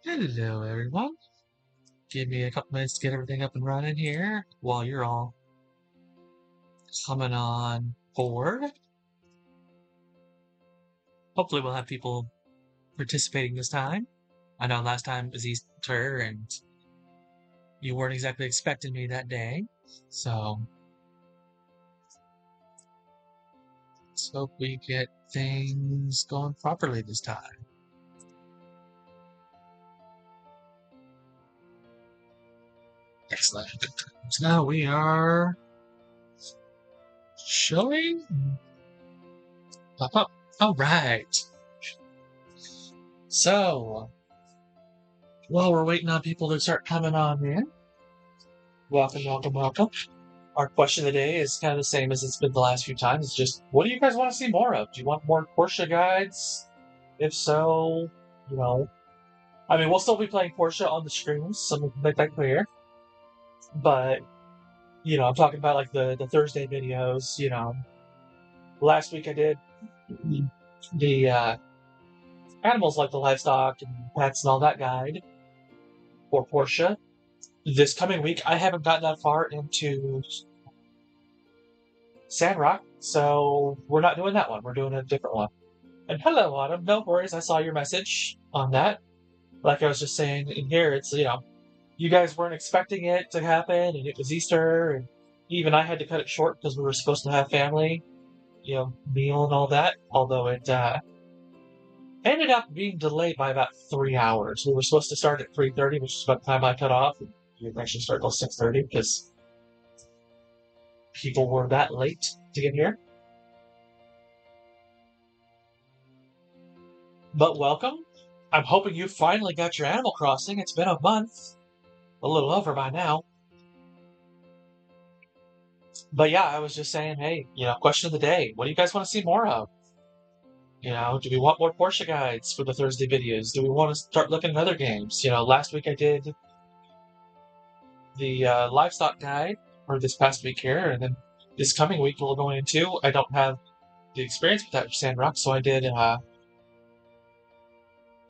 Hello, everyone. Give me a couple minutes to get everything up and running here while you're all coming on board. Hopefully, we'll have people participating this time. I know last time was Easter and you weren't exactly expecting me that day. So, let's hope we get things going properly this time. Excellent. So now we are showing. Pop up. All right. So, while we're waiting on people to start coming on in, welcome. Our question of the day is kind of the same as it's been the last few times. It's just, what do you guys want to see more of? Do you want more Portia guides? If so, we'll still be playing Portia on the streams, so we can make that clear. But, I'm talking about like the Thursday videos. Last week I did the animals like the livestock and pets and all that guide for Portia. This coming week, I haven't gotten that far into Sandrock, so we're not doing that one. We're doing a different one. And hello, Autumn. No worries. I saw your message on that. Like I was just saying in here, it's, you guys weren't expecting it to happen, and it was Easter, and even I had to cut it short because we were supposed to have family, meal and all that. Although it ended up being delayed by about 3 hours. We were supposed to start at 3:30, which is about the time I cut off. And we didn't actually start till 6:30 because people were that late to get here. But welcome. I'm hoping you finally got your Animal Crossing. It's been a month. A little over by now. But yeah, I was just saying, hey, question of the day. What do you guys want to see more of? Do we want more Portia guides for the Thursday videos? Do we want to start looking at other games? Last week I did the livestock guide, or this past week here, and then this coming week we'll go into. I don't have the experience with that for Sandrock, so I did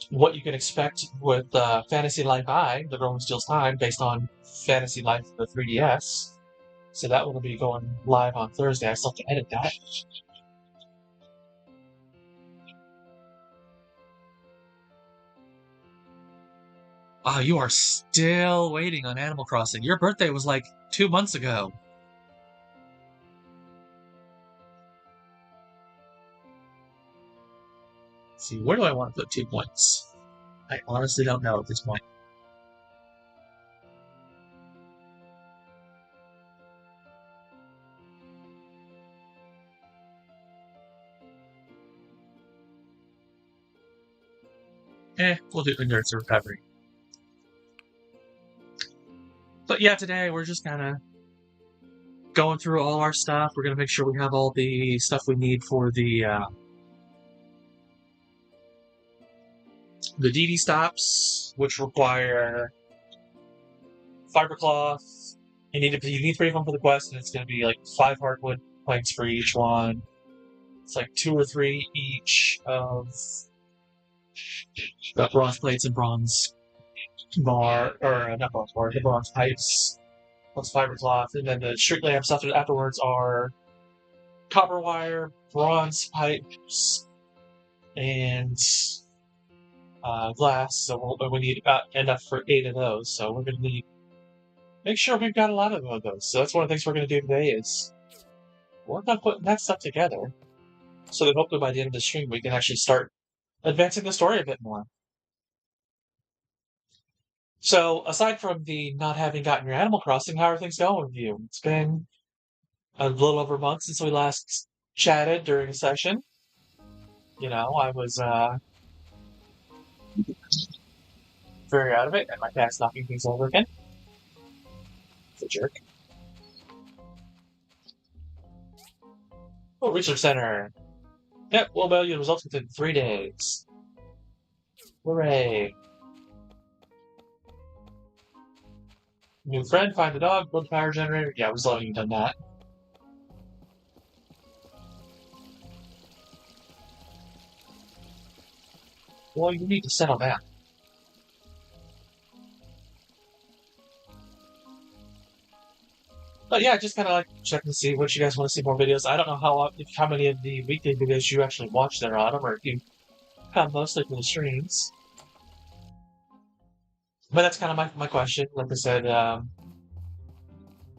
what you can expect with Fantasy Life I, The Growing Steel's Time, based on Fantasy Life the 3DS. So that will be going live on Thursday. I still have to edit that. Oh, you are still waiting on Animal Crossing. Your birthday was like 2 months ago. Let's see, where do I want to put 2 points? I honestly don't know at this point. We'll do Endurance Recovery. But yeah, today we're just kind of going through all our stuff. We're going to make sure we have all the stuff we need for the Dee-Dee stops, which require fiber cloth. You need 3 of them for the quest, and it's going to be like 5 hardwood planks for each one. It's like 2 or 3 each of bronze plates and bronze bar, or not bronze bar, the bronze pipes plus fiber cloth, and then the street lamp stuff afterwards are copper wire, bronze pipes, and glass. So we need about enough for 8 of those. So we're going to make sure we've got a lot of those. So that's one of the things we're going to do today is work on putting that stuff together. So that hopefully by the end of the stream we can actually start advancing the story a bit more. So aside from the not having gotten your Animal Crossing, how are things going with you? It's been a little over a month since we last chatted during a session. I was very out of it, and my cat's knocking things over again. It's a jerk. Oh, Research Center. Yep, we'll mail you the results within 3 days. Hooray. New friend, find the dog, build the power generator. Yeah, we still haven't even done that. Well, you need to settle down. But yeah, just kind of like checking to see what you guys want to see more videos. I don't know how many of the weekly videos you actually watch there, Autumn, or if you come mostly from the streams. But that's kind of my question. Like I said,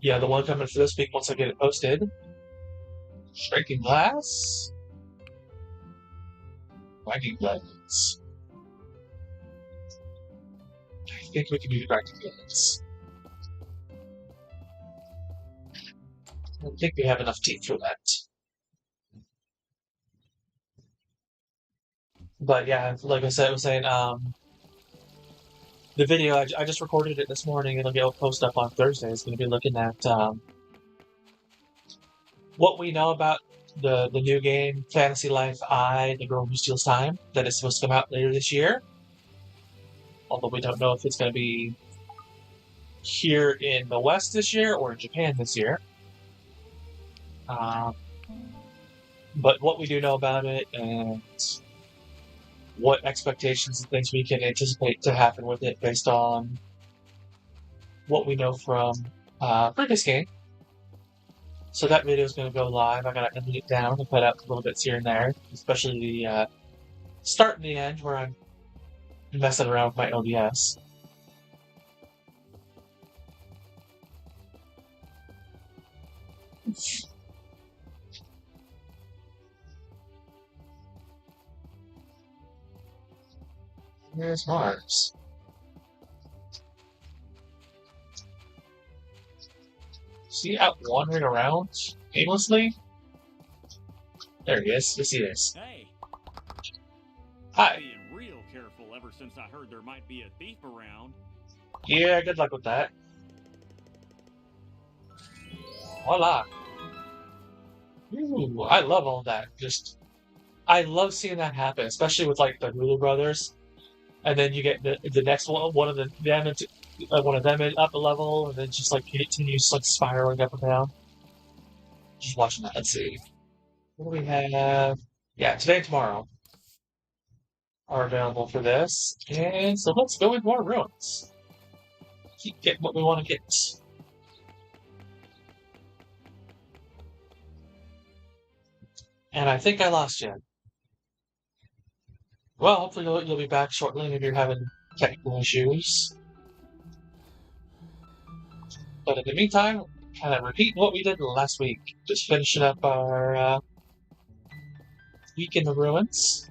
yeah, the one coming for this week once I get it posted. Striking glass. Winding blades. I think we can do the grinding blades. I don't think we have enough teeth for that. But yeah, like I said, I was saying, the video, I just recorded it this morning. It'll get post up on Thursday. It's going to be looking at what we know about the new game, Fantasy Life I, The Girl Who Steals Time, that is supposed to come out later this year. Although we don't know if it's going to be here in the West this year or in Japan this year. But what we do know about it and what expectations and things we can anticipate to happen with it based on what we know from previous game. So that video is going to go live. I got to edit it down and put out little bits here and there, especially the start and the end where I'm messing around with my OBS. There's Mars. See out wandering around aimlessly? There he is. You see this. Hey. Hi. Being real careful ever since I heard there might be a thief around. Yeah, good luck with that. Voila. Ooh, I love all that. I love seeing that happen, especially with like the Hulu brothers. And then you get the next one of them up a level, and then just like continues like spiraling up and down. Just watching that. Let's see. What do we have? Yeah, today and tomorrow are available for this. And so let's go with more ruins. Keep getting what we want to get. And I think I lost you. Well, hopefully you'll be back shortly if you're having technical issues. But in the meantime, kind of repeating what we did last week. Just finishing up our week in the ruins.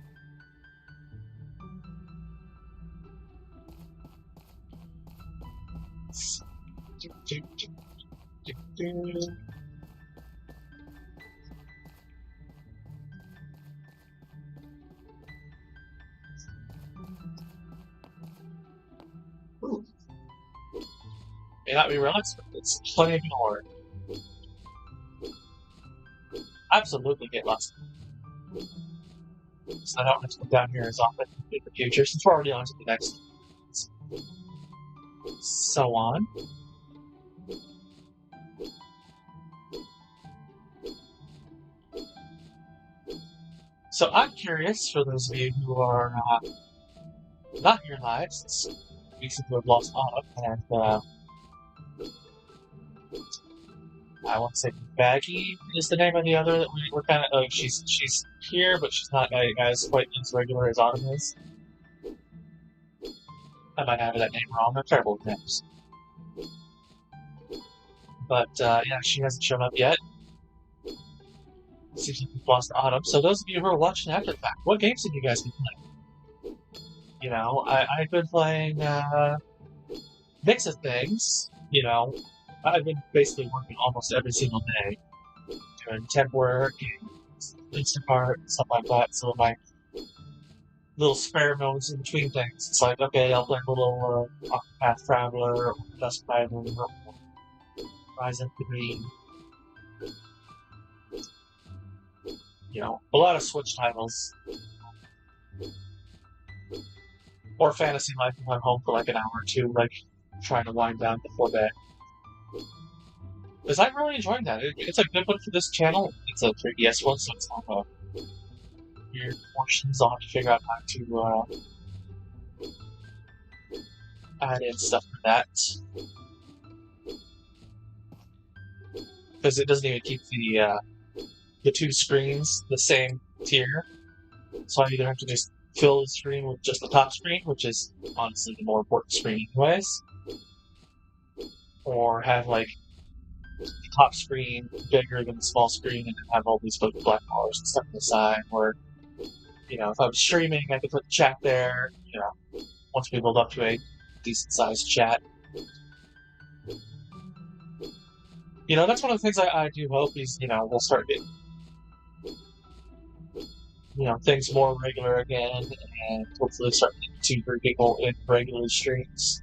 Ooh. May not be relics, but it's plenty of ore. Absolutely get lost. So I don't have to come down here as often in the future, since we're already on to the next. So on. So I'm curious, for those of you who are not here live, since we seem to have lost Autumn, and I want to say Baggy is the name of the other that we're kind of like. She's here, but she's not as quite as regular as Autumn is. I might have that name wrong. I'm terrible with names. But yeah, she hasn't shown up yet. Seems like we've lost Autumn. So those of you who are watching after the fact, what games have you guys been playing? You know, I've been playing mix of things. You know, I've been basically working almost every single day, doing temp work, Instacart, stuff like that. So my little spare moments in between things, it's like, okay, I'll play a little Octopath Traveler, or Dusk Island, or Rise of the Green. You know, a lot of Switch titles. Or Fantasy Life if I'm home for like an hour or two, like trying to wind down before bed. Because I'm really enjoying that. It's a good one for this channel. It's a 3DS one, so it's not weird portions. I'll have to figure out how to add in stuff for that. Because it doesn't even keep the two screens the same tier. So I either have to just fill the screen with just the top screen, which is honestly the more important screen anyways, or have like the top screen bigger than the small screen and then have all these black bars and stuff on the side, or, you know, if I was streaming, I could put chat there, you know, once we build up to a decent sized chat. You know, that's one of the things I do hope is, you know, we'll start getting, you know, things more regular again, and hopefully start getting 2-3 people in regular streams.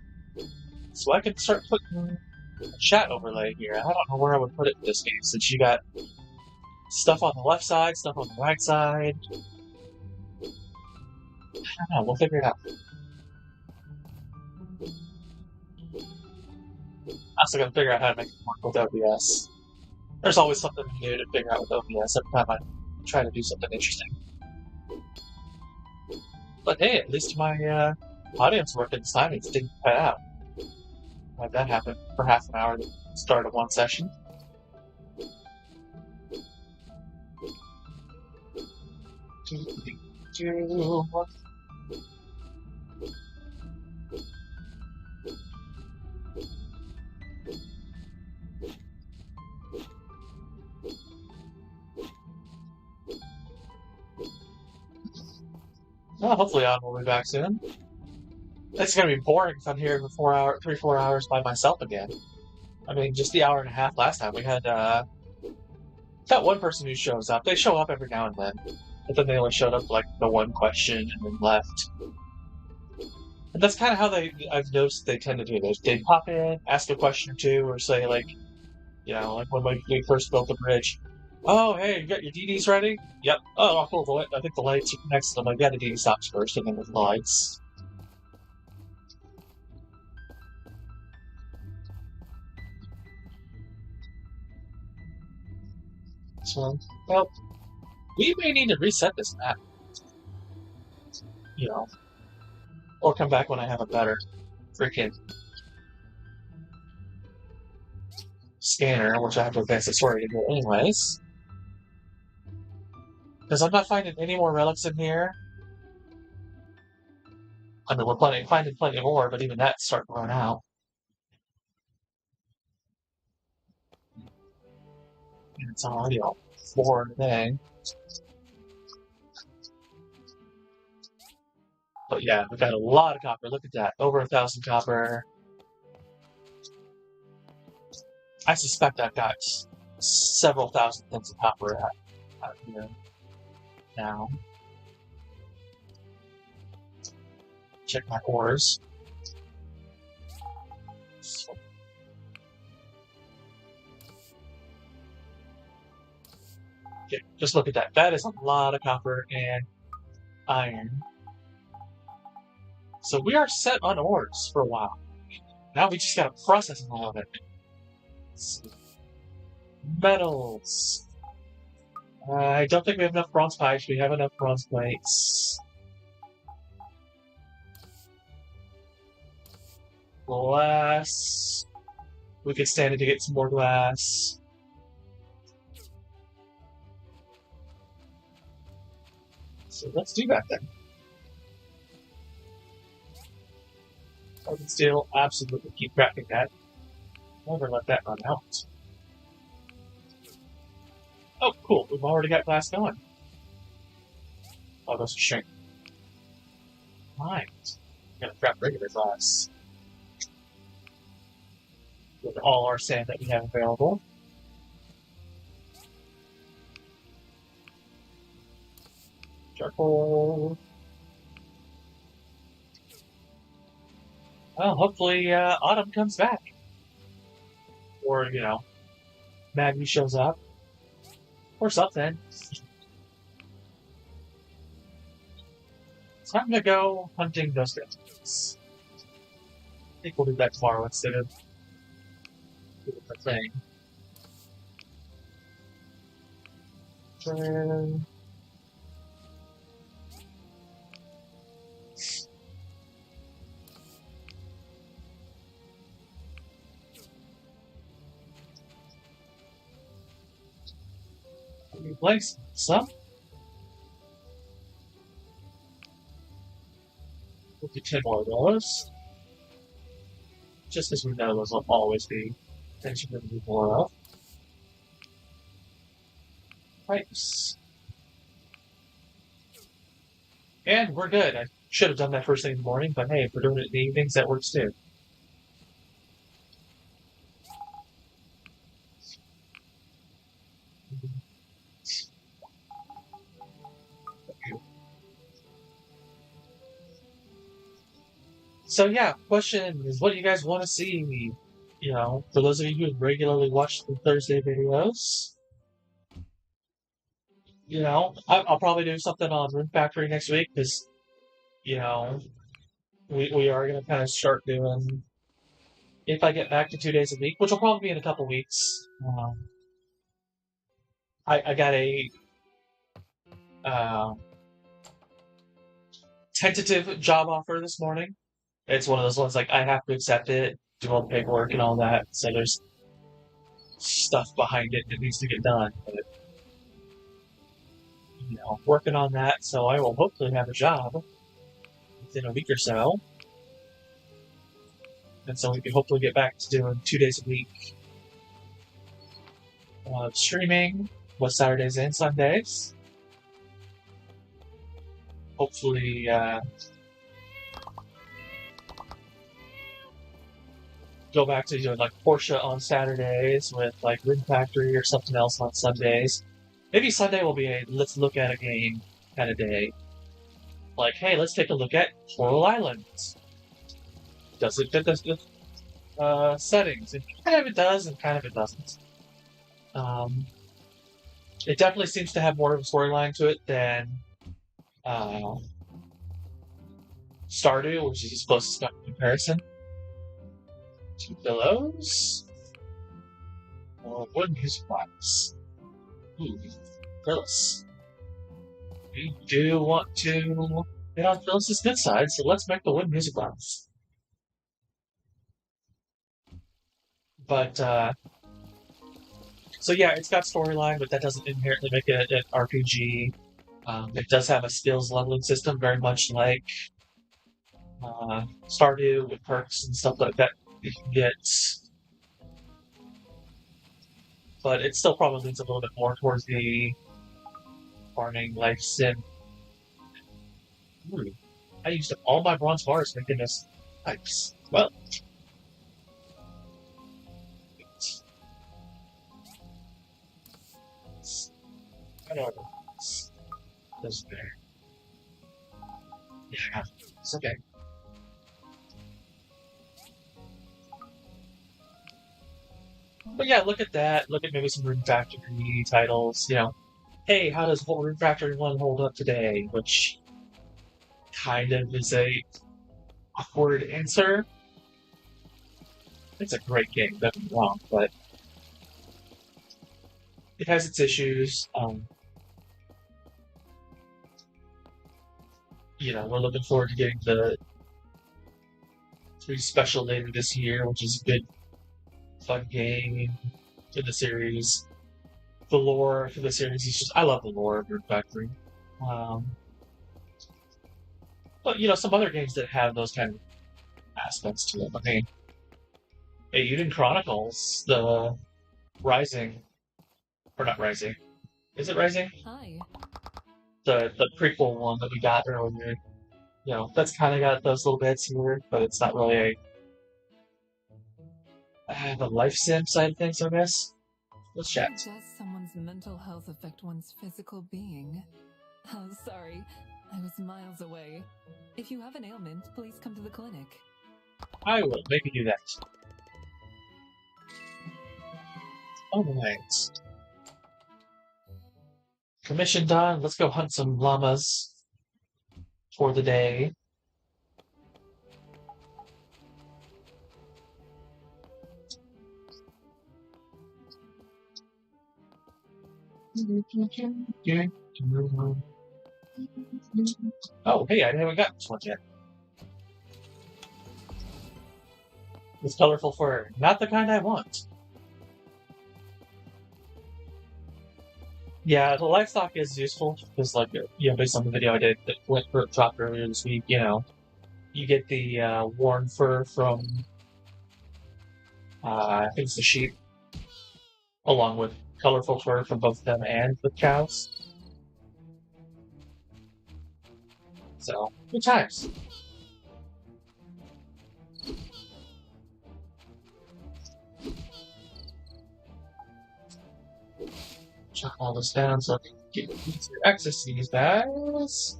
So I could start putting a chat overlay here. I don't know where I would put it in this game, since you got stuff on the left side, stuff on the right side. I don't know, we'll figure it out. I also gotta figure out how to make it work with OBS. There's always something new to figure out with OBS every time I try to do something interesting. But hey, at least my audience worked this time. It didn't cut out. Like that happened for half an hour at the start of one session. Well, hopefully Autumn will be back soon. It's gonna be boring if I'm here for 3-4 hours by myself again. I mean, just the hour and a half last time we had that one person who shows up. They show up every now and then, but then they only showed up for like the one question and then left. And that's kind of how I've noticed they tend to do this. They pop in, ask a question or two, or say like, you know, like when we first built the bridge. Oh, hey, you got your Dee-Dees ready? Yep. Oh, cool. I think the lights are next to them. Like, yeah, the Dee-Dee stops first, and then with the lights. So, well, we may need to reset this map. You know, or come back when I have a better freaking scanner, which I have to advance the story to do anyways. Because I'm not finding any more relics in here. I mean, we're finding plenty more, but even that's starting to run out. And it's already all 4 today. But yeah, we got a lot of copper. Look at that. Over 1,000 copper. I suspect I've got several thousand tons of copper out here now. Check my ores. So, okay, just look at that. That is a lot of copper and iron. So we are set on ores for a while. Now we just gotta process all of it. Metals. I don't think we have enough bronze pipes. We have enough bronze plates. Glass. We could stand it to get some more glass. So let's do that then. I can still absolutely keep crafting that. Never let that run out. Oh, cool. We've already got glass going. Oh, those are shrink. Right. Gotta craft regular glass. With all our sand that we have available. Charcoal. Well, hopefully Autumn comes back. Or, you know, Maggie shows up. Or something. Time to go hunting those guys. I think we'll do that tomorrow instead of doing the thing. Blanks. Some. We'll do 10 more of those. Just as we know those will always be things we're going to do more of. Pipes. And we're good. I should have done that first thing in the morning, but hey, if we're doing it in the evenings, that works too. So yeah, question is, what do you guys want to see? You know, for those of you who regularly watch the Thursday videos, you know, I'll probably do something on Rune Factory next week because, you know, we are going to kind of start doing, if I get back to 2 days a week, which will probably be in a couple weeks. I got a tentative job offer this morning. It's one of those ones like I have to accept it, do all the paperwork and all that. So there's stuff behind it that needs to get done. But, you know, working on that, so I will hopefully have a job within a week or so. And so we can hopefully get back to doing 2 days a week streaming, with Saturdays and Sundays. Hopefully, go back to doing like Portia on Saturdays with like Rune Factory or something else on Sundays. Maybe Sunday will be a let's look at a game kind of day. Like, hey, let's take a look at Coral Island. Does it fit the settings? And kind of it does, and kind of it doesn't. It definitely seems to have more of a storyline to it than Stardew, which is its closest comparison. 2 pillows. Wooden music box. Ooh, Phyllis. We do want to get on Phyllis's good side, so let's make the wooden music box. But, so yeah, it's got storyline, but that doesn't inherently make it an RPG. It does have a skills leveling system, very much like Stardew, with perks and stuff like that you can get. But it still probably leans a little bit more towards the farming life sim. I used up all my bronze bars making this pipes. Well, I don't know. This there. Yeah, it's okay. But yeah, look at that. Look at maybe some Rune Factory titles. You know, hey, how does Rune Factory 1 hold up today? Which kind of is a awkward answer. It's a great game, don't get me wrong, but it has its issues. You know, we're looking forward to getting the 3 special later this year, which is a good, fun game in the series. The lore for the series is just, I love the lore of Rune Factory. But, you know, some other games that have those kind of aspects to them. I mean, Eden Chronicles, the Rising, or not Rising, is it Rising? Hi. The prequel one that we got earlier. You know, that's kind of got those little bits here, but it's not really the life sim side of things, I guess. Let's chat. How does someone's mental health affect one's physical being? Oh, sorry. I was miles away. If you have an ailment, please come to the clinic. I will maybe do that. Alright. Commission done. Let's go hunt some llamas for the day. Oh, hey, I haven't gotten this one yet. With colorful fur. Not the kind I want. Yeah, the livestock is useful because, like, based on the video I did that dropped earlier this week, you get the worn fur from, I think it's the sheep, along with colorful fur from both them and the cows. So, good times. Chuck all this down so I can get easier access to these guys.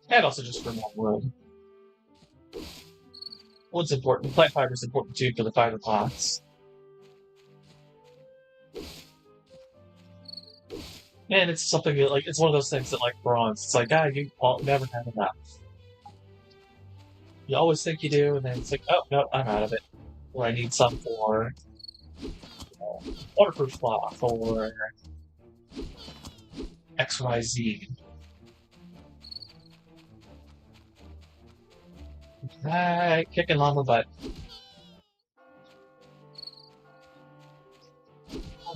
And also just for more wood. Wood's important. Plant fiber is important too for the fiber pots. And it's something that, like, it's one of those things that, like bronze, it's like, you never have enough. You always think you do, and then it's like, oh, no, I'm out of it. Or I need some for waterproof cloth, or XYZ. Right, kicking llama butt.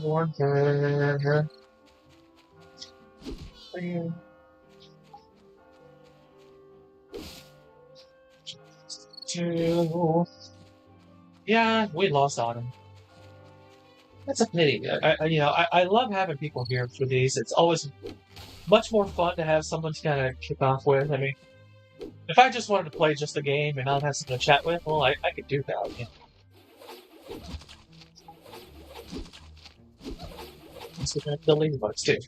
Water. Two. Yeah, we lost Autumn. That's a pity. I love having people here for these. It's always much more fun to have someone to kind of kick off with. I mean, if I just wanted to play just a game and not have someone to chat with, well, I could do that. So the ladybugs too.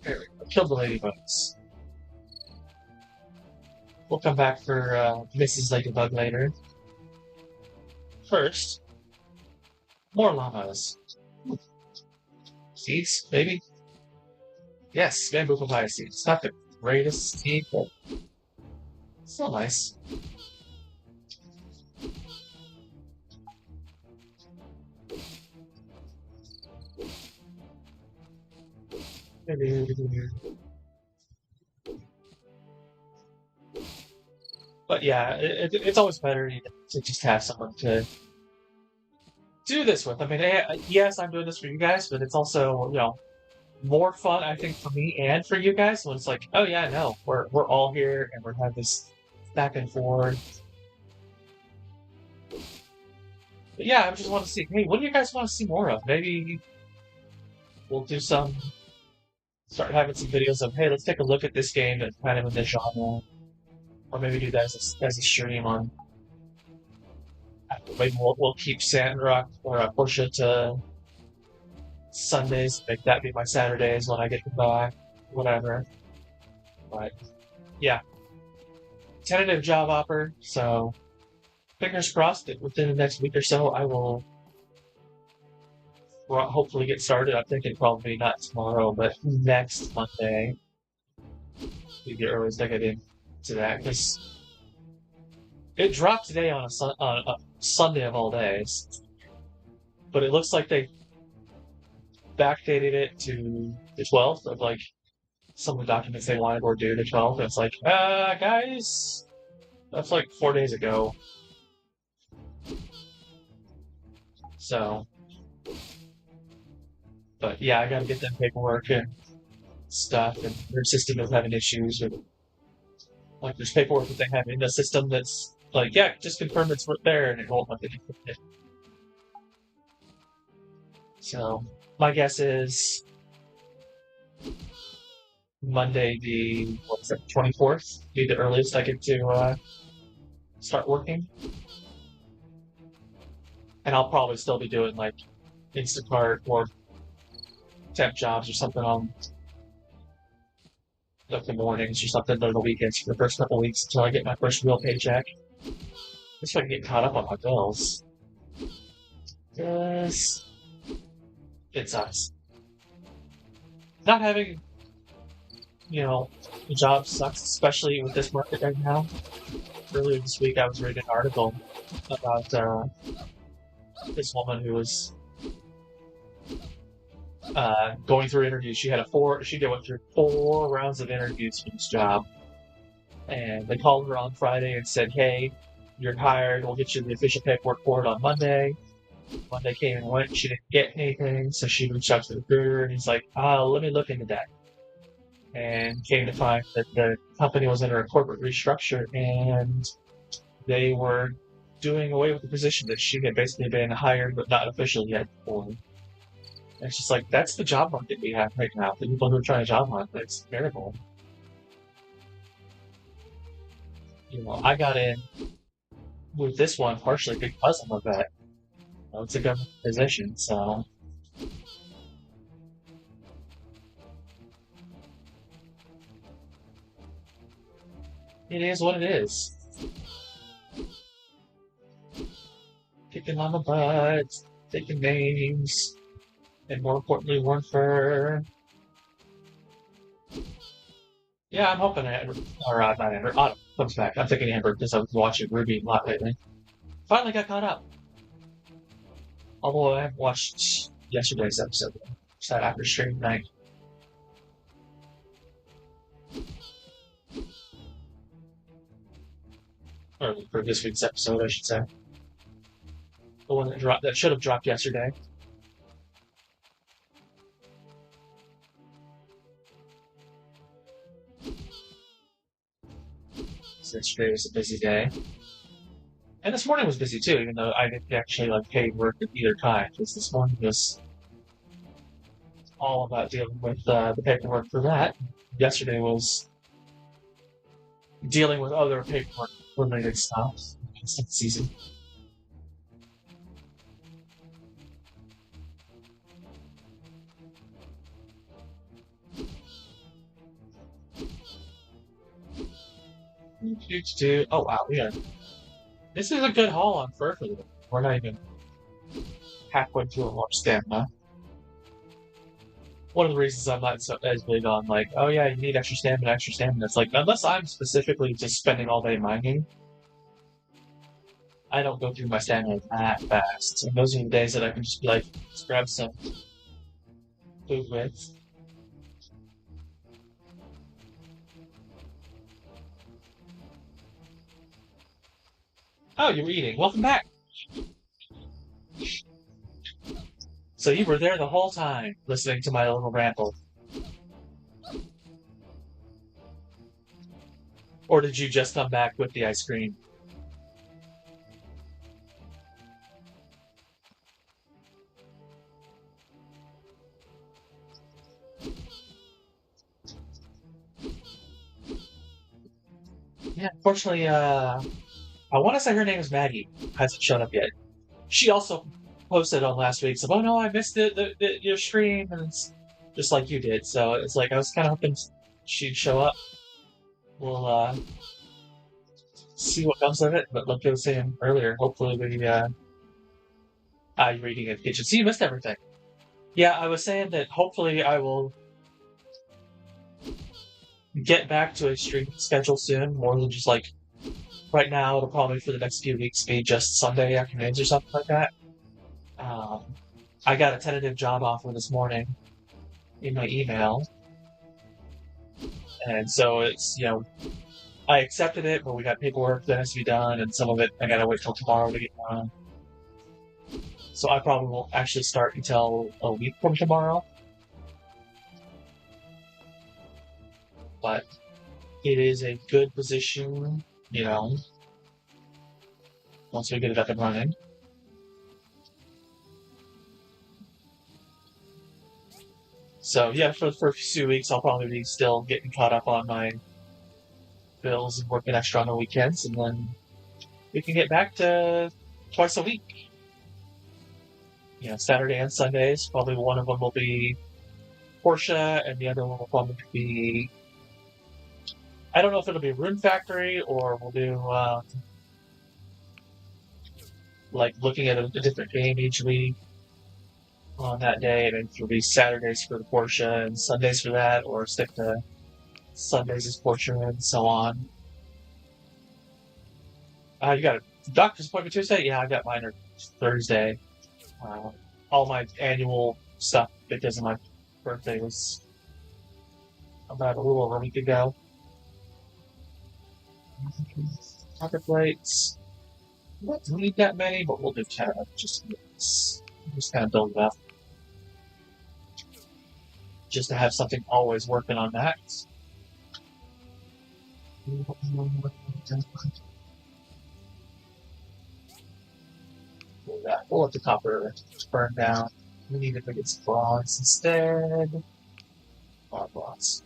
There we go. Kill the ladybugs. We'll come back for Mrs. Ladybug later. First, more llamas. Seeds, maybe? Yes, bamboo papaya seeds. Not the greatest seed, but still nice. But yeah, it's always better to just have someone to do this with. I mean, yes, I'm doing this for you guys, but it's also, more fun, I think, for me and for you guys when it's like, oh yeah, no, we're all here and we're having this back and forth. But yeah, I just want to see, hey, what do you guys want to see more of? Maybe we'll do start having some videos of, hey, let's take a look at this game that's kind of in this genre. Or maybe do that as a stream on. Maybe we'll keep Sandrock or Portia to Sundays, make that be my Saturdays when I get to back, whatever. But yeah, tentative job offer. So fingers crossed that within the next week or so, I will hopefully get started. I'm thinking probably not tomorrow, but next Monday. Be the earliest I get into that because it dropped today on a Sunday of all days, but it looks like they backdated it to the 12th of like some of the documents they wanted were due to 12th. And it's like, guys, that's like 4 days ago. So, but yeah, I gotta get them paperwork and stuff, and their system is having issues with, like, there's paperwork that they have in the system that's like, yeah, just confirm it's there, and it won't let it. So, my guess is Monday, the 24th, be the earliest I get to start working. And I'll probably still be doing like Instacart or temp jobs or something on like the mornings or something during the weekends for the first couple weeks until I get my first real paycheck. Just so I can get caught up on my bills. Because it sucks. Not having, a job sucks, especially with this market right now. Earlier this week, I was reading an article about this woman who was going through interviews. She went through 4 rounds of interviews for this job. And they called her on Friday and said, hey, you're hired. We'll get you the official paperwork for it on Monday. Monday came and went. She didn't get anything, so she reached out to the recruiter, and he's like, let me look into that. And came to find that the company was under a corporate restructure, and they were doing away with the position that she had basically been hired but not officially yet for. And it's just like, that's the job market we have right now. The people who are trying to job hunt, it's terrible. I got in with this one partially because of that. It's a government position, so it is what it is. Kicking on the butt, taking names, and more importantly, one for. Yeah, I'm hoping Amber, or not Amber, Autumn comes back. I'm thinking Amber because I was watching Ruby a lot lately. Finally got caught up. Although I haven't watched yesterday's episode. Just that after stream night. Or for this week's episode, I should say. The one that should have dropped yesterday. So yesterday was a busy day. And this morning was busy too, even though I didn't actually paid work at either time, because this morning was all about dealing with the paperwork for that. Yesterday was dealing with other paperwork related stuff. It's the season. Oh wow, this is a good haul on fur for them. We're not even halfway through a more stamina. One of the reasons I'm not as big on oh yeah, you need extra stamina. It's like, unless I'm specifically just spending all day mining, I don't go through my stamina that fast. And those are the days that I can just be let's grab some food with. Oh, you're eating. Welcome back. So you were there the whole time, listening to my little ramble. Or did you just come back with the ice cream? Yeah, unfortunately, I want to say her name is Maggie. Hasn't shown up yet. She also posted on last week's, oh no, I missed your stream, and it's just like you did. So it's like I was kind of hoping she'd show up. We'll see what comes of it. But like I was saying earlier, hopefully you're eating in the kitchen. So you missed everything. Yeah, I was saying that hopefully I will get back to a streaming schedule soon, more than just right now. It'll probably for the next few weeks be just Sunday afternoons or something like that. I got a tentative job offer this morning in my email, and so it's I accepted it, but we got paperwork that has to be done, and some of it I gotta wait till tomorrow to get done. So I probably won't actually start until a week from tomorrow. But it is a good position, once we get it up and running. So yeah, for the first few weeks, I'll probably be still getting caught up on my bills and working extra on the weekends, and then we can get back to twice a week. Saturday and Sundays. Probably one of them will be Portia, and the other one will probably be. I don't know if it'll be Rune Factory or we'll do looking at a different game each week on that day, and it'll be Saturdays for the Portia and Sundays for that, or stick to Sundays as Portia and so on. You got a doctor's appointment Tuesday? Yeah, I got mine Thursday. All my annual stuff because of my birthday was about a little over a week ago. Copper plates. We don't need that many, but we'll do 10 of them just kind of build it up. Just to have something always working on that. We'll let the copper burn down. We need to get some bronze instead. Bronze.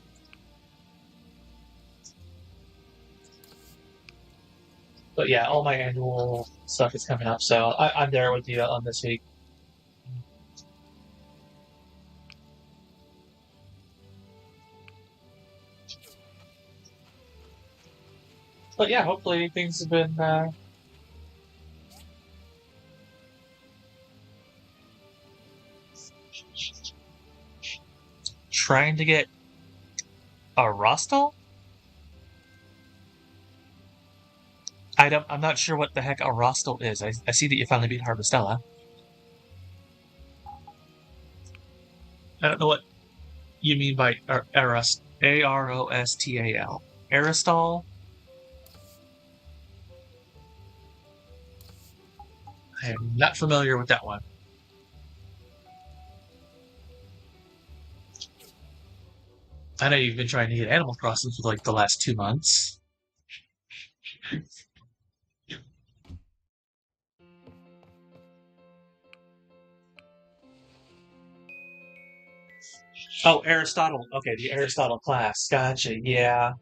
But yeah, all my annual stuff is coming up, so I'm there with you on this week. But yeah, hopefully things have been trying to get a Rostal? I'm not sure what the heck a Rostal is. I see that you finally beat Harvestella. I don't know what you mean by Arostal. A-R-O-S-T-A-L. Aristal? I am not familiar with that one. I know you've been trying to get Animal Crossing for like the last 2 months. Oh, Aristotle. Okay, the Aristotle class. Gotcha. Yeah,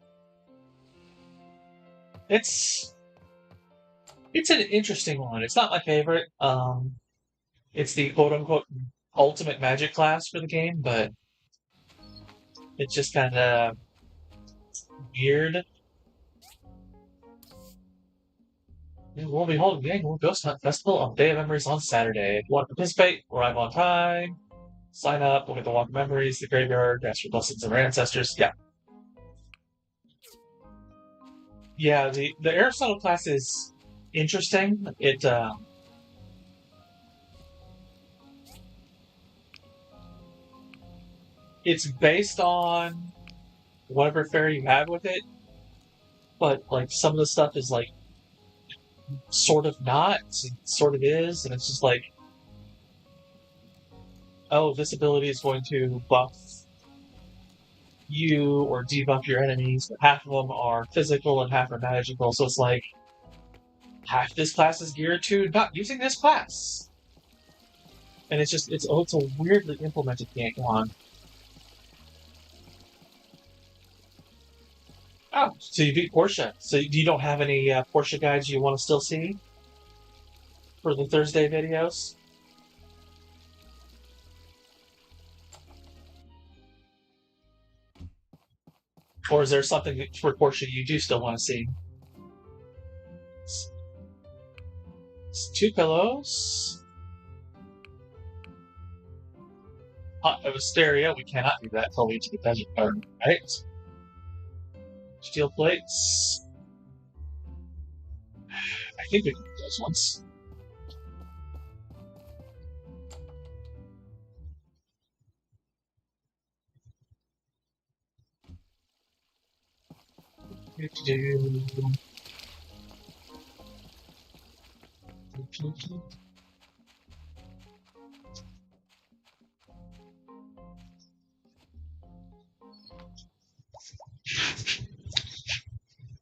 it's an interesting one. It's not my favorite. It's the quote unquote ultimate magic class for the game, but it's just kind of weird. We'll be holding the annual Ghost Hunt Festival on Day of Memories on Saturday. If you want to participate, arrive on time, sign up, we'll get the Walk of Memories, the graveyard, ask for blessings of our ancestors. Yeah. Yeah, the Aristotle class is interesting. It's based on whatever fairy you have with it, but like some of the stuff is like sort of not, sort of is, and it's just like, oh, this ability is going to buff you or debuff your enemies, but half of them are physical and half are magical, so it's like half this class is geared to not using this class. And it's a weirdly implemented game. Come on. Oh, so you beat Portia. So you don't have any Portia guides you want to still see for the Thursday videos? Or is there something for Portia you do still want to see? It's 2 pillows. Hot of a stereo. We cannot do that until we get to the desert garden, right? Steel plates. I think we can do those ones.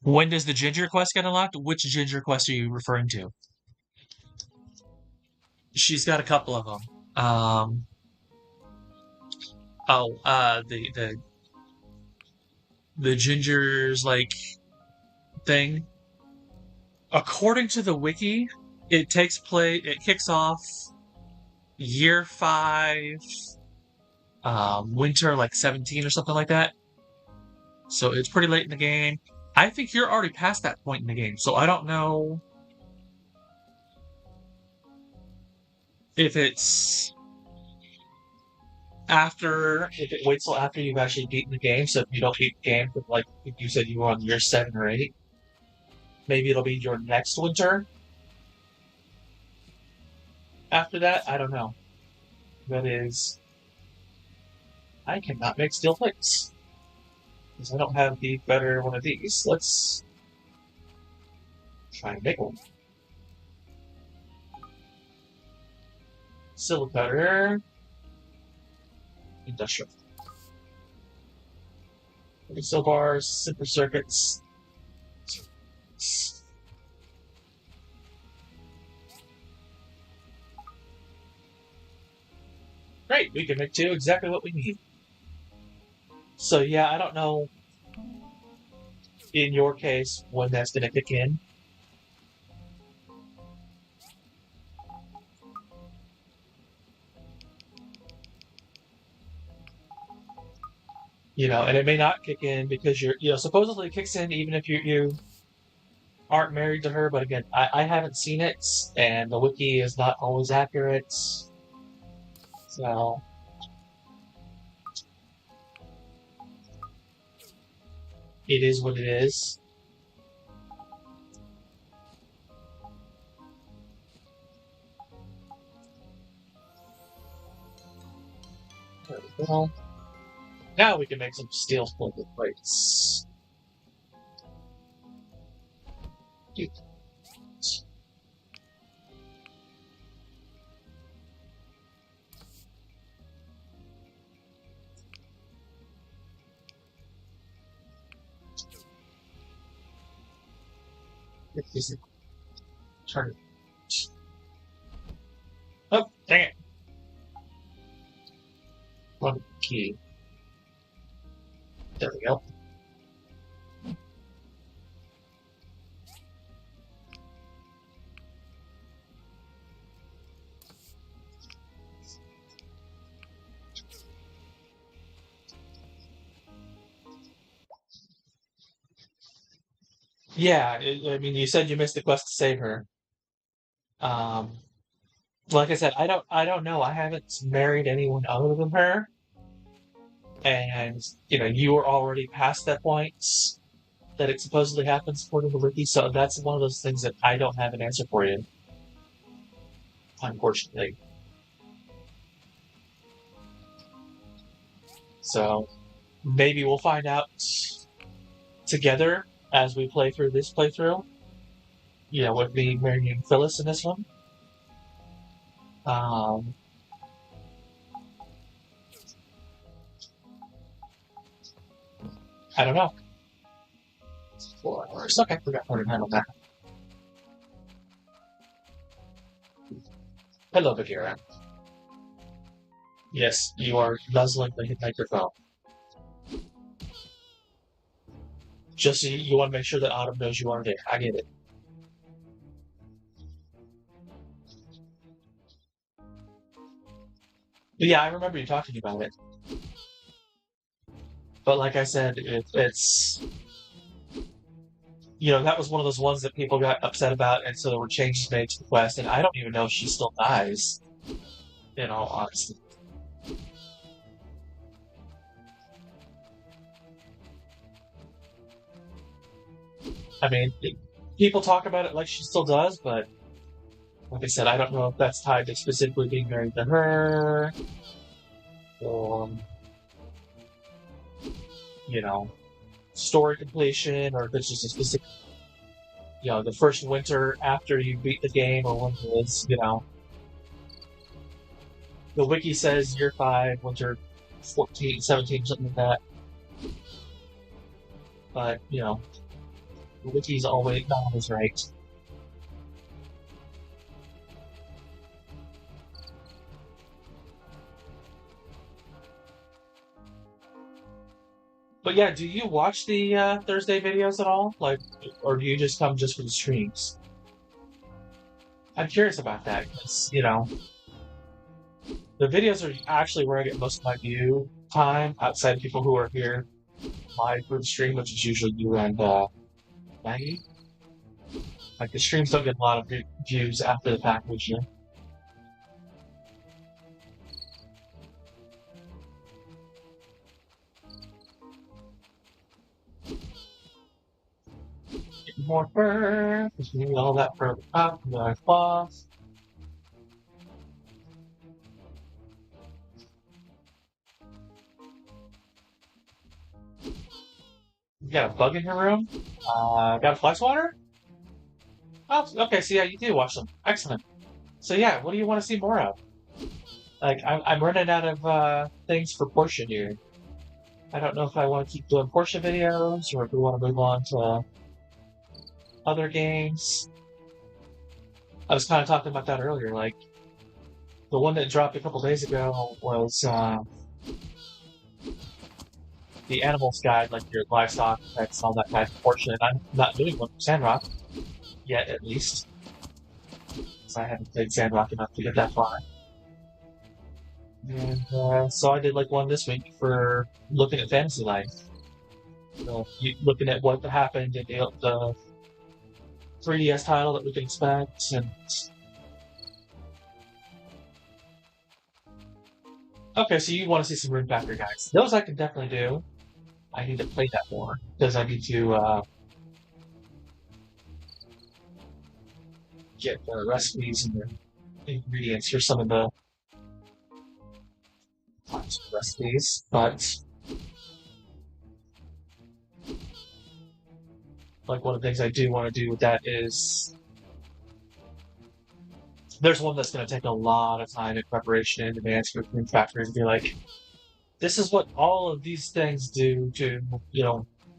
When does the Ginger quest get unlocked? Which Ginger quest are you referring to? She's got a couple of them. The Ginger's like thing. According to the wiki, it kicks off year 5, winter like 17 or something like that. So it's pretty late in the game. I think you're already past that point in the game, so I don't know if it's if it waits till after you've actually beaten the game. So if you don't beat the game, like if you said you were on year 7 or 8, maybe it'll be your next winter. After that, I don't know. That is, I cannot make steel plates because I don't have the better one of these. Let's Trying to make one. Silicutter. Industrial. Cell bars, simple circuits. Great, we can make two, exactly what we need. So yeah, I don't know in your case when that's going to kick in. And it may not kick in because supposedly it kicks in even if you aren't married to her, but again, I haven't seen it, and the wiki is not always accurate, so... It is what it is. There we go. Now we can make some steel splinter plates. Turn it. Oh, dang it. One key. There we go. Yeah, I mean, you said you missed the quest to save her. Um, like I said, I don't know. I haven't married anyone other than her, and you were already past that point that it supposedly happens according to Wiki. So that's one of those things that I don't have an answer for you, unfortunately. So maybe we'll find out together as we play through this playthrough. With me marrying Phyllis in this one. I don't know. 4 hours. Okay, we got more to handle that. Hello, Bagheera. Yes, you are nuzzling the microphone. Just so you want to make sure that Autumn knows you are there. I get it. But yeah, I remember you talking about it. But like I said, it's that was one of those ones that people got upset about, and so there were changes made to the quest, and I don't even know if she still dies, in all honesty. I mean, people talk about it like she still does, but like I said, I don't know if that's tied to specifically being married to her, or, story completion, or if it's just a specific, the first winter after you beat the game, or when it is, the wiki says year 5, winter 14, 17, something like that. But, the wiki's always not always right. But yeah, do you watch the Thursday videos at all? Or do you just come just for the streams? I'm curious about that, because, the videos are actually where I get most of my view time, outside of people who are here live for the stream, which is usually you and Maggie. Like, the streams don't get a lot of views after the fact usually. Get more fur, because we need all that fur up, the claws. You got a bug in your room? Got a fly swatter? Oh, okay, so yeah, you do watch them. Excellent. So yeah, what do you want to see more of? Like, I'm running out of things for Portia here. I don't know if I want to keep doing Portia videos or if we want to move on to other games. I was kind of talking about that earlier. Like, the one that dropped a couple days ago was the Animals Guide, like your livestock pets, all that kind of Portia. And I'm not doing one for Sandrock yet, at least. Because I haven't played Sandrock enough to get that far. And so I did like one this week for looking at Fantasy Life. Looking at what happened in the 3DS title that we can expect, and okay, so you want to see some Rune Factory guys. Those I can definitely do. I need to play that more because I need to get the recipes and the ingredients for some of the recipes, but like one of the things I do want to do with that is there's one that's going to take a lot of time in preparation in advance for Rune Factory to be like, this is what all of these things do to,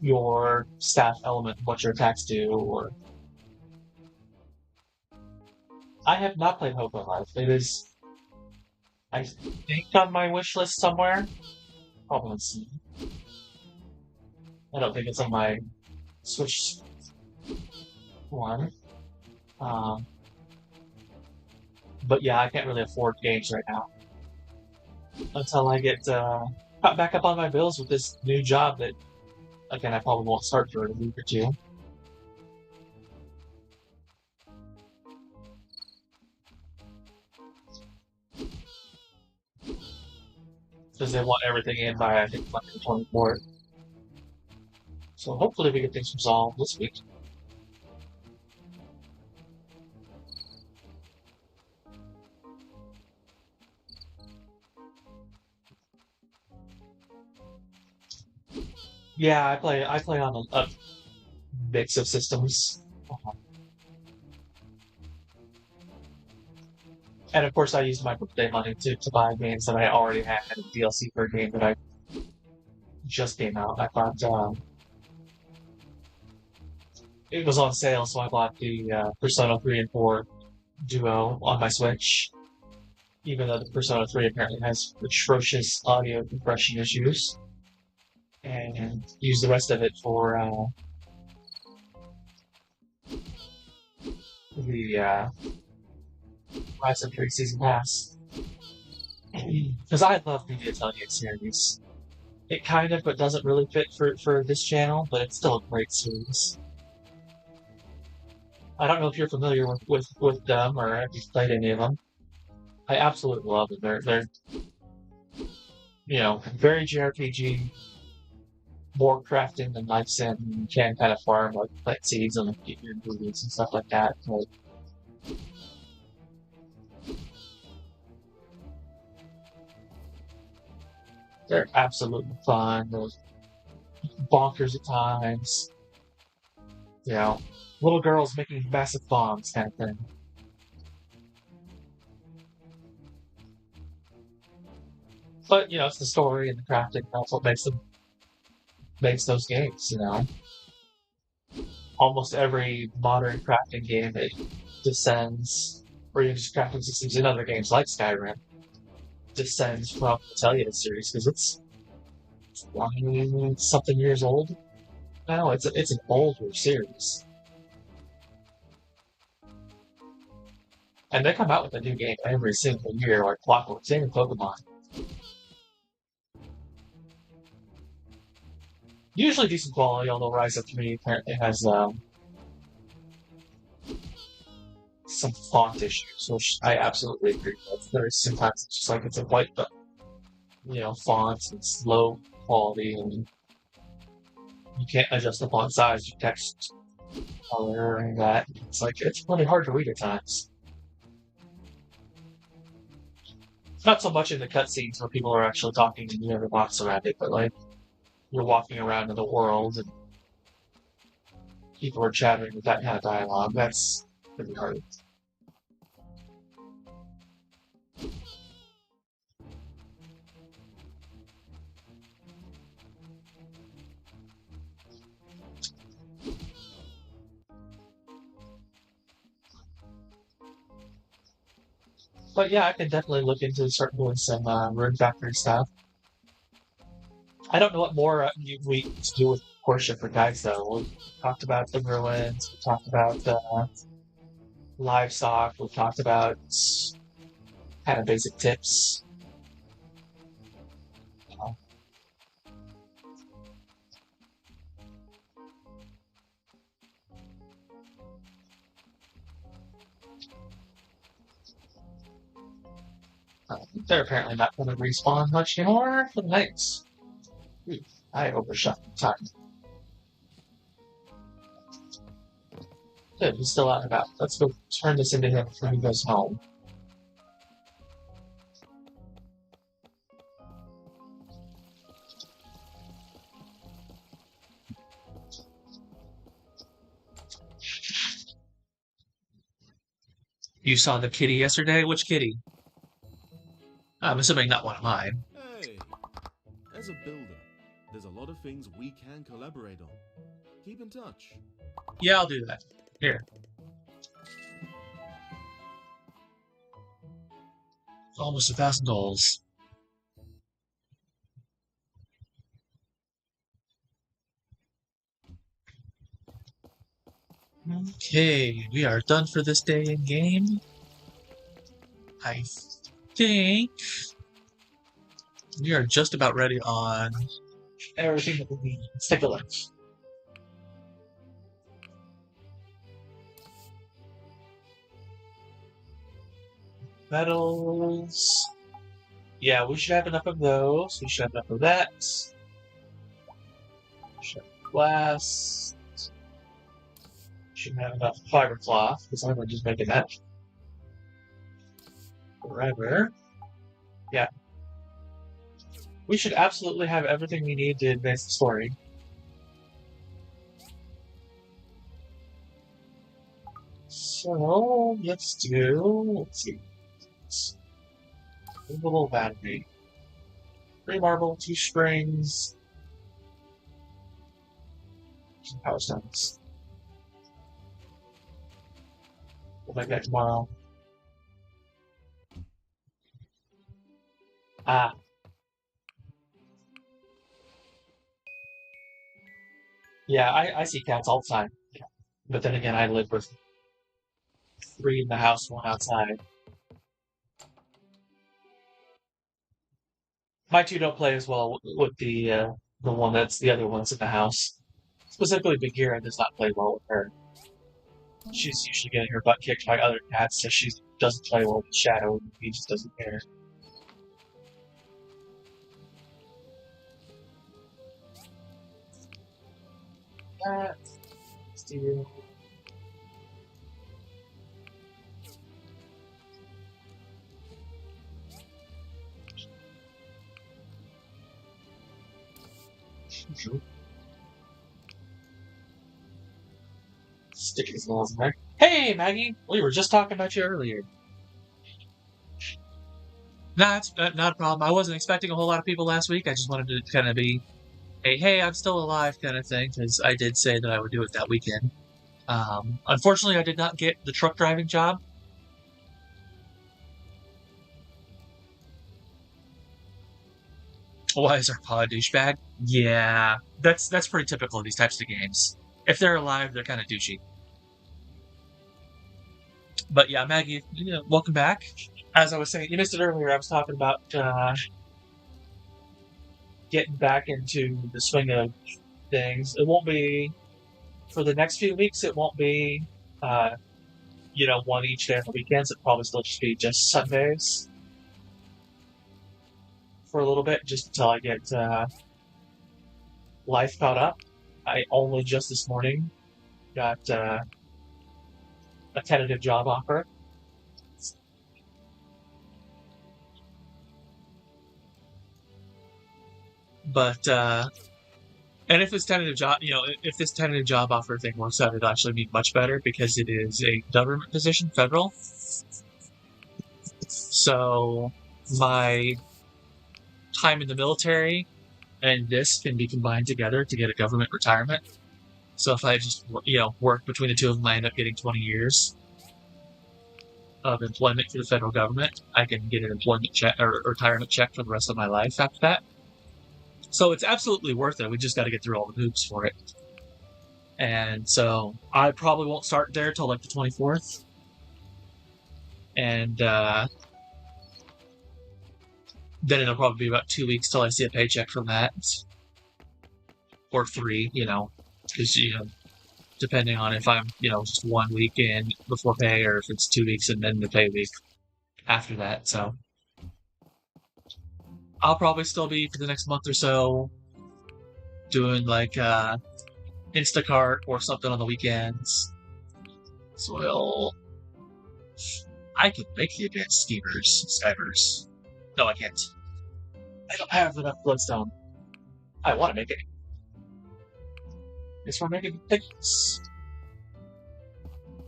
your staff element, what your attacks do, or I have not played Hobo Life. It is, I think, on my wish list somewhere. Probably on Steam. I don't think it's on my Switch one. But yeah, I can't really afford games right now until I get caught back up on my bills with this new job that, again, I probably won't start for a week or two. Because they want everything in by, I think, like the 24th. So hopefully we get things resolved this week. Yeah, I play on a mix of systems. And of course I used my birthday money to buy games that I already had, DLC for a game that I just came out. I thought it was on sale, so I bought the Persona 3 and 4 Duo on my Switch. Even though the Persona 3 apparently has atrocious audio compression issues. And use the rest of it for the Rise of 3 Season Pass. Because I love the Italian series. It kind of, but doesn't really fit for this channel, but it's still a great series. I don't know if you're familiar with them or if you've played any of them. I absolutely love them. They're very JRPG, more crafting than Life Sim. You can kind of farm, like, plant seeds and get your ingredients and stuff like that. Like, they're absolutely fun. They're bonkers at times. Little girls making massive bombs kind of thing. But, it's the story and the crafting. That's what makes those games, Almost every modern crafting game that descends, or even just crafting systems in other games like Skyrim, descends from the Telltale series, because it's 20-something years old. No, it's an older series. And they come out with a new game every single year, like clockwork. Same with Pokemon. Usually decent quality, although Rise of 3 apparently has some font issues, which I absolutely agree with. There's sometimes it's just like it's a white, font, it's low quality, and you can't adjust the font size, your text color, and that. It's really hard to read at times. Not so much in the cutscenes where people are actually talking and you have a box around it, but you're walking around in the world and people are chattering with that kind of dialogue. That's Pretty hard. But yeah, I can definitely look into start doing some Rune Factory stuff. I don't know what more we to do with Portia for guides, though. We talked about the ruins, we talked about the livestock, we talked about kind of basic tips. They're apparently not going to respawn much anymore for the nights. I overshot the time. Good, he's still out and about. Let's go turn this into him before he goes home. You saw the kitty yesterday? Which kitty? I'm assuming not one of mine. Hey, as a builder, there's a lot of things we can collaborate on. Keep in touch. Yeah, I'll do that. Here. Almost $1,000. Okay, we are done for this day in game. I think we are just about ready on everything that we need. Let's take a look. Metals. Yeah, we should have enough of those. We should have enough of that. Should have glass. Shouldn't have enough fiber cloth because I'm just making that forever. Yeah. We should absolutely have everything we need to advance the story. So let's see. Movable battery. 3 marble, 2 springs. Some power stones. We'll make that tomorrow. Ah. Yeah, I see cats all the time. But then again, I live with 3 in the house, 1 outside. My 2 don't play as well with the one that's the other ones in the house. Specifically, Bagheera does not play well with her. She's usually getting her butt kicked by other cats, so she doesn't play well with Shadow. He just doesn't care. Steel. Stick his nose in there. Hey, Maggie! We were just talking about you earlier. Nah, it's not a problem. I wasn't expecting a whole lot of people last week. I just wanted to kind of be a hey, I'm still alive kind of thing, because I did say that I would do it that weekend. Unfortunately, I did not get the truck driving job. Why is our paw a douchebag? Yeah, that's pretty typical of these types of games. If they're alive, they're kind of douchey. But yeah, Maggie, welcome back. As I was saying, you missed it earlier. I was talking about getting back into the swing of things. It won't be for the next few weeks. It won't be, one each day on the weekends. It'll probably still just be just Sundays for a little bit, just until I get life caught up. I only just this morning got a tentative job offer. But And if this tentative job, if this tentative job offer thing works out, it'll actually be much better because it is a government position, federal. So my time in the military and this can be combined together to get a government retirement. So if I just, work between the two of them, I end up getting 20 years of employment for the federal government. I can get an employment check or retirement check for the rest of my life after that. So it's absolutely worth it. We just got to get through all the hoops for it. And so I probably won't start there till like the 24th. And then it'll probably be about 2 weeks till I see a paycheck from that. Or 3, because, depending on if I'm, just 1 week in before pay or if it's 2 weeks and then the pay week after that. So I'll probably still be for the next month or so doing like Instacart or something on the weekends. So I can make the advanced skivers. No, I can't. I don't have enough bloodstone. I want to make it. Guess we're making tickets.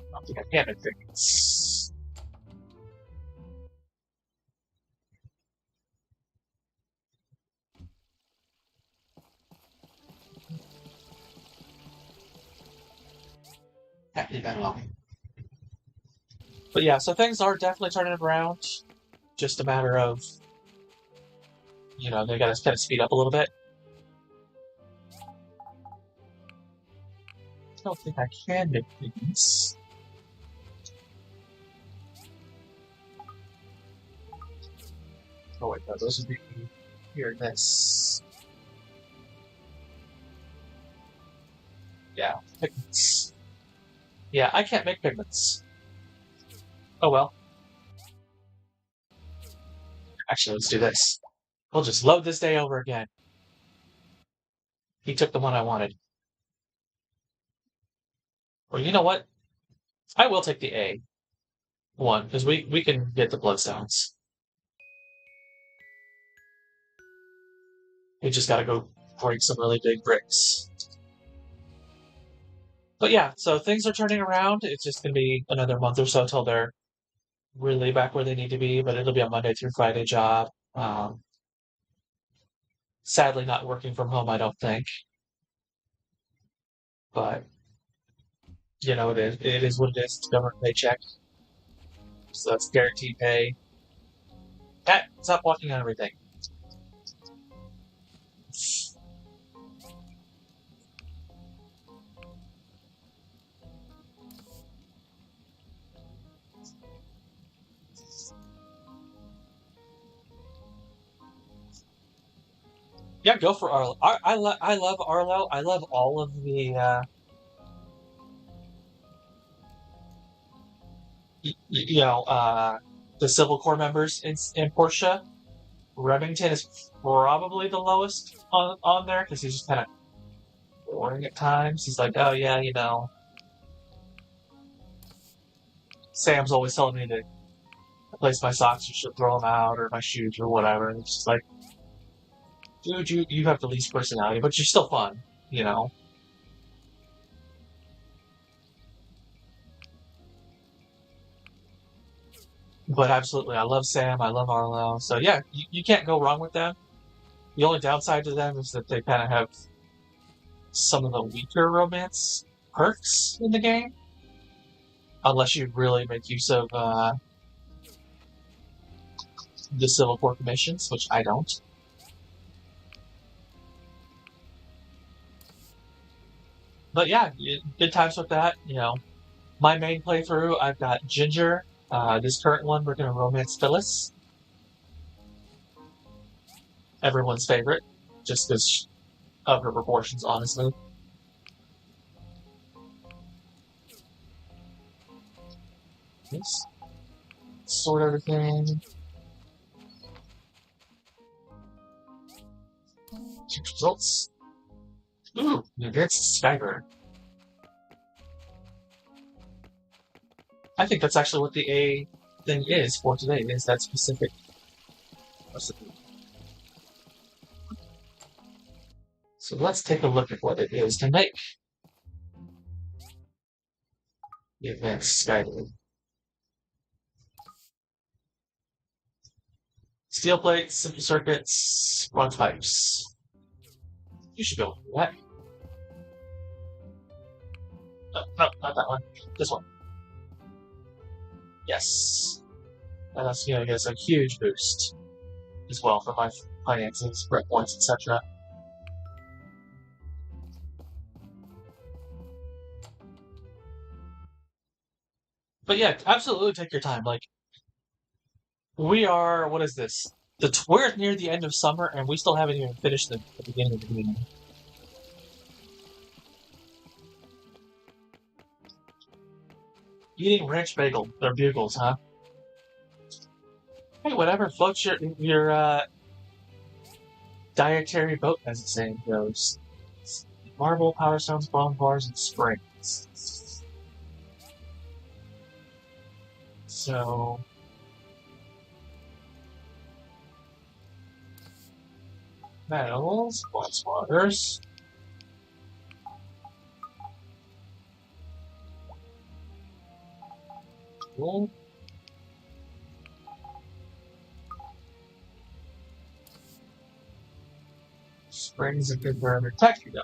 I don't think I can make tickets. Can't do that long. But yeah, so things are definitely turning around. Just a matter of, they gotta kind of speed up a little bit. I don't think I can make things. Oh wait, no, those would be here in this. Yeah, pigments. Yeah, I can't make pigments. Oh well. Actually, let's do this. We'll just load this day over again. He took the one I wanted. Or you know what? I will take the A one, because we can get the bloodstones. We just gotta go break some really big bricks. But yeah, so things are turning around. It's just gonna be another month or so till they're really back where they need to be, but it'll be a Monday through Friday job. Sadly, not working from home, I don't think. But it is what it is. It's government paycheck, so that's guaranteed pay. Cat, stop walking on everything. Yeah, go for Arlo. I love Arlo. I love all of the the Civil Corps members in Portia. Remington is probably the lowest on there because he's just kind of boring at times. He's like, oh yeah, Sam's always telling me to replace my socks or should throw them out or my shoes or whatever. And it's just like, dude, you have the least personality, but you're still fun, But absolutely, I love Sam. I love Arlo. So yeah, you can't go wrong with them. The only downside to them is that they kind of have some of the weaker romance perks in the game, unless you really make use of the Civil Corps commissions, which I don't. But yeah, good times with that. My main playthrough, I've got Ginger. This current one, we're going to romance Phyllis. Everyone's favorite, just because of her proportions, honestly. Yes. Sort everything. Change results. Ooh, advanced Skyber. I think that's actually what the A thing is for today, is that specific recipe. So let's take a look at what it is to make the advanced Skydiving. Steel plates, simple circuits, bronze pipes. You should be able to do that. No, not that one. This one. Yes. And that's gonna get us a huge boost as well for my finances, rep points, etc. But yeah, absolutely take your time. Like, we are, what is this? We're near the end of summer and we still haven't even finished the beginning of the beginning. Eating ranch bagel, or bugles, huh? Hey, whatever floats your dietary boat, as the saying goes. Marble, power stones, bronze bars, and springs. So, metals, glass waters. Cool. Springs and good forever. Taxi though.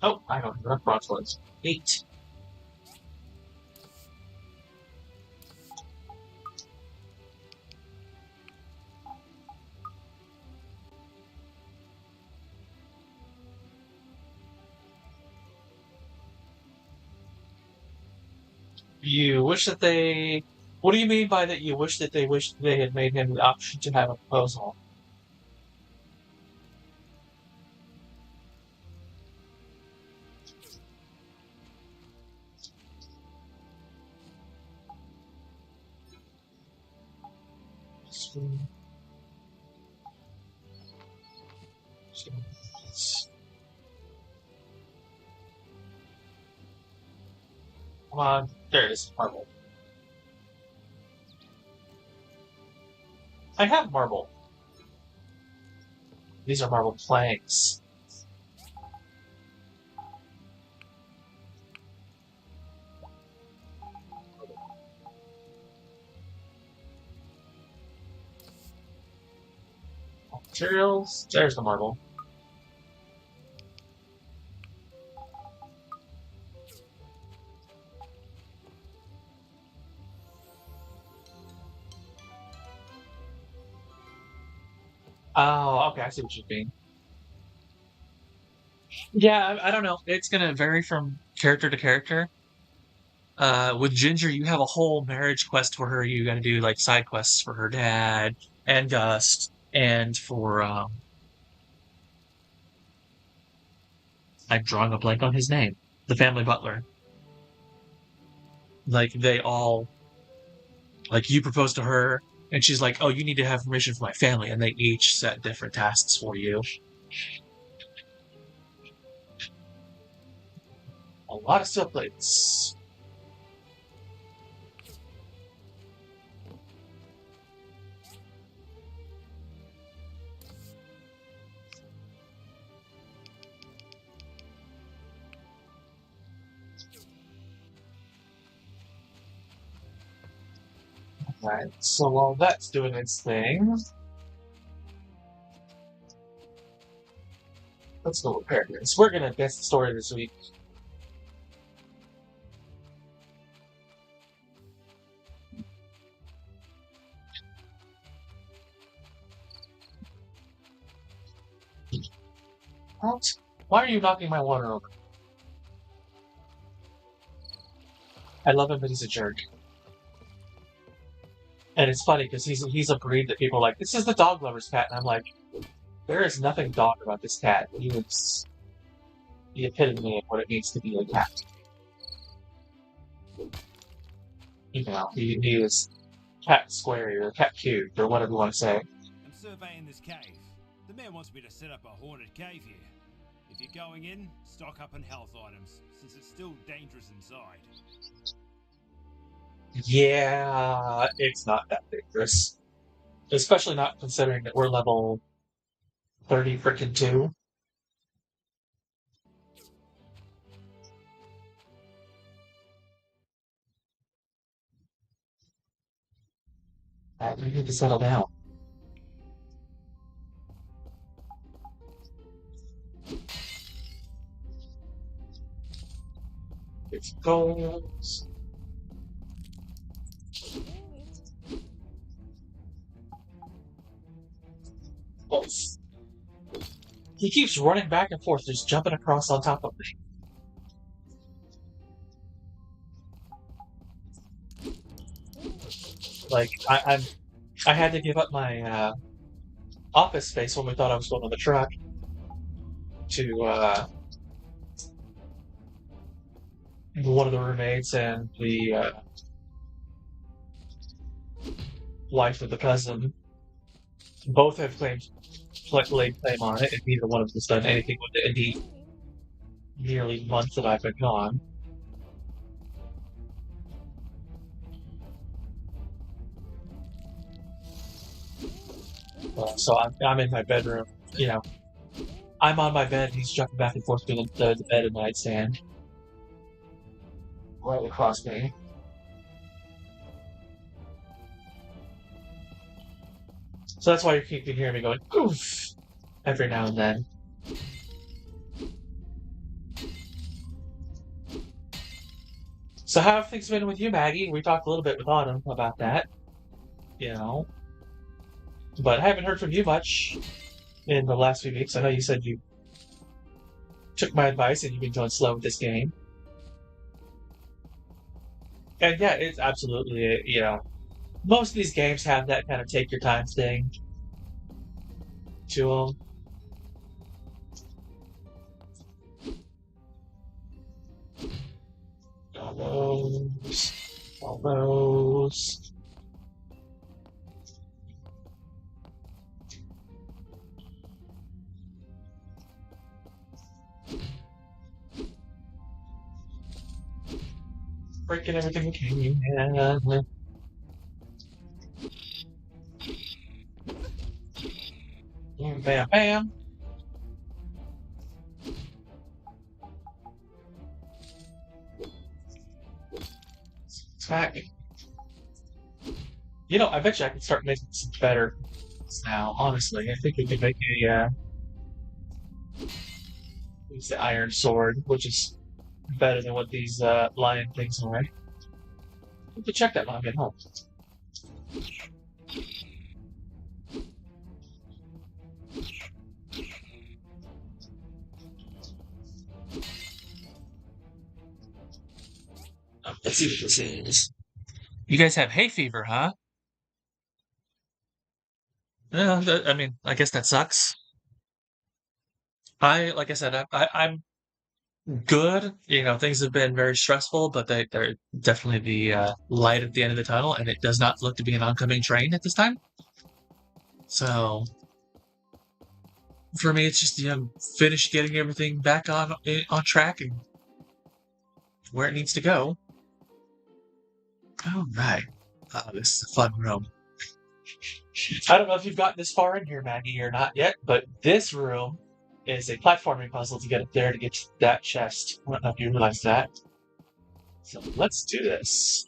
Oh, I don't know what bronze was. 8. You wish that they. What do you mean by that? You wish that they had made him the option to have a proposal? Come on, there it is, marble. I have marble. These are marble planks. Materials. There's the marble. Oh, okay, I see what you mean. Yeah, I don't know. It's gonna vary from character to character. With Ginger, you have a whole marriage quest for her. You got to do like side quests for her dad and Gust, and for I'm drawing a blank on his name, the family butler. Like they all, like you propose to her, and she's like, "Oh, you need to have permission from my family," and they each set different tasks for you. A lot of steel plates. Right. So while that's doing its thing, let's go repair this. We're gonna advance the story this week. What? Why are you knocking my water over? I love him, but he's a jerk. And it's funny because he's a breed that people are like, this is the dog lover's cat, and I'm like, there is nothing dog about this cat. He is the epitome of what it means to be a cat. You know, he is cat squared or cat cubed or whatever you want to say. I'm surveying this cave. The man wants me to set up a haunted cave here. If you're going in, stock up on health items, since it's still dangerous inside. Yeah, it's not that dangerous. Especially not considering that we're level 30 frickin' 2. We need to settle down. It's goals. Goals. He keeps running back and forth, just jumping across on top of me. Like I had to give up my office space when we thought I was going on the truck to one of the roommates and the wife of the cousin. Both have laid claim on it, and neither one of them has done anything with it in the nearly month that I've been gone. So I'm in my bedroom, you know. I'm on my bed, and he's jumping back and forth between the bed and the nightstand. Right across me. So that's why you keep hearing me going, oof, every now and then. So how have things been with you, Maggie? We talked a little bit with Autumn about that, you know. But I haven't heard from you much in the last few weeks. I know you said you took my advice and you've been going slow with this game. And yeah, it's absolutely, you know, most of these games have that kind of take your time thing to them. Almost. Breaking everything we can. Bam, bam. Smack. You know, I bet you I can start making some better now, honestly. I think we could make use the iron sword, which is better than what these lion things are. We could check that when I get home. Let's see what this is. You guys have hay fever, huh? Yeah, I mean, I guess that sucks. Like I said, I'm good. You know, things have been very stressful, but they're definitely the light at the end of the tunnel, and it does not look to be an oncoming train at this time. So for me, it's just finish getting everything back on track and where it needs to go. All right, this is a fun room. I don't know if you've gotten this far in here, Maggie, or not yet, but this room is a platforming puzzle to get up there to get to that chest. I don't know if you realize that. So let's do this.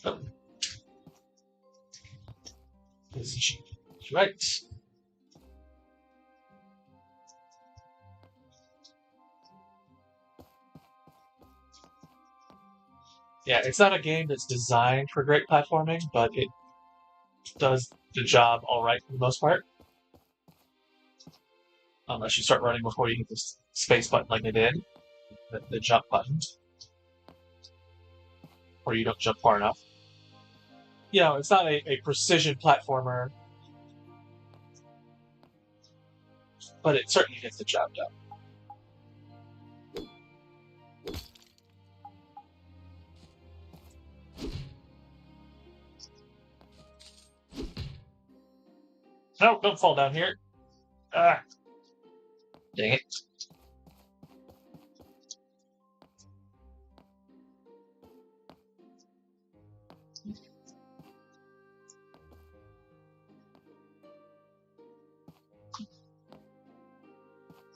Oh, position. Right. Yeah, it's not a game that's designed for great platforming, but it does the job all right for the most part. Unless you start running before you hit the space button like I did, the jump button, or you don't jump far enough. You know, it's not a precision platformer, but it certainly gets the job done. No, don't fall down here. Ah. Dang it.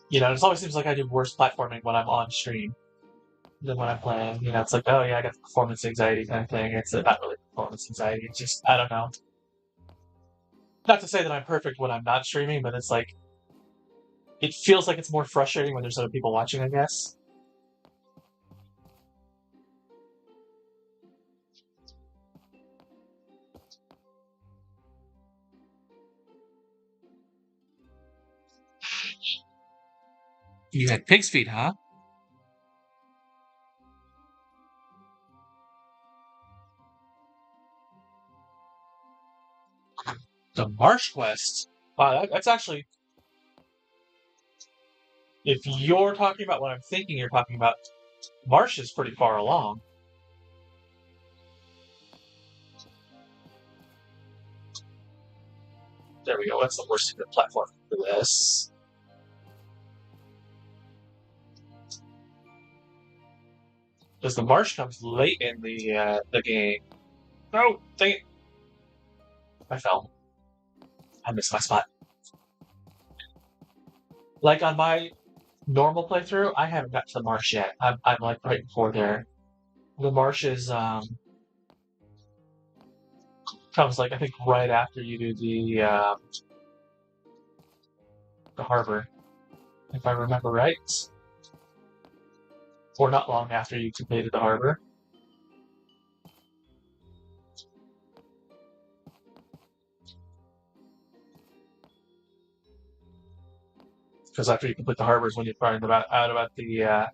You know, it always seems like I do worse platforming when I'm on stream than when I'm playing. You know, it's like, oh yeah, I got the performance anxiety kind of thing. It's not really performance anxiety. It's just, I don't know. Not to say that I'm perfect when I'm not streaming, but it's like, it feels like it's more frustrating when there's other people watching, I guess. You had pig's feet, huh? The Marsh Quest? Wow, that's actually... If you're talking about what I'm thinking you're talking about, Marsh is pretty far along. There we go, that's the worst secret platform for this. Because the Marsh comes late in the game. No, dang it. I fell. I missed my spot. Like on my normal playthrough, I haven't got to the Marsh yet. I'm like right before there. The Marsh is comes like I think right after you do the harbor, if I remember right, or not long after you completed the harbor. Because after you complete the harbor is when you find out about the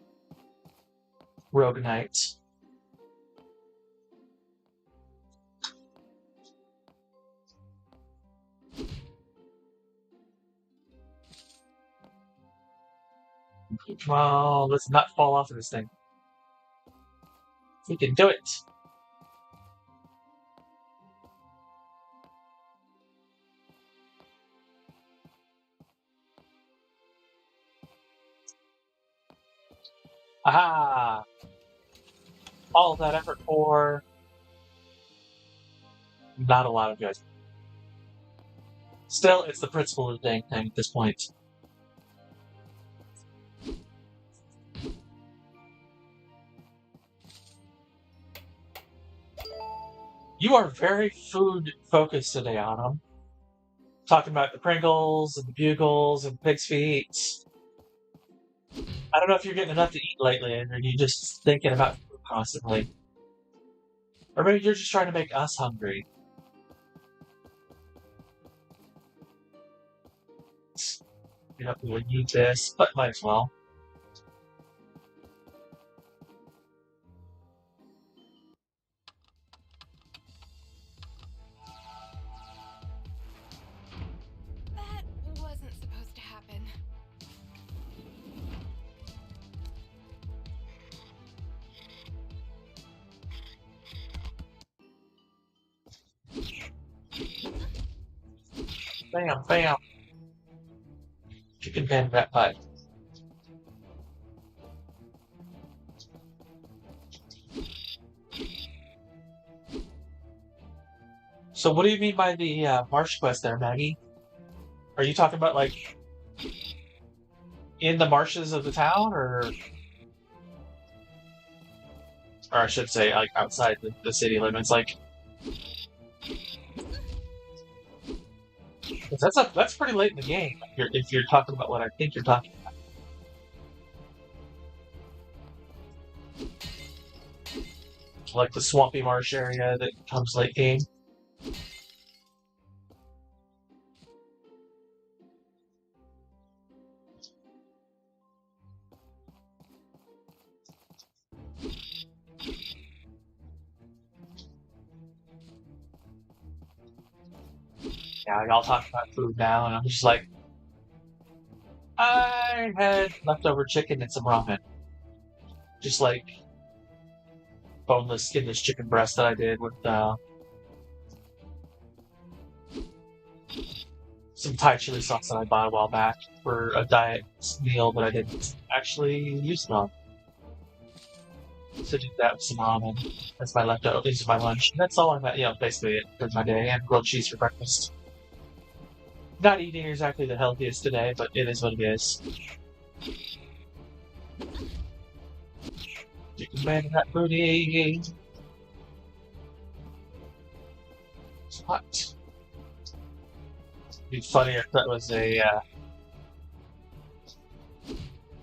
Rogue Knight. Well, let's not fall off of this thing. We can do it. Aha! All of that effort for not a lot of good. Still, it's the principle of the dang thing at this point. You are very food focused today, Autumn. Talking about the Pringles and the Bugles and pig's feet. I don't know if you're getting enough to eat lately, or you're just thinking about food constantly. Or maybe you're just trying to make us hungry. You know, we would need this, but might as well. That wasn't supposed to happen. Bam, bam. Chicken pan rat pie. So what do you mean by the marsh quest there, Maggie? Are you talking about, like, in the marshes of the town, or I should say, like, outside the city limits, like... 'Cause that's pretty late in the game, if you're talking about what I think you're talking about. Like the swampy marsh area that comes late game. Yeah, y'all talk about food now, and I'm just like, I had leftover chicken and some ramen. Just like boneless, skinless chicken breast that I did with some Thai chili sauce that I bought a while back for a diet meal, but I didn't actually use it on. So I did that with some ramen. That's my leftover. This is my lunch. That's all I'm at, basically it for my day. And grilled cheese for breakfast. Not eating exactly the healthiest today, but it is what it is. Chicken man, that booty. It's hot. It'd be funny if that was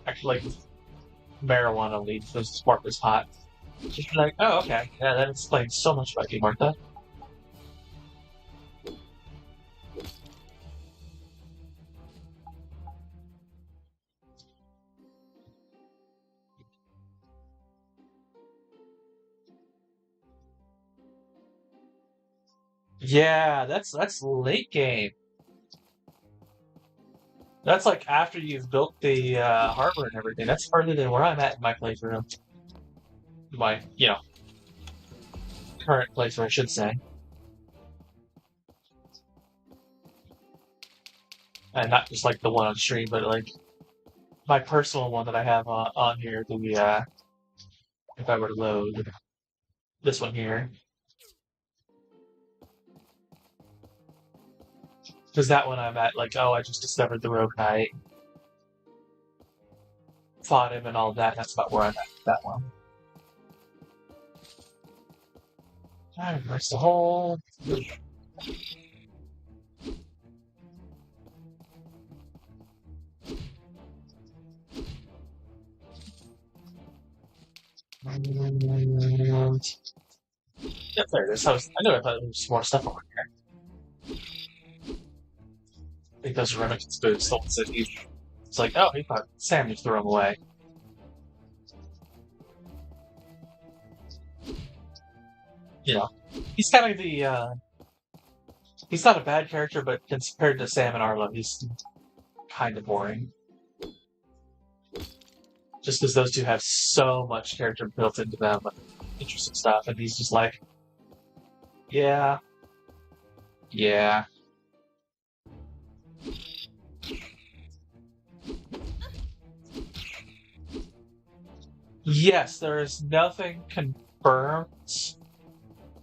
actually like marijuana leaf. The spark was hot. Just be like, oh, okay. Yeah, that explains so much about you, Martha. Yeah, that's late game. That's like after you've built the harbor and everything. That's further than where I'm at in my playthrough. My, current playthrough, I should say. And not just like the one on stream, but like my personal one that I have on here. If I were to load this one here, because that one I'm at like, oh, I just discovered the Rogue Knight, fought him and all that. That's about where I'm at with that one. Alright, where's the hole? Yep, there it is. I knew I thought there was more stuff over here. I think those are Remington's boots. The ones that it's like, oh, he thought Sam just threw them away. He's kind of he's not a bad character, but compared to Sam and Arlo, he's kind of boring. Just because those two have so much character built into them, interesting stuff, and he's just like, yeah. Yes, there is nothing confirmed.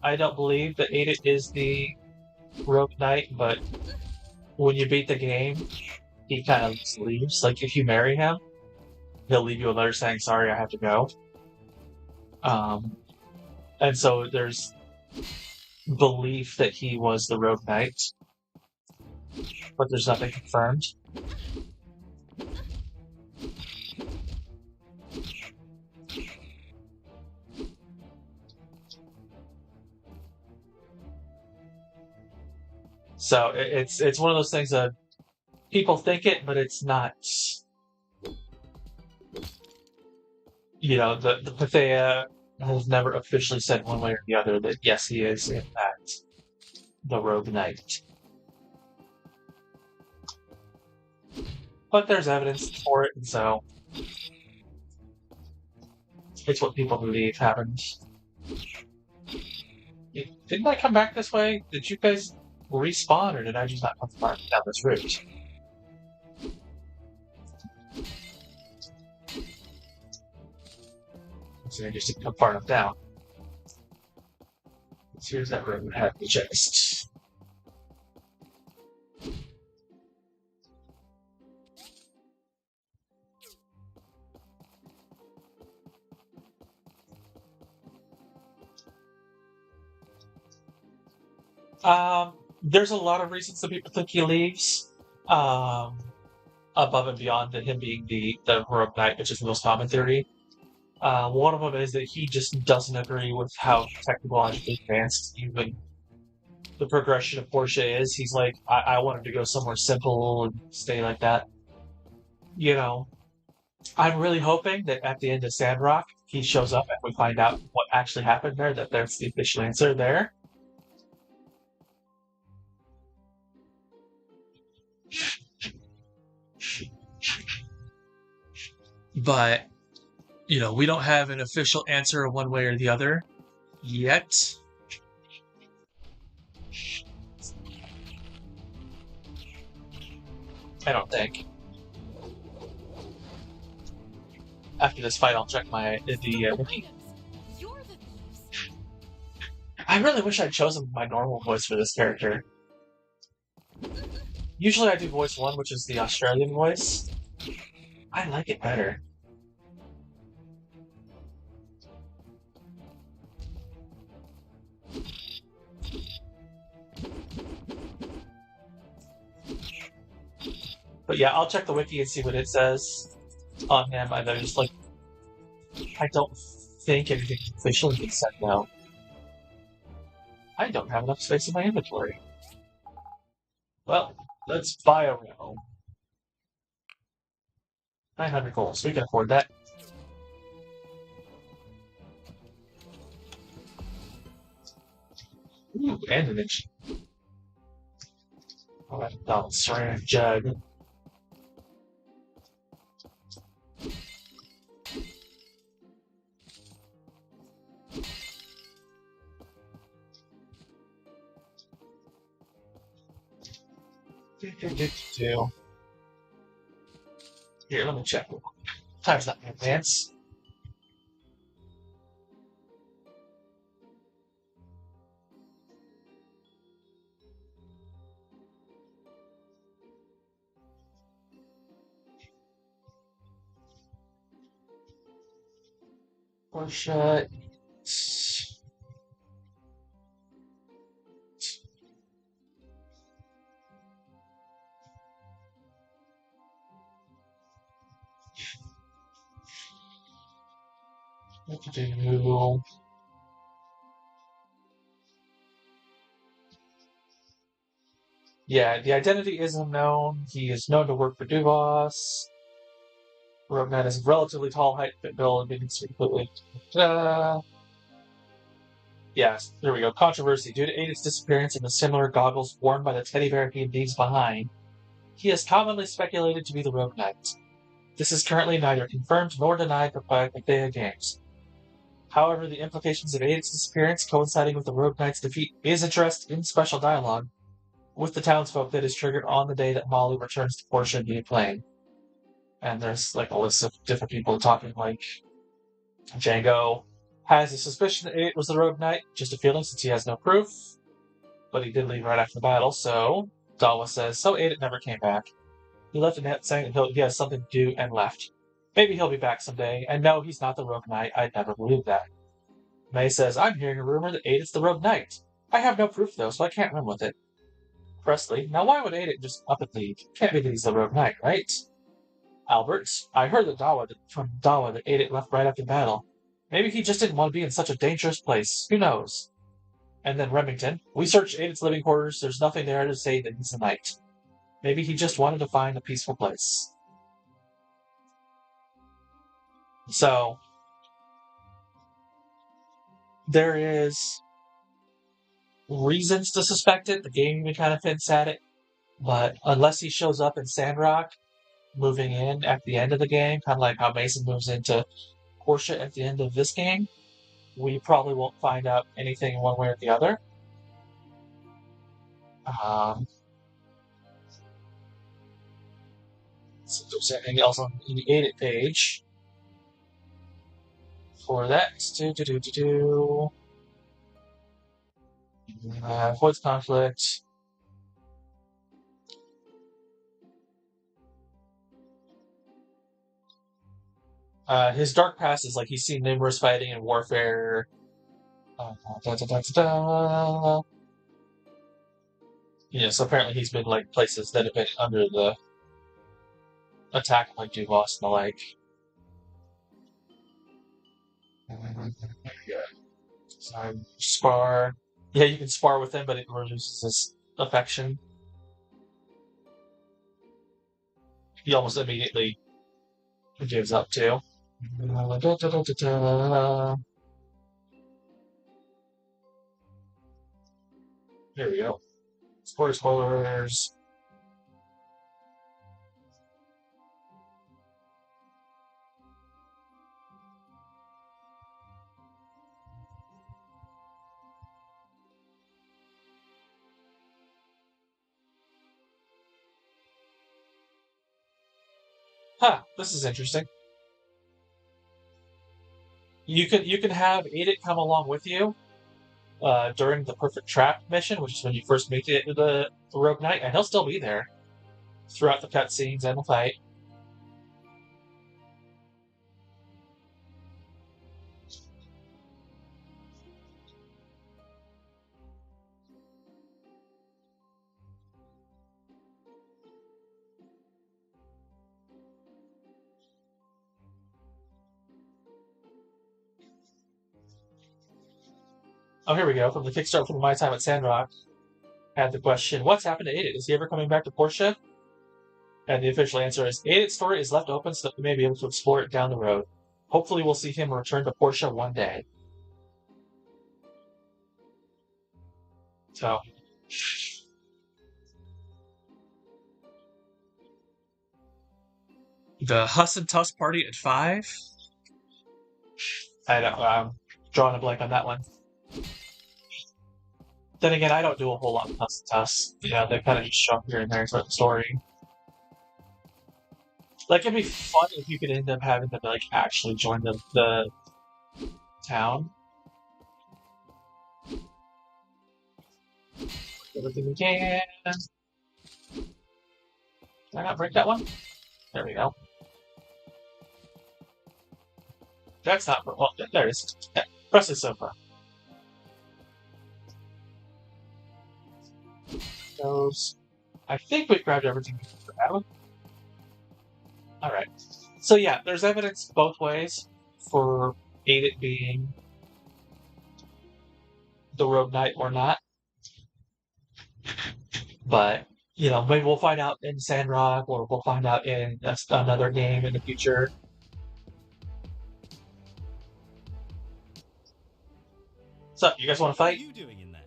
I don't believe that Ada is the Rogue Knight, but when you beat the game, he kind of leaves. Like, if you marry him, he'll leave you a letter saying, sorry, I have to go. And so there's belief that he was the Rogue Knight, but there's nothing confirmed. So it's one of those things that people think it, but it's not. The Pathea has never officially said one way or the other that yes, he is in fact the Rogue Knight. But there's evidence for it, and so it's what people believe happened. Didn't I come back this way? Did you guys respawn, or did I just not come far down this route? So I just didn't come far enough down. So here's that room that had the chest. There's a lot of reasons that people think he leaves. Above and beyond him being the Rogue Knight, which is the most common theory. One of them is that he just doesn't agree with how technologically advanced even the progression of Portia is. He's like, I wanted to go somewhere simple and stay like that. I'm really hoping that at the end of Sandrock, he shows up and we find out what actually happened there, that there's the official answer there. But, we don't have an official answer one way or the other yet. I don't think. After this fight, I'll check the wiki. You're the thieves. I really wish I'd chosen my normal voice for this character. Usually I do voice 1, which is the Australian voice. I like it better. But yeah, I'll check the wiki and see what it says on him. And then just like, I don't think anything officially gets said now. I don't have enough space in my inventory. Well, let's buy a room. 900 gold, so we can afford that. Ooh, and an itch. Alright, now ceramic jug. Here, let me check. Time's not in advance. Portia. What to do? Yeah, the identity is unknown. He is known to work for Duvos. Rogue Knight is relatively tall, height, fit, build, and means completely. Yes, there we go. Controversy. Due to Aiden's disappearance and the similar goggles worn by the teddy bear he leaves behind, he is commonly speculated to be the Rogue Knight. This is currently neither confirmed nor denied by Bethesda Games. However, the implications of Aiden's disappearance coinciding with the Rogue Knight's defeat is addressed in special dialogue with the townsfolk that is triggered on the day that Molly returns to Portia via plane. And there's like a list of different people talking, like Django has a suspicion that it was the Rogue Knight, just a feeling since he has no proof, but he did leave right after the battle, so Dawa says, so Aiden never came back. He left a note saying that he has something to do and left. Maybe he'll be back someday, and no, he's not the Rogue Knight, I'd never believe that. May says, I'm hearing a rumor that Aiden's the Rogue Knight. I have no proof though, so I can't run with it. Presley, now why would Aiden just up and leave? Can't be that he's the Rogue Knight, right? Albert, I heard from Dawa that Aiden left right after battle. Maybe he just didn't want to be in such a dangerous place. Who knows? And then Remington, we searched Aiden's living quarters. There's nothing there to say that he's a knight. Maybe he just wanted to find a peaceful place. So, there is reasons to suspect it. The game even kind of hints at it. But unless he shows up in Sandrock, moving in at the end of the game, kind of like how Mason moves into Portia at the end of this game, we probably won't find out anything one way or the other. So if there's anything else on the edit page for that, avoids conflict. His dark past is like he's seen numerous fighting and warfare. So apparently he's been like places that have been under the attack of like Duvos and the like. Yeah. So spar. Yeah, you can spar with him, but it reduces his affection. He almost immediately gives up too. There we go. Spoilers. Huh, this is interesting. You can have Edith come along with you during the Perfect Trap mission, which is when you first meet the Rogue Knight, and he'll still be there throughout the cutscenes and the fight. Oh, here we go. From the Kickstarter from My Time at Sandrock, had the question, what's happened to Edith? Is he ever coming back to Portia? And the official answer is, Edith's story is left open so that we may be able to explore it down the road. Hopefully we'll see him return to Portia one day. So, the Huss and Tuss party at 5? I don't, I'm drawing a blank on that one. Then again, I don't do a whole lot of Huss and Tuss. Yeah, they kind of just show up here and there throughout the story. Like, it'd be fun if you could end up having them, like, actually join the town. Everything we can. Did I not break that one? There we go. That's not... Well, there it is. Yeah, press the sofa. Those. I think we grabbed everything we could grab. Alright. So yeah, there's evidence both ways for Edith being the Rogue Knight or not. But, you know, maybe we'll find out in Sandrock, or we'll find out in another game in the future. So, you guys want to What are fight? you doing in there?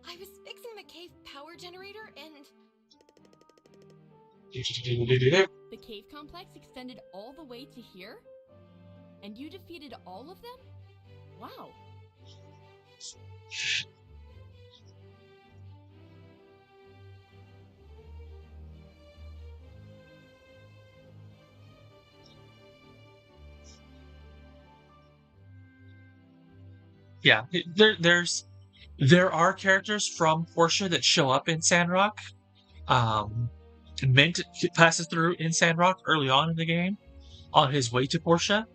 I was fixing the cave power generator and The cave complex extended all the way to here? And you defeated all of them? Wow. Yeah, there are characters from Portia that show up in Sandrock. Mint passes through in Sandrock early on in the game on his way to Portia.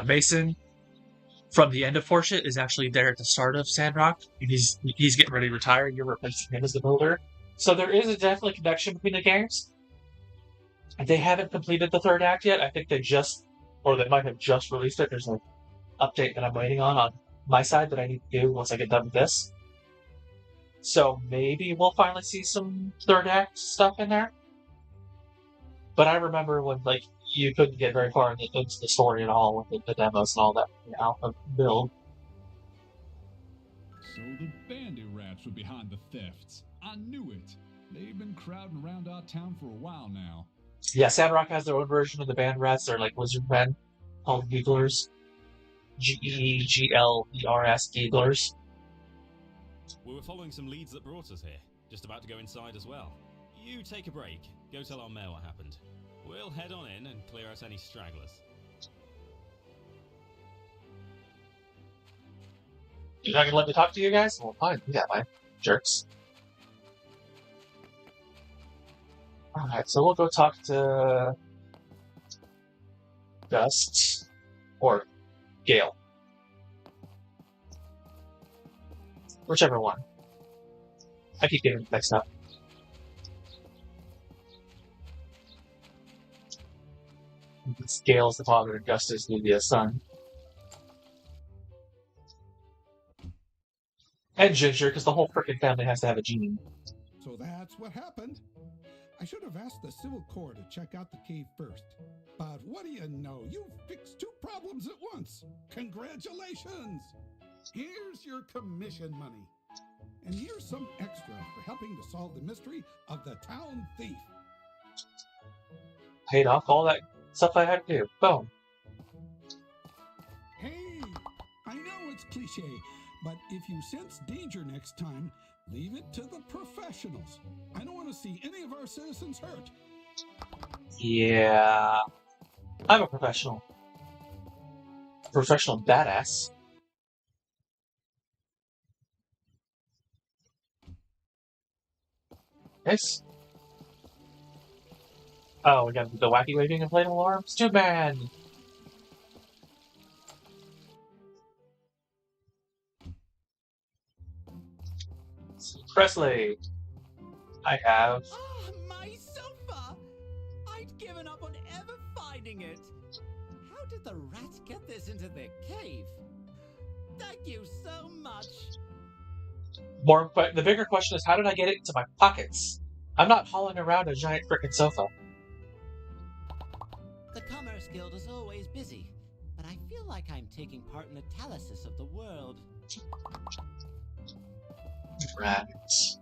Mason from the end of Portia is actually there at the start of Sandrock. He's getting ready to retire. You're replacing him as the builder. So there is a definitely connection between the games. They haven't completed the third act yet. I think they might have just released it. There's an update that I'm waiting on my side that I need to do once I get done with this. So maybe we'll finally see some third act stuff in there. But I remember when you couldn't get very far into the story at all with the demos and all that alpha build. So the bandit rats were behind the thefts. I knew it. They've been crowding around our town for a while now. Yeah, Sandrock has their own version of the band rats. They're like lizard men called Geeglers. Geeglers. Geeglers. We were following some leads that brought us here. Just about to go inside as well. You take a break. Go tell our mayor what happened. We'll head on in and clear out any stragglers. You're not gonna let me talk to you guys? Well, fine. Do that, my jerks. Alright, so we'll go talk to Dust or Gale. Whichever one. I keep getting mixed up. Gale's the father and Gus is the son. And Ginger, because the whole frickin' family has to have a gene. So that's what happened. I should have asked the Civil Corps to check out the cave first. But what do you know? You fixed two problems at once. Congratulations! Here's your commission money. And here's some extra for helping to solve the mystery of the town thief. Paid off all that stuff I had to do. Boom. Hey, I know it's cliche, but if you sense danger next time, leave it to the professionals. I don't want to see any of our citizens hurt. Yeah. I'm a professional. Professional badass. Nice. Oh, we got the wacky waving inflatable alarms? Too bad! Presley! I have. Ah, my sofa! I'd given up on ever finding it. How did the rats get this into their cave? Thank you so much. But the bigger question is, how did I get it into my pockets? I'm not hauling around a giant frickin' sofa. The Commerce Guild is always busy, but I feel like I'm taking part in the talysis of the world. Rats.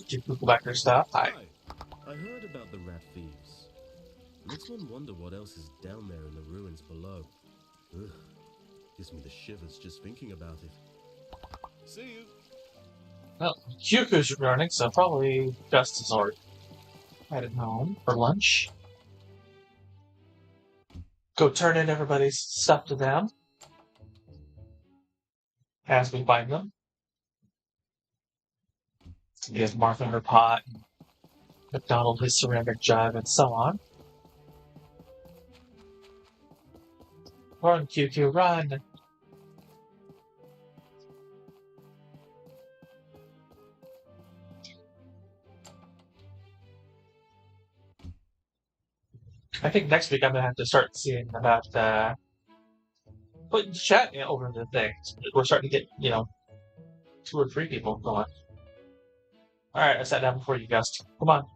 Keep people back their stuff. Hi. I heard about the rat thieves. Makes one wonder what else is down there in the ruins below. Ugh. Gives me the shivers just thinking about it. See you. Well, Kyuku's running, so probably just as hard. Headed home for lunch. Go turn in everybody's stuff to them. As we find them. Give Martha her pot, McDonald his ceramic jug, and so on. Run, QQ, run! I think next week I'm gonna have to start seeing about putting chat over the thing. We're starting to get, 2 or 3 people going. Alright, I sat down before you guys. Come on.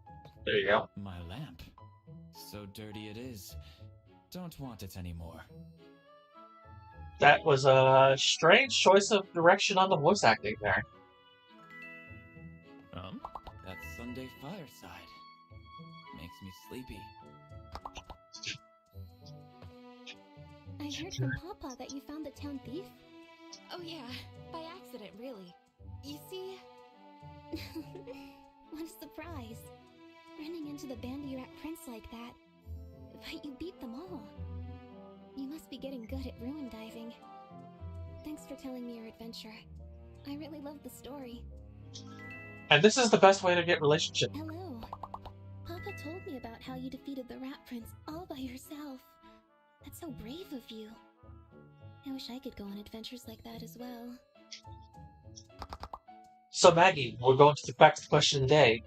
There you go. My lamp. So dirty it is. Don't want it anymore. That was a strange choice of direction on the voice acting there. That Sunday fireside makes me sleepy. I heard from Papa that you found the town thief. Oh yeah, by accident, really. You see... What a surprise. Running into the bandy rat prince like that. But you beat them all. You must be getting good at ruin diving. Thanks for telling me your adventure. I really loved the story. And this is the best way to get relationship. Hello. Papa told me about how you defeated the rat prince all by yourself. That's so brave of you. I wish I could go on adventures like that as well. So Maggie, we're going to back to the question of the day.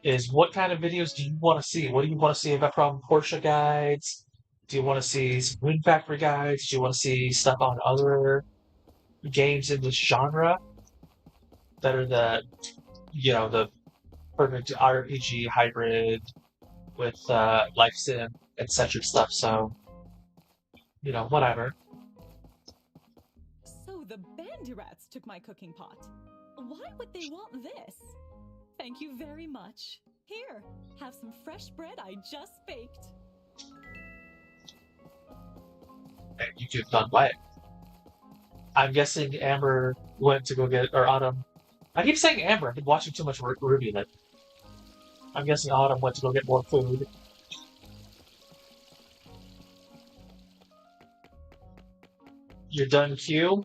Is what kind of videos do you want to see? What do you want to see about from Portia guides? Do you want to see some Rune Factory guides? Do you want to see stuff on other games in this genre that are the perfect RPG hybrid with life sim, etc. stuff? So, whatever. So the bandy rats took my cooking pot. Why would they want this? Thank you very much. Here, have some fresh bread I just baked. And you could have done what? I'm guessing Amber went to go get, or Autumn. I keep saying Amber. I've been watching too much Ruby Lit. I'm guessing Autumn went to go get more food. You're done, Q?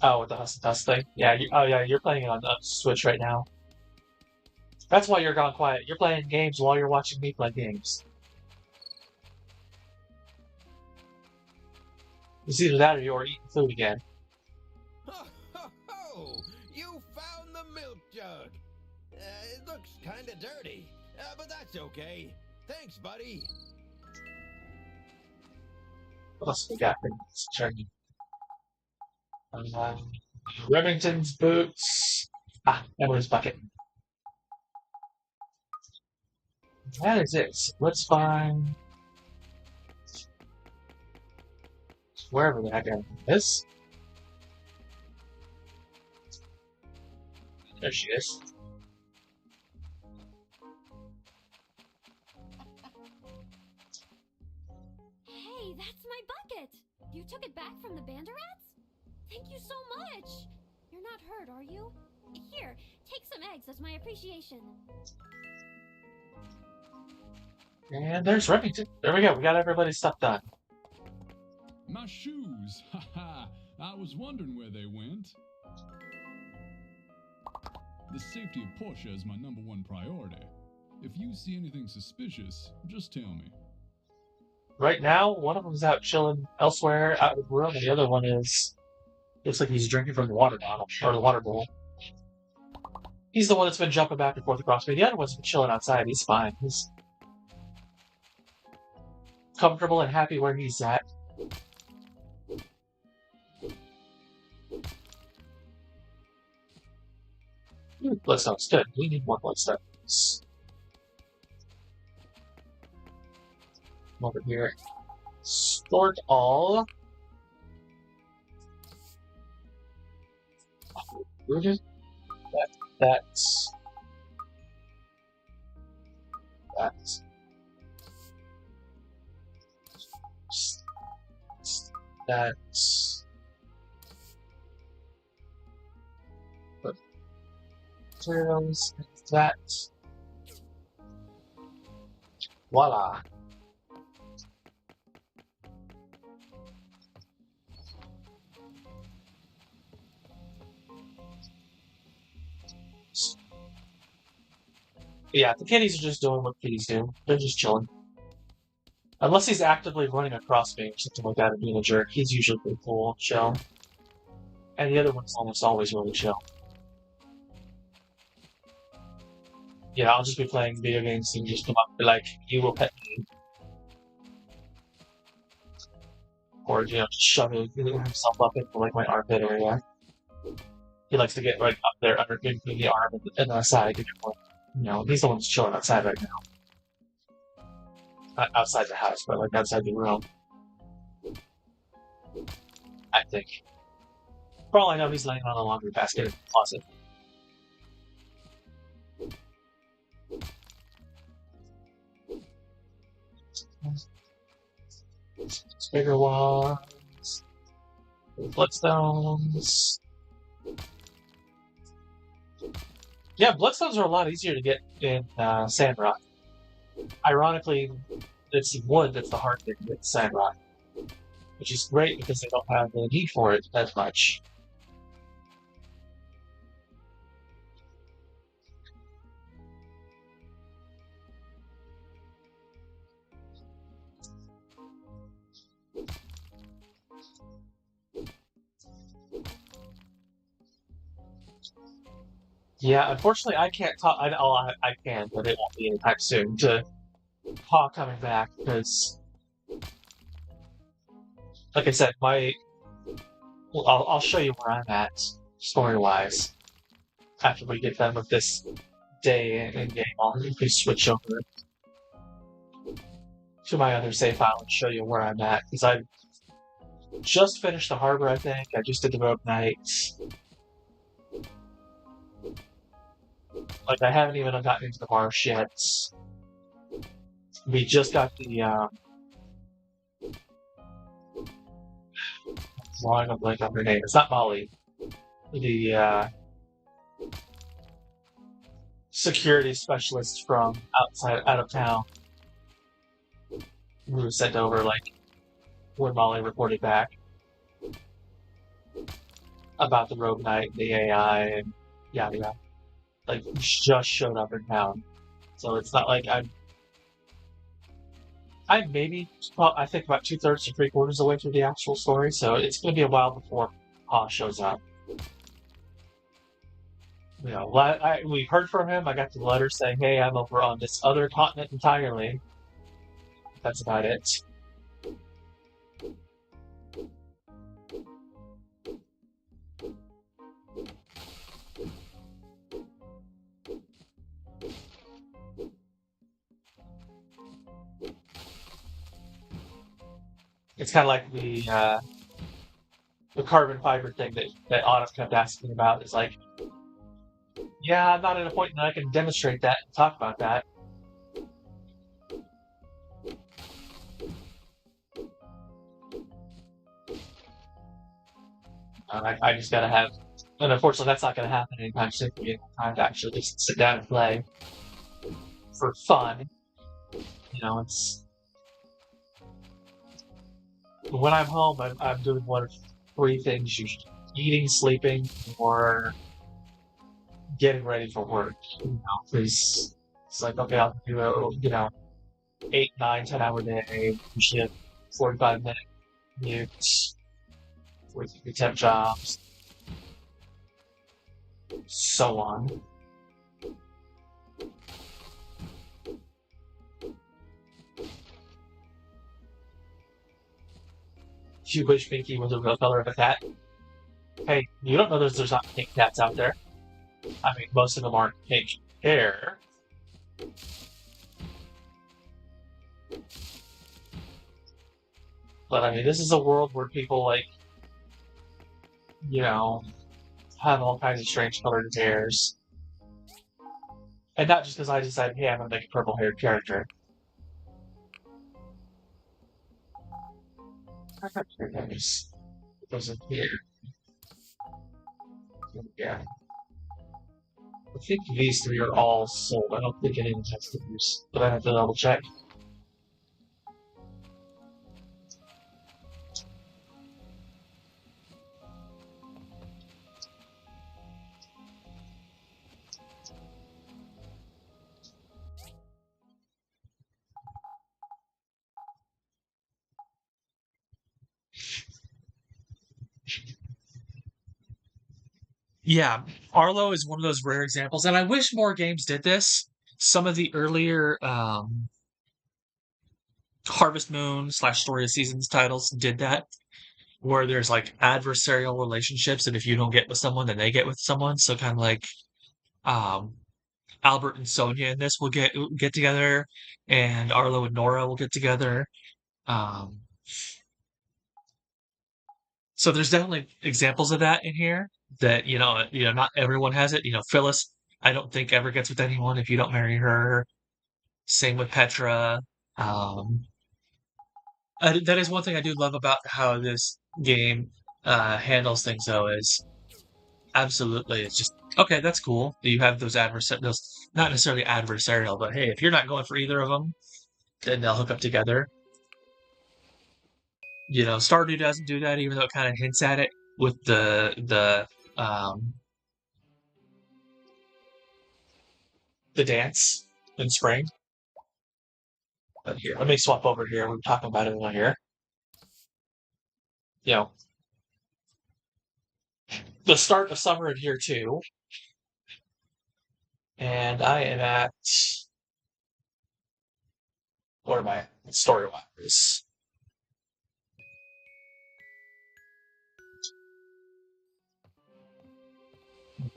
Oh, with the Hus and Tuss thing? Yeah, you're playing it on Switch right now. That's why you're gone quiet. You're playing games while you're watching me play games. It's either that or you're eating food again. Ho, ho, ho! You found the milk jug! It looks kinda dirty, but that's okay. Thanks, buddy. What else we got? Turning. Remington's boots. Emily's bucket. That is it. Let's find wherever the heck everything is. There she is. that's my bucket! You took it back from the Banderats? Thank you so much! You're not hurt, are you? Here, take some eggs as my appreciation. And there's Remington. There we go. We got everybody's stuff done. My shoes! Haha! I was wondering where they went. The safety of Portia is my #1 priority. If you see anything suspicious, just tell me. Right now, one of them's out chilling elsewhere out of the room, and the other one is... looks like he's drinking from the water bottle, or the water bowl. He's the one that's been jumping back and forth across me. The other one's been chilling outside. He's fine. He's comfortable and happy where he's at. Bloodstone's good. We need more bloodstones. Over here. Stored all. Rooted. That's. But materials. That. Voila. Yeah, the kitties are just doing what kitties do. They're just chilling. Unless he's actively running across me or something like that and being a jerk, he's usually pretty cool, chill. And the other one's almost always really chill. Yeah, I'll just be playing video games and just come up and be like, you will pet me. Or, you know, just shove himself up into like my armpit area. He likes to get right up there under the arm and the side. You know, he's the one who's chilling outside right now. Not outside the house, but like outside the room. I think. For all I know, he's laying on a laundry basket in the closet. Bigger ones. Bloodstones. Yeah, bloodstones are a lot easier to get in Sandrock. Ironically, it's wood that's the hard thing to get in Sandrock. Which is great because they don't have the need for it as much. Yeah, unfortunately, I can't talk. I can, but it won't be anytime soon to Paw coming back because, like I said, I'll show you where I'm at story-wise after we get done with this day in game. I'll switch over to my other save file and show you where I'm at because I just finished the harbor. I think I just did the road nights. Like, I haven't even gotten into the marsh yet. We just got the, drawing a blank on her name. It's not Molly. The, security specialist from out of town. Who was sent over, like, when Molly reported back. About the rogue knight, the AI, and yada yada. Like, just showed up in town. So it's not like I'm maybe, I think about 2/3 to 3/4 of the way through the actual story, so it's going to be a while before Paw shows up. You know, we heard from him, I got the letter saying, hey, I'm over on this other continent entirely. That's about it. It's kind of like the carbon fiber thing that Autumn kept asking about. It's like, yeah, I'm not at a point that I can demonstrate that and talk about that. I just gotta have, and unfortunately that's not gonna happen anytime soon. We get time to actually just sit down and play for fun. It's when I'm home, I'm doing one of three things: usually eating, sleeping, or getting ready for work. Because it's like, okay, I'll do a 8, 9, 10 hour day, usually a 45-minute commute, 43 temp jobs, so on. If you wish Pinky was a real color of a cat, hey, you don't know there's not pink cats out there. I mean, most of them aren't pink hair. But I mean, this is a world where people have all kinds of strange colored hairs. And not just because I decided, hey, I'm gonna make a purple haired character. It wasn't here. Yeah. I think these three are all sold. I don't think any of them have stickers, but I have to double check. Yeah, Arlo is one of those rare examples, and I wish more games did this. Some of the earlier Harvest Moon / Story of Seasons titles did that, where there's like adversarial relationships, and if you don't get with someone, then they get with someone. So kind of like um, Albert and Sonia in this will get together, and Arlo and Nora will get together. Um, so there's definitely examples of that in here. That not everyone has it. Phyllis, I don't think ever gets with anyone if you don't marry her. Same with Petra. Um, that is one thing I do love about how this game handles things, though, is absolutely it's just okay. That's cool. You have those those not necessarily adversarial, but hey, if you're not going for either of them, then they'll hook up together. Stardew doesn't do that, even though it kind of hints at it with the dance in spring. But here, let me swap over here. We're talking about it here. You know, the start of summer in here too. And I am at what am I at? Story wise.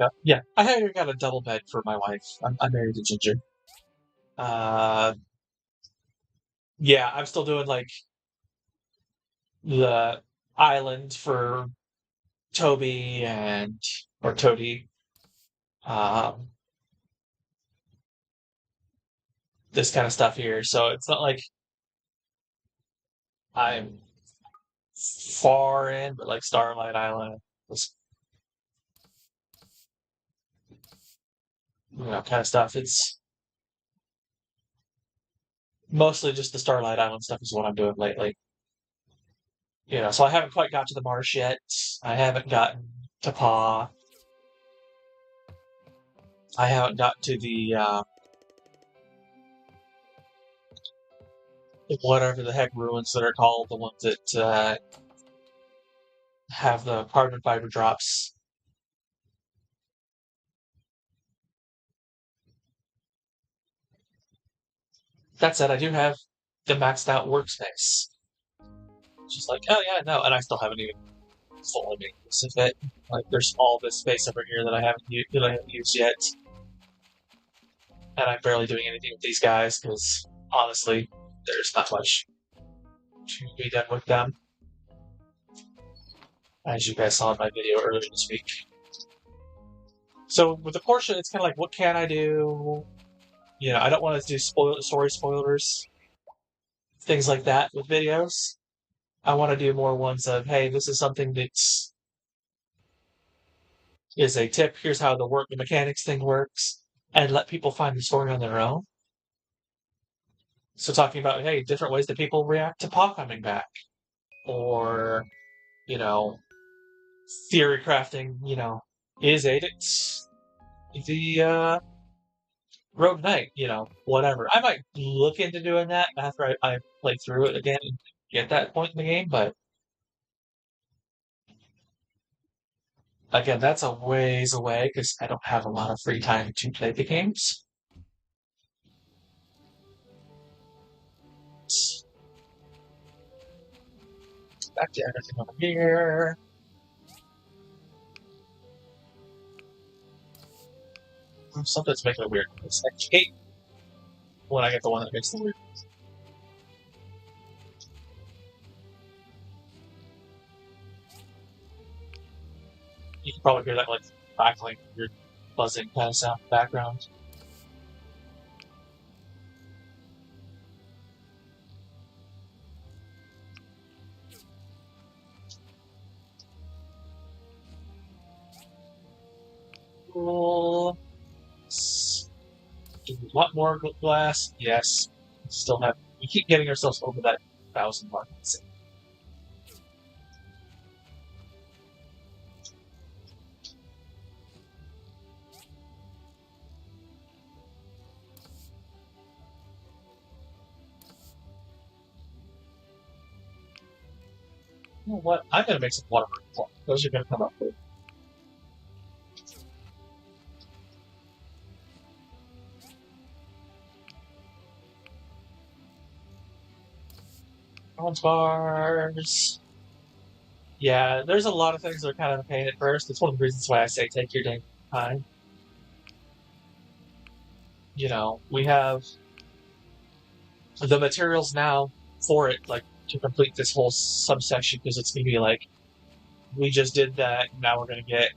Okay. Yeah, I got a double bed for my wife. I'm married to Ginger. Uh, yeah, I'm still doing like the island for Toby or Toady. Um, this kind of stuff here. So it's not like I'm far in, but like Starlight Island, this kind of stuff. It's mostly just the Starlight Island stuff is what I'm doing lately. So I haven't quite got to the marsh yet. I haven't gotten to Paw. I haven't got to the whatever the heck ruins that are called, the ones that have the carbon fiber drops. That said, I do have the maxed out workspace. Just like, oh yeah, no, and I still haven't even fully made use of it. Like, there's all this space over here that I haven't used yet, and I'm barely doing anything with these guys because honestly, there's not much to be done with them. As you guys saw in my video earlier this week. So with the Portia, it's kind of like, what can I do? I don't want to do story spoilers, things like that with videos. I want to do more ones of, hey, this is something that's is a tip. Here's how the mechanics thing works, and let people find the story on their own. So talking about, hey, different ways that people react to Paw coming back, or theory crafting. Is Adix the Rogue Knight? Whatever. I might look into doing that after I play through it again and get that point in the game, but again, that's a ways away because I don't have a lot of free time to play the games. Back to everything over here. Something's making a weird noise. I hate when I get the one that makes the weird noise. You can probably hear that like crackling, weird buzzing kind of sound in the background. Cool. Do we want more glass? Yes. Still have. We keep getting ourselves over that 1,000 mark. You know what? I'm gonna make some waterproof cloth. Those are gonna come up with. Bronze bars. Yeah, there's a lot of things that are kind of a pain at first. It's one of the reasons why I say take your dang time. We have the materials now for it, like to complete this whole subsection, because it's gonna be like, we just did that, now we're gonna get,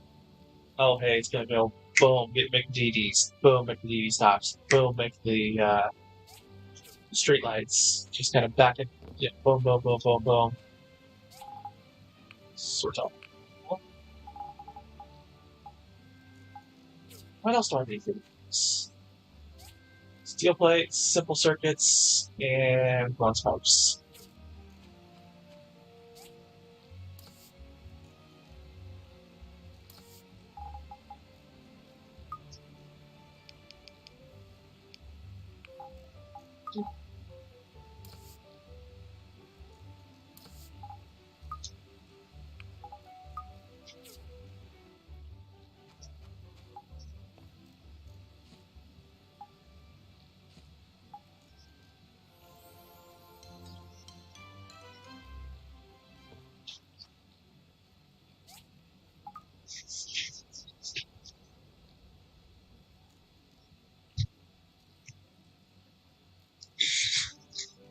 oh hey, it's gonna go, boom, make Dee-Dees, boom, make the Dee-Dee stops, boom, make the street lights, just kind of back and boom, boom, boom, boom, boom. Sort of. What else do I need for this? Steel plates, simple circuits, and bronze pipes.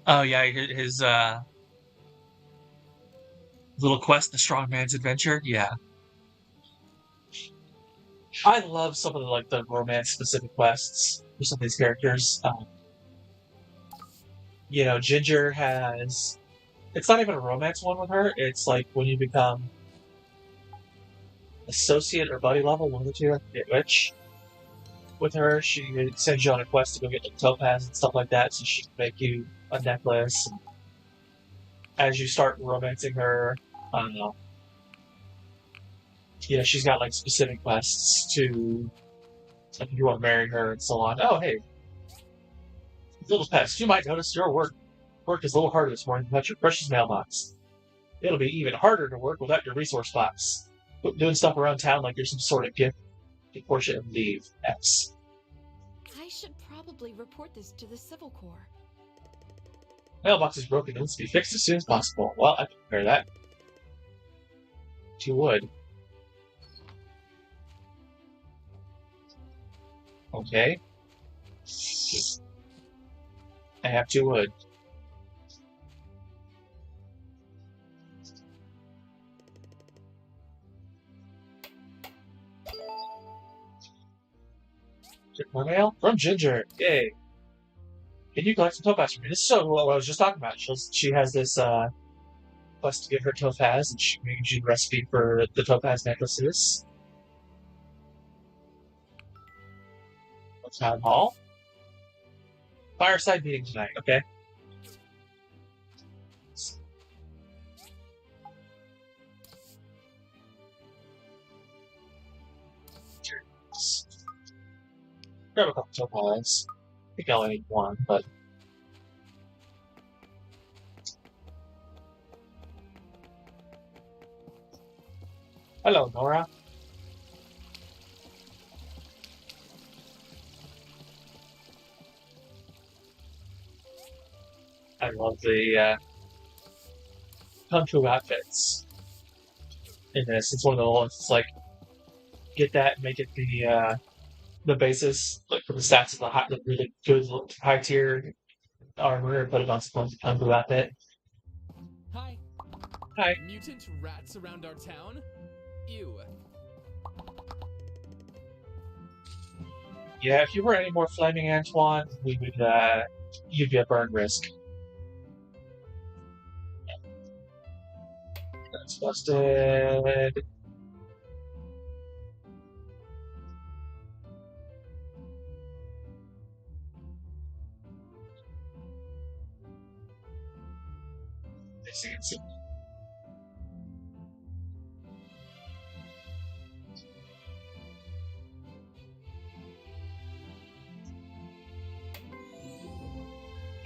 Oh yeah, his little quest, the Strong Man's Adventure. Yeah, I love some of the romance-specific quests for some of these characters. Ginger has. It's not even a romance one with her. It's like when you become associate or buddy level, one of the two. I forget which. With her, she sends you on a quest to go get topaz and stuff like that, so she can make you a necklace. And as you start romancing her, I don't know. She's got like specific quests to, like, if you want to marry her and so on. Oh, hey, little pest, you might notice your work is a little harder this morning without your precious mailbox. It'll be even harder to work without your resource box. Doing stuff around town like you're some sort of gift to Portia and leave. X. I should probably report this to the Civil Corps. Mailbox is broken and needs to be fixed as soon as possible. Well, I can repair that. 2 wood. Okay. I have 2 wood. Check my mail from Ginger. Yay. Can you collect some topaz for me? This is so what I was just talking about. She has this quest to get her topaz, and she gives you the recipe for the topaz necklaces. Town Hall. Fireside meeting tonight, okay. Grab a couple topaz. I think I only need one, but hello, Nora. I love the kung fu outfits in this. It's one of the ones. It's like get that, and make it the basis, like for the stats of the really good high tier armor, and put it on some kung fu outfit. Hi. Hi. Mutant rats around our town? Ew. Yeah, if you were any more flaming Antoine, we would you'd be a burn risk. That's busted.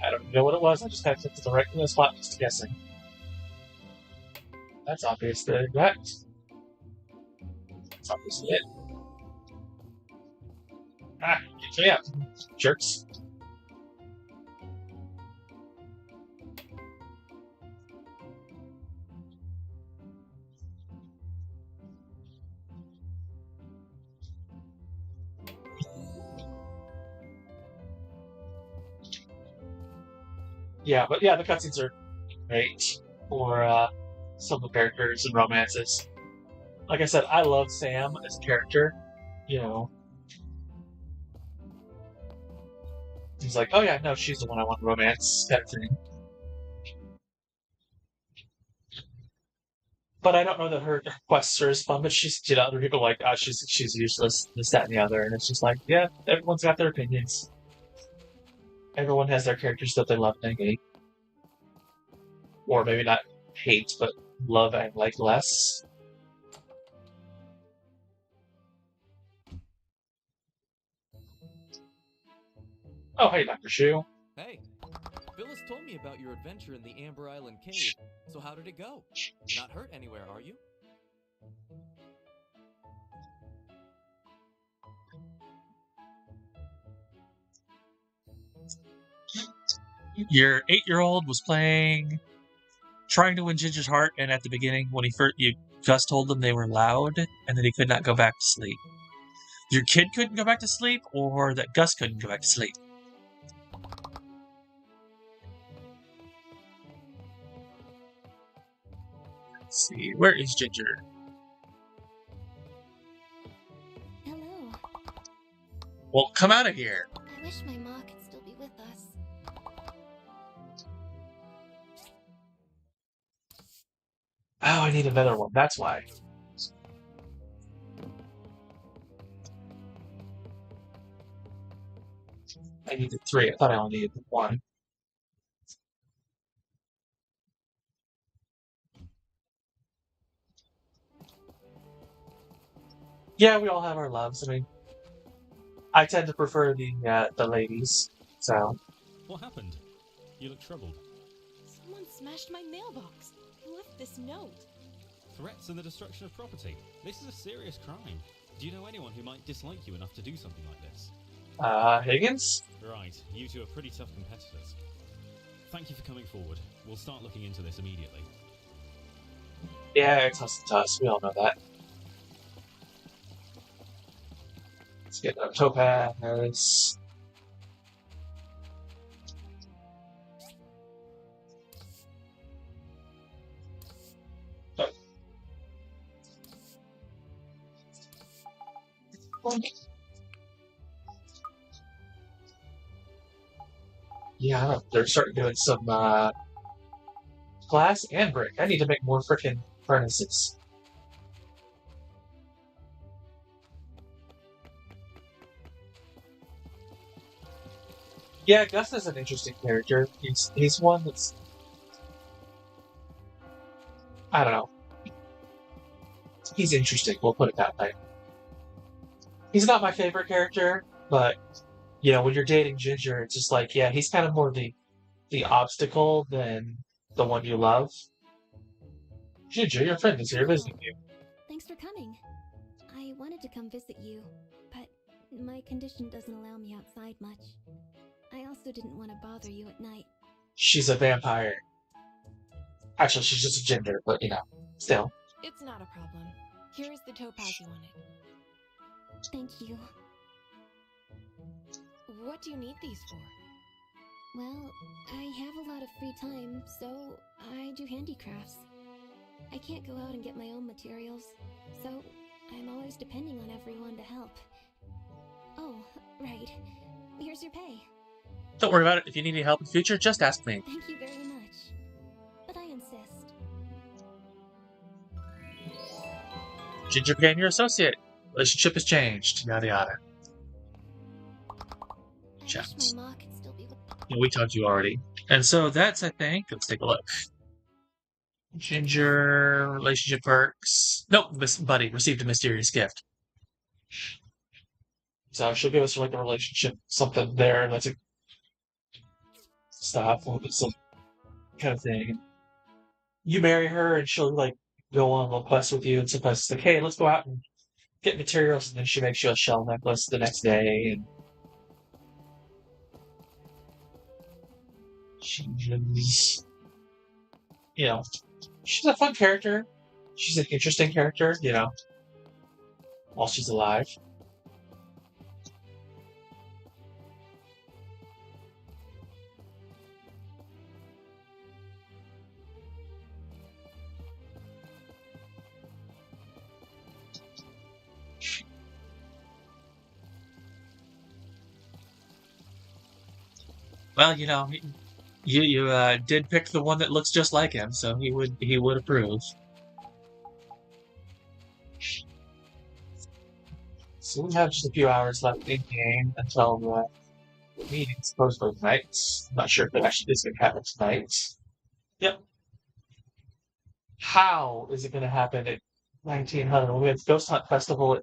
I don't know what it was. I just had to click the right spot, just guessing. That's obviously correct. That's obviously it. Ah, get me out, jerks. Yeah, but yeah, the cutscenes are great for some of the characters and romances. Like I said, I love Sam as a character. You know, he's like, oh yeah, no, she's the one I want to romance, kind of thing. But I don't know that her quests are as fun. But she's, other people are like, oh, she's useless, this, that, and the other, and it's just like, yeah, everyone's got their opinions. Everyone has their characters that they love and hate, or maybe not hate, but love and like less. Oh, hey, Dr. Shu. Hey, Phyllis told me about your adventure in the Amber Island cave. So how did it go? Not hurt anywhere, are you? Your 8-year-old was trying to win Ginger's heart, and at the beginning, when Gus told them they were loud, and that he could not go back to sleep. Your kid couldn't go back to sleep, or that Gus couldn't go back to sleep? Let's see, where is Ginger? Hello. Well, come out of here. I wish my ma could still be with us. Oh, I need another one. That's why. I needed 3. I thought I only needed 1. Yeah, we all have our loves. I mean, I tend to prefer the ladies. So. What happened? You look troubled. Someone smashed my mailbox. Who left this note? Threats and the destruction of property. This is a serious crime. Do you know anyone who might dislike you enough to do something like this? Higgins? Right, you two are pretty tough competitors. Thank you for coming forward. We'll start looking into this immediately. Yeah, it's us and us. We all know that. Let's get a topaz. Yeah, they're starting doing some glass and brick. I need to make more frickin' furnaces. Yeah, Gus is an interesting character. He's one that's, I don't know. He's interesting. We'll put it that way. He's not my favorite character, but when you're dating Ginger, it's just like, yeah, he's kind of more the obstacle than the one you love. Ginger, your friend is here visiting you. Thanks for coming. I wanted to come visit you, but my condition doesn't allow me outside much. I also didn't want to bother you at night. She's a vampire. Actually, she's just a ginger, but still. It's not a problem. Here is the topaz you wanted. Thank you. What do you need these for? Well, I have a lot of free time, so I do handicrafts. I can't go out and get my own materials, so I'm always depending on everyone to help. Oh, right. Here's your pay. Don't worry about it. If you need any help in the future, just ask me. Thank you very much. But I insist. Ginger became your associate. Relationship has changed. Yada yada. Chaps. My ma could still be with... Yeah, we talked to you already. And so that's, I think, let's take a look. Ginger, relationship perks. Nope, Buddy received a mysterious gift. So she'll give us like a relationship, something there. That's a stuff, some kind of thing. You marry her, and she'll like go on a little quest with you, and sometimes it's like, hey, let's go out and get materials, and then she makes you a shell necklace the next day, and she's, she's a fun character. She's an interesting character, while she's alive. Well, you did pick the one that looks just like him, so he would approve. So we have just a few hours left in game until the meeting's supposedly tonight. I'm not sure if it actually is going to happen tonight. Yep. How is it going to happen at 1900? We have Ghost Hunt Festival.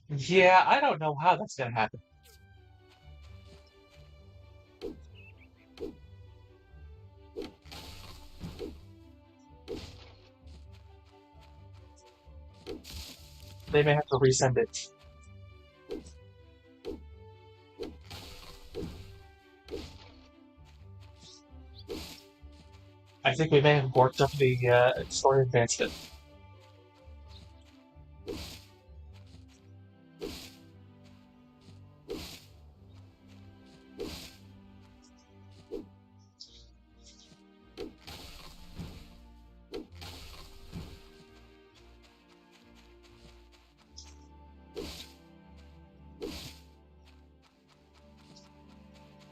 Yeah, I don't know how that's going to happen. They may have to resend it. I think we may have worked up the story advancement.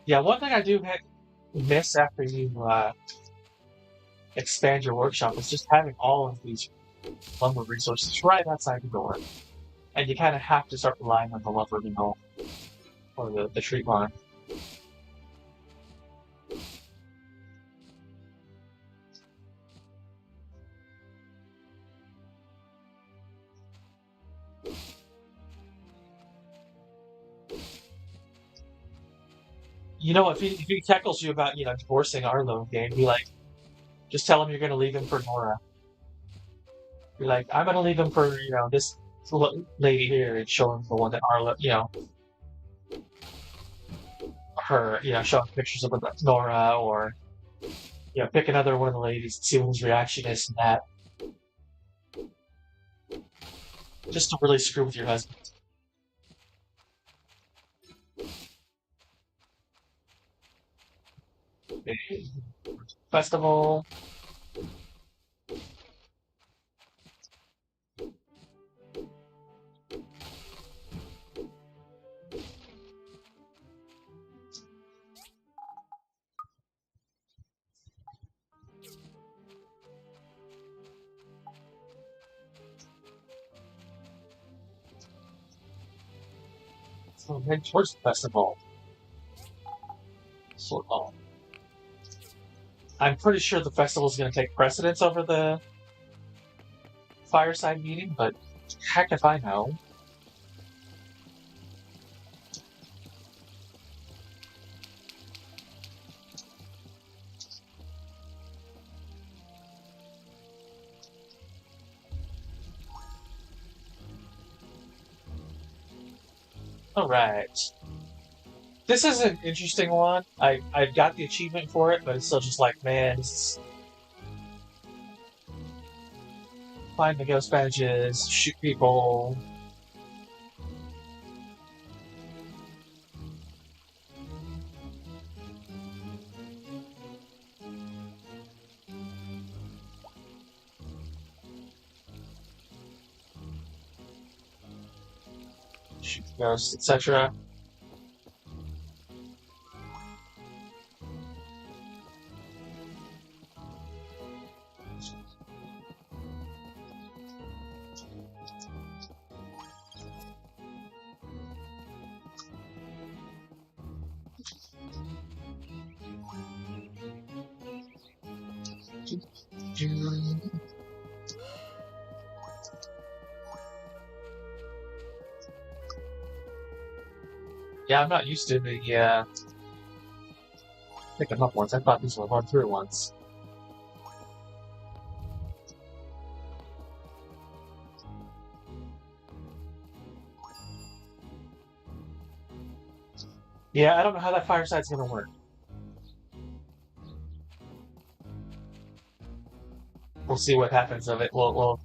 Yeah, one thing I do miss after you expand your workshop is just having all of these lumber resources right outside the door. And you kind of have to start relying on the lumber mill or the tree barn. If he tackles you about, divorcing Arlo game, be like, just tell him you're going to leave him for Nora. Be like, I'm going to leave him for, this lady here, and show him the one that Arlo, her, showing pictures of Nora, or, pick another one of the ladies and see what his reaction is to that. Just to really screw with your husband. Festival. So head towards the festival. Sort of. I'm pretty sure the festival is going to take precedence over the fireside meeting, but heck if I know. Alright. This is an interesting one. I got the achievement for it, but it's still just like, man, find the ghost badges, shoot people. Shoot ghosts, etc. Yeah, I'm not used to the pick them up once. I thought these were run through once. Yeah, I don't know how that fireside's gonna work. We'll see what happens of it. We'll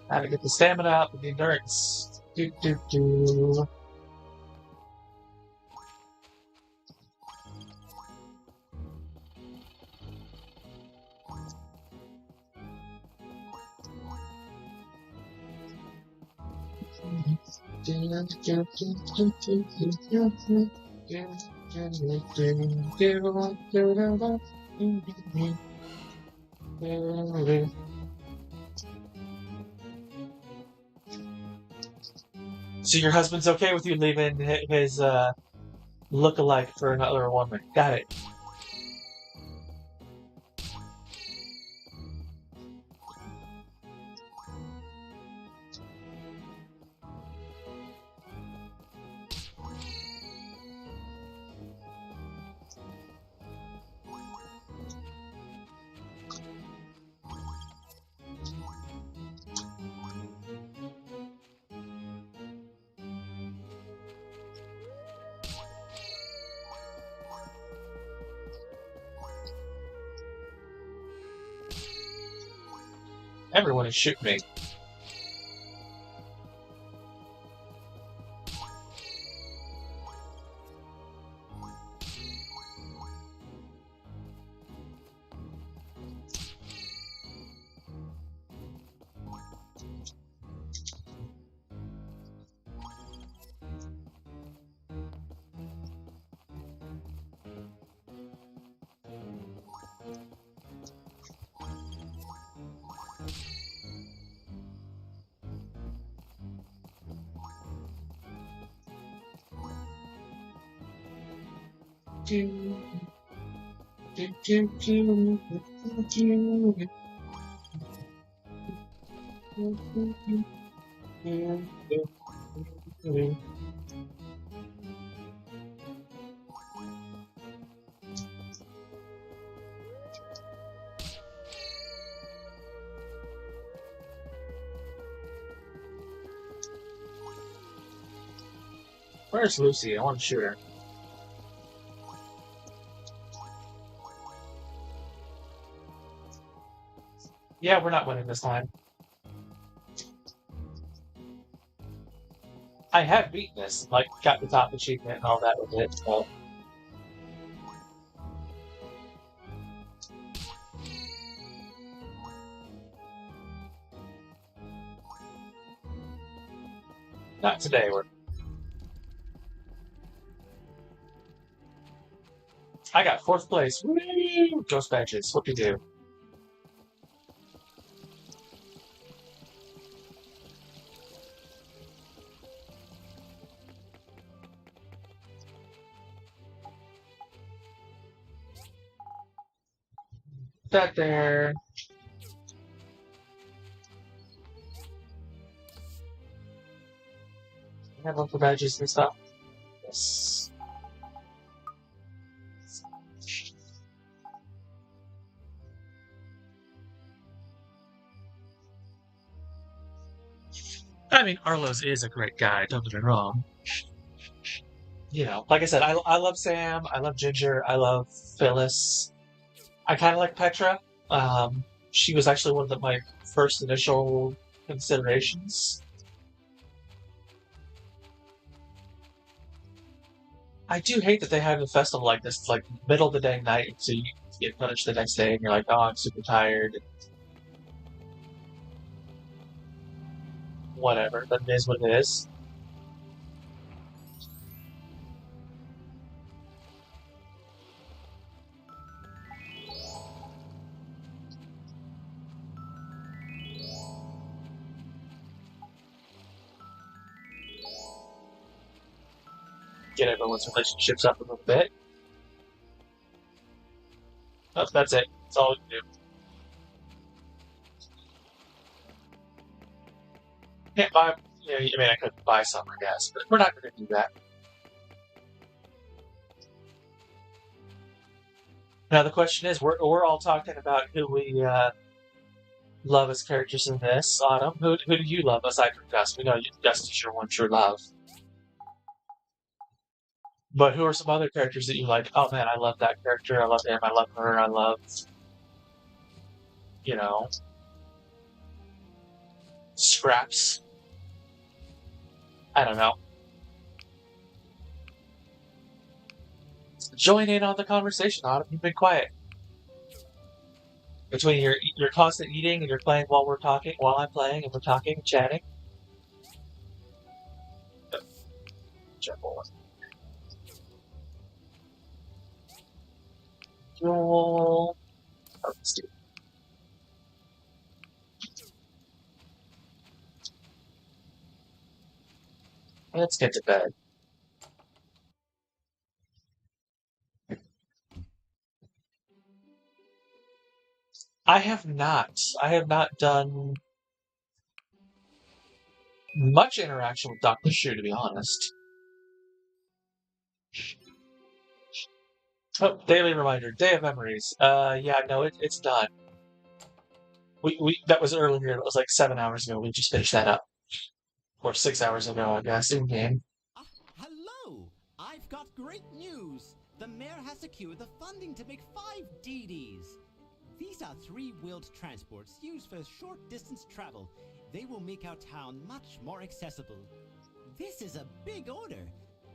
Gotta get the stamina up and the endurance. Do, do, do. So your husband's okay with you leaving his look-alike for another woman? Got it. Everyone is shooting me. Where's Lucy? I want to shoot her. Yeah, we're not winning this time. I have beaten this, like, got the top achievement and all that with it, so... Not today, we're... I got 4th place. Woo! Ghost badges, what do you do? That there. I have one for badges and stuff. Yes. I mean, Arlo's is a great guy, don't get me wrong. You know, like I said, I love Sam, I love Ginger, I love Phyllis. I kind of like Petra. She was actually one of my first initial considerations. I do hate that they have a festival like this. It's like middle of the day night, so you get punished the next day, and you're like, oh, I'm super tired. Whatever, that is what it is. Get everyone's relationships up a little bit. Oh, that's it. That's all we can do. Can't buy. You know, I mean, I could buy some, I guess, but we're not going to do that. Now the question is, we're all talking about who we love as characters in this. Autumn, who do you love aside from Gus? We know Gus is your one true love. But who are some other characters that you like? Oh man, I love that character. I love him. I love her. I love, you know, Scraps. I don't know. Join in on the conversation, Autumn. You've been quiet. Between your constant eating and you're playing while we're talking, while I'm playing and we're talking, chatting. Joel. Oh, let's do. Let's get to bed. I have not done much interaction with Dr. Shu, to be honest. Oh, daily reminder, Day of Memories. Yeah, no, it's done. We that was earlier. It was like 7 hours ago. We just finished that up, or 6 hours ago, I guess, in game. Hello! I've got great news! The mayor has secured the funding to make 5 Dee-Dees. These are 3-wheeled transports used for short-distance travel. They will make our town much more accessible. This is a big order.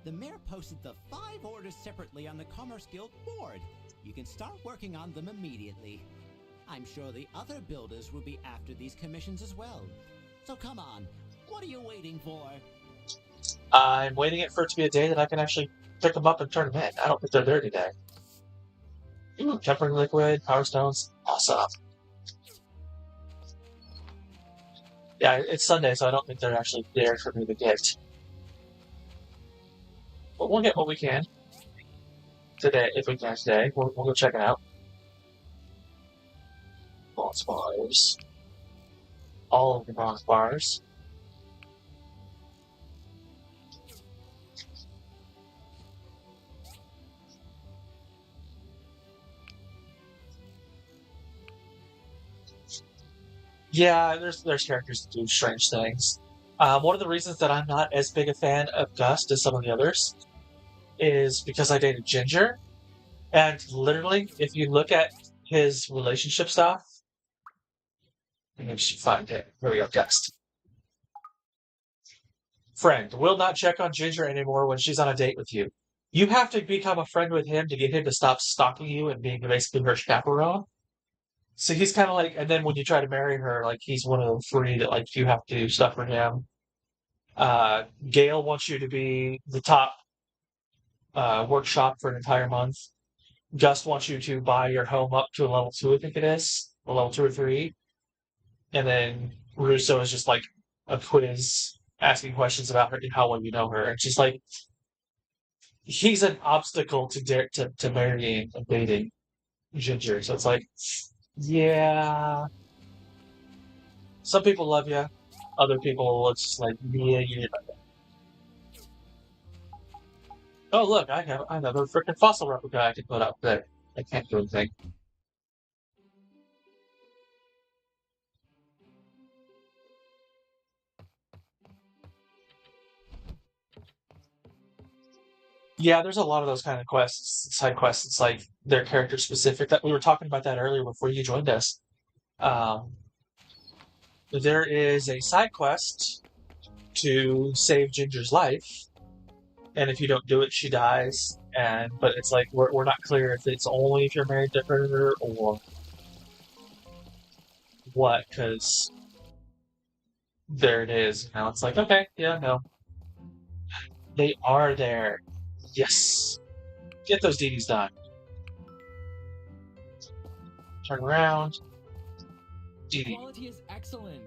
The mayor posted the 5 orders separately on the Commerce Guild board. You can start working on them immediately. I'm sure the other builders will be after these commissions as well. So come on, what are you waiting for? I'm waiting for it to be a day that I can actually pick them up and turn them in. I don't think they're there today. Ooh, tempering liquid, power stones, awesome. Yeah, it's Sunday, so I don't think they're actually there for me to get. But we'll get what we can today, if we can today. We'll go check it out. Bronze bars. All of the bronze bars. Yeah, there's characters that do strange things. One of the reasons that I'm not as big a fan of Gust as some of the others is because I dated Ginger, and literally, if you look at his relationship stuff, maybe we should find it. Here we go, Gust. Friend, will not check on Ginger anymore when she's on a date with you. You have to become a friend with him to get him to stop stalking you and being basically her chaperone. So he's kind of like, and then when you try to marry her, like he's one of the three that like you have to do stuff for him. Gail wants you to be the top workshop for an entire month. Gus wants you to buy your home up to a level 2, I think it is, a level 2 or 3. And then Russo is just like a quiz asking questions about her and how well you know her. And she's like, he's an obstacle to marrying and dating Ginger. So it's like, yeah, some people love you, other people it's just like, yeah. Oh look, I have another freaking fossil replica I can put up there. I can't do anything. Yeah, there's a lot of those kind of quests, side quests. It's like they're character specific. That we were talking about that earlier before you joined us. Um, there is a side quest to save Ginger's life, and if you don't do it, she dies. And but it's like we're not clear if it's only if you're married to her or what, because there it is. Now it's like okay, yeah, no, they are there. Yes, get those Dee-Dees done. Turn around. The Dee-Dee. quality is excellent.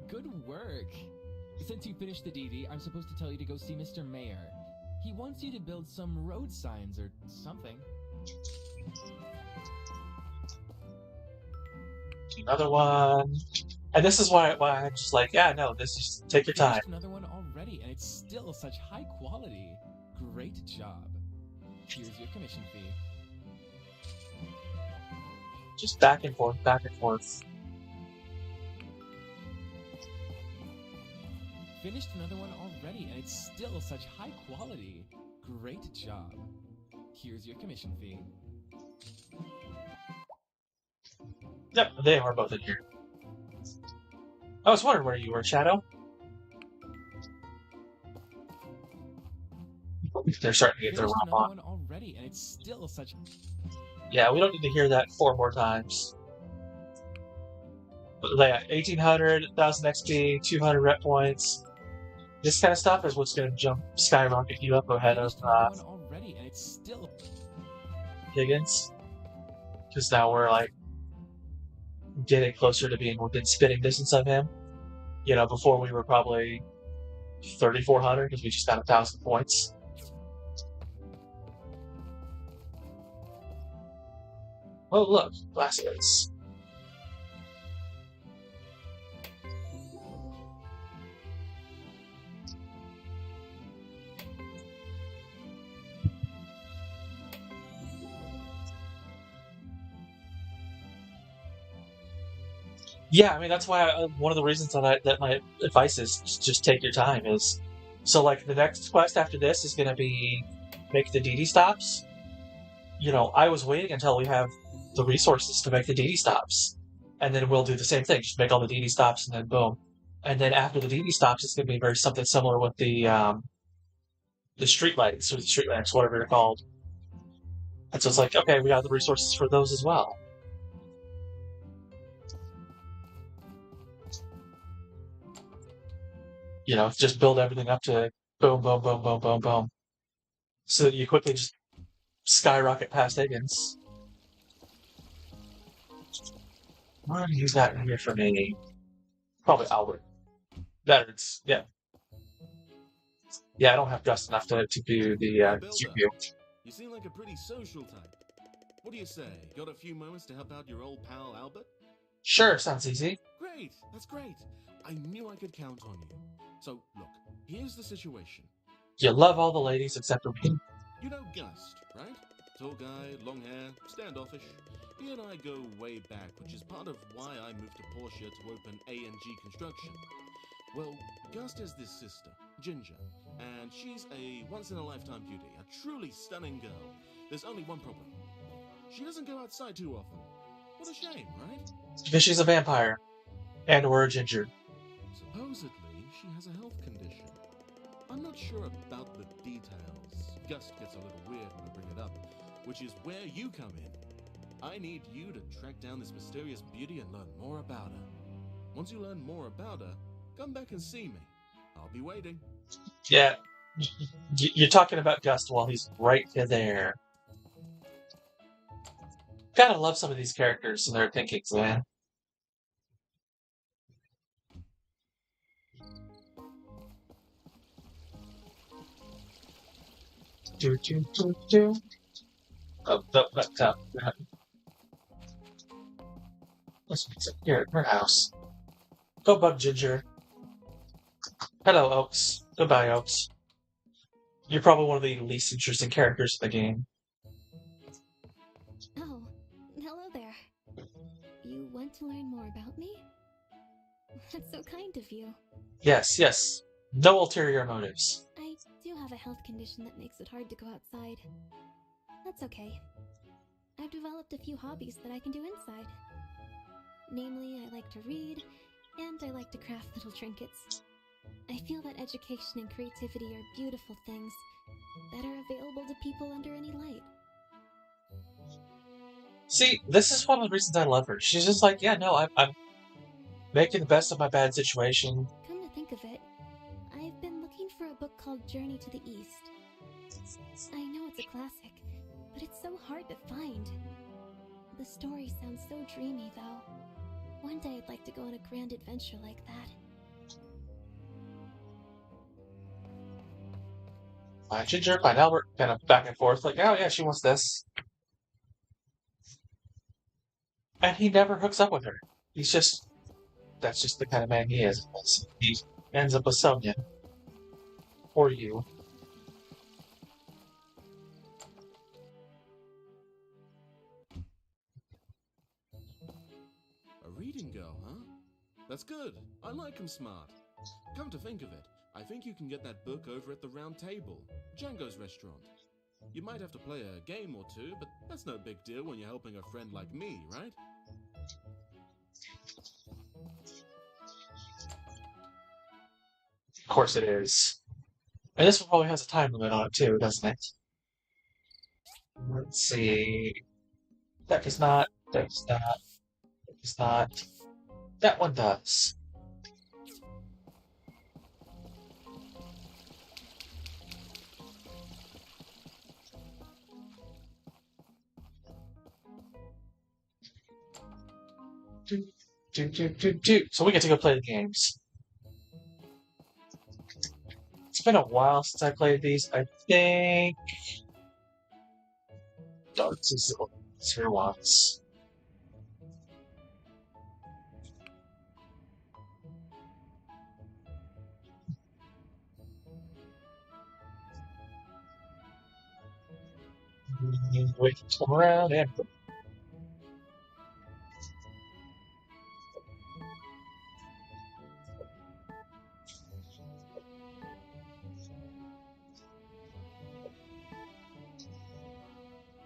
Good work. Since you finished the Dee-Dee, I'm supposed to tell you to go see Mr. Mayor. He wants you to build some road signs or something. Another one. And this is why I'm just like, yeah, no, this is take your time. Finished another one already, and it's still such high quality. Great job. Here's your commission fee. Just back and forth, back and forth. Finished another one already, and it's still such high quality. Great job. Here's your commission fee. Yep, they are both in here. I was wondering where you were, Shadow. They're starting to get their romp on. One already, and it's still such. Yeah, we don't need to hear that 4 more times. But yeah, 1800, 1000 XP, 200 rep points. This kind of stuff is what's going to skyrocket you up ahead of already, and it's still Higgins. Because now we're like getting closer to being within spitting distance of him. You know, before we were probably 3,400 because we just got 1,000 points. Oh, look, glasses. Yeah, I mean that's why one of the reasons that my advice is just take your time is so like the next quest after this is going to be make the Dee-Dee stops. You know, I was waiting until we have the resources to make the Dee-Dee stops, and then we'll do the same thing, just make all the Dee-Dee stops and then boom. And then after the Dee-Dee stops, it's going to be very something similar with the street lights or the street lamps, whatever they're called. And so it's like, okay, we got the resources for those as well. You know, just build everything up to boom, boom, boom, boom, boom, boom. So that you quickly just skyrocket past Higgins. I'm going to use that in here for me. Probably Albert. That it's, yeah. Yeah, I don't have just enough to do the QQ. You seem like a pretty social type. What do you say? Got a few moments to help out your old pal Albert? Sure, sounds easy. Great, that's great. I knew I could count on you. So, look, here's the situation. You love all the ladies except for me. You know Gust, right? Tall guy, long hair, standoffish. He and I go way back, which is part of why I moved to Portia to open A&G Construction. Well, Gust has this sister, Ginger, and she's a once-in-a-lifetime beauty, a truly stunning girl. There's only one problem. She doesn't go outside too often. What a shame, right? Because she's a vampire. And we're a ginger. Supposedly, she has a health condition. I'm not sure about the details. Gust gets a little weird when I bring it up, which is where you come in. I need you to track down this mysterious beauty and learn more about her. Once you learn more about her, come back and see me. I'll be waiting. Yeah. You're talking about Gust while he's right there. Gotta love some of these characters and their thinkings, man. Do. Oh, that's up. Let's fix it here at her house. Go bug Ginger. Hello, Oaks. Goodbye, Oaks. You're probably one of the least interesting characters in the game. Oh, hello there. You want to learn more about me? That's so kind of you. Yes. No ulterior motives. I do have a health condition that makes it hard to go outside. That's okay. I've developed a few hobbies that I can do inside. Namely, I like to read, and I like to craft little trinkets. I feel that education and creativity are beautiful things that are available to people under any light. See, this is one of the reasons I love her. She's just like, yeah, no, I'm making the best of my bad situation. Come to think of it, I've been looking for a book called Journey to the East. I know it's a classic, but it's so hard to find. The story sounds so dreamy, though. One day I'd like to go on a grand adventure like that. By Ginger, by Albert, kind of back and forth, like, oh yeah, she wants this. And he never hooks up with her. That's just the kind of man he is. He ends up with Sonia. Or you. A reading girl, huh? That's good. I like him smart. Come to think of it, I think you can get that book over at the Round Table, Django's restaurant. You might have to play a game or two, but that's no big deal when you're helping a friend like me, right? Of course it is. And this one probably has a time limit on it too, doesn't it? Let's see. That does not. That does not. That does not. That one does. So we get to go play the games. It's been a while since I played these. I think Darts is here once. Wait around and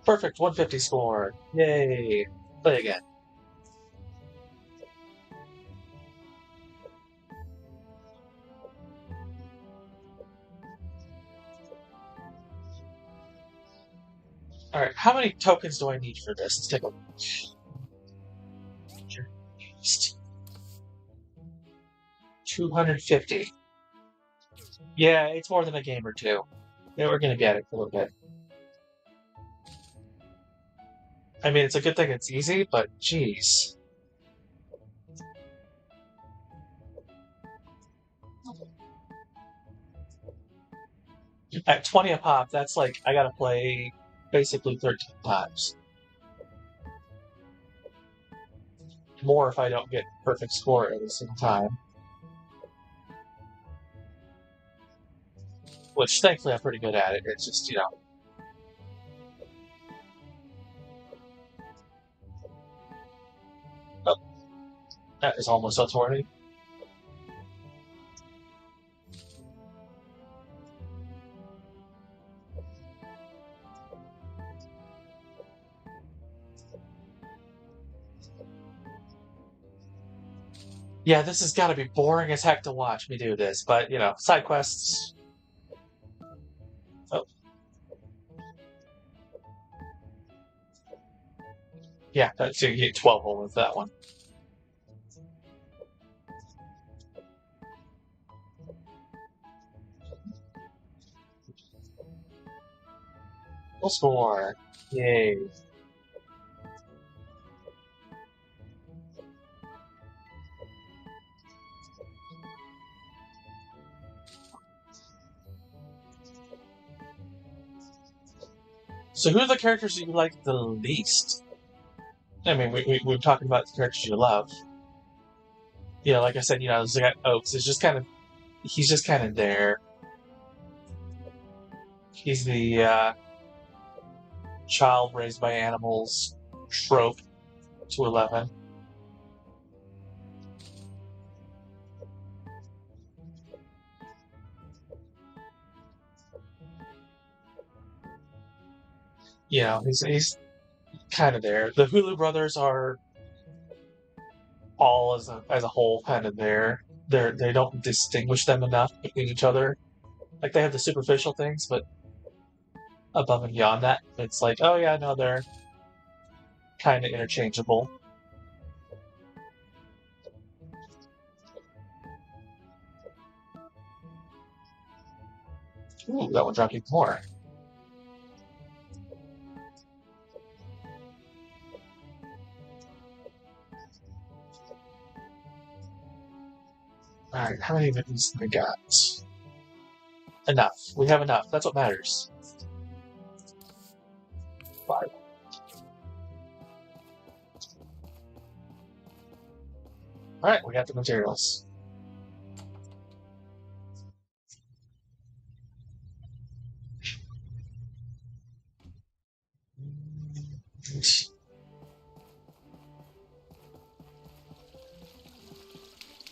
perfect 150 score. Yay. Play again. Alright, how many tokens do I need for this? Let's take a look. 250. Yeah, it's more than a game or two. Yeah, we're gonna get it for a little bit. I mean, it's a good thing it's easy, but jeez. At 20 a pop, that's like, I gotta play basically 13 times. More if I don't get perfect score at the same time. Which, thankfully, I'm pretty good at it. It's just, you know. Oh. That is almost a 20. Yeah, this has got to be boring as heck to watch me do this, but, you know, side quests. Oh. Yeah, so you get 12 with that one. Full score. Yay. So who are the characters you like the least? I mean, we're talking about the characters you love. You know, like I said, you know, Oaks is just kind of, he's just kind of there. He's the child raised by animals trope to 11. You know, he's kind of there. The Hulu brothers are all as a whole kind of there. They don't distinguish them enough between each other. Like they have the superficial things, but above and beyond that, it's like, oh yeah, no, they're kind of interchangeable. Ooh, that one dropped even more. Alright, how many mittens have we got? Enough. We have enough. That's what matters. 5. Alright, we got the materials.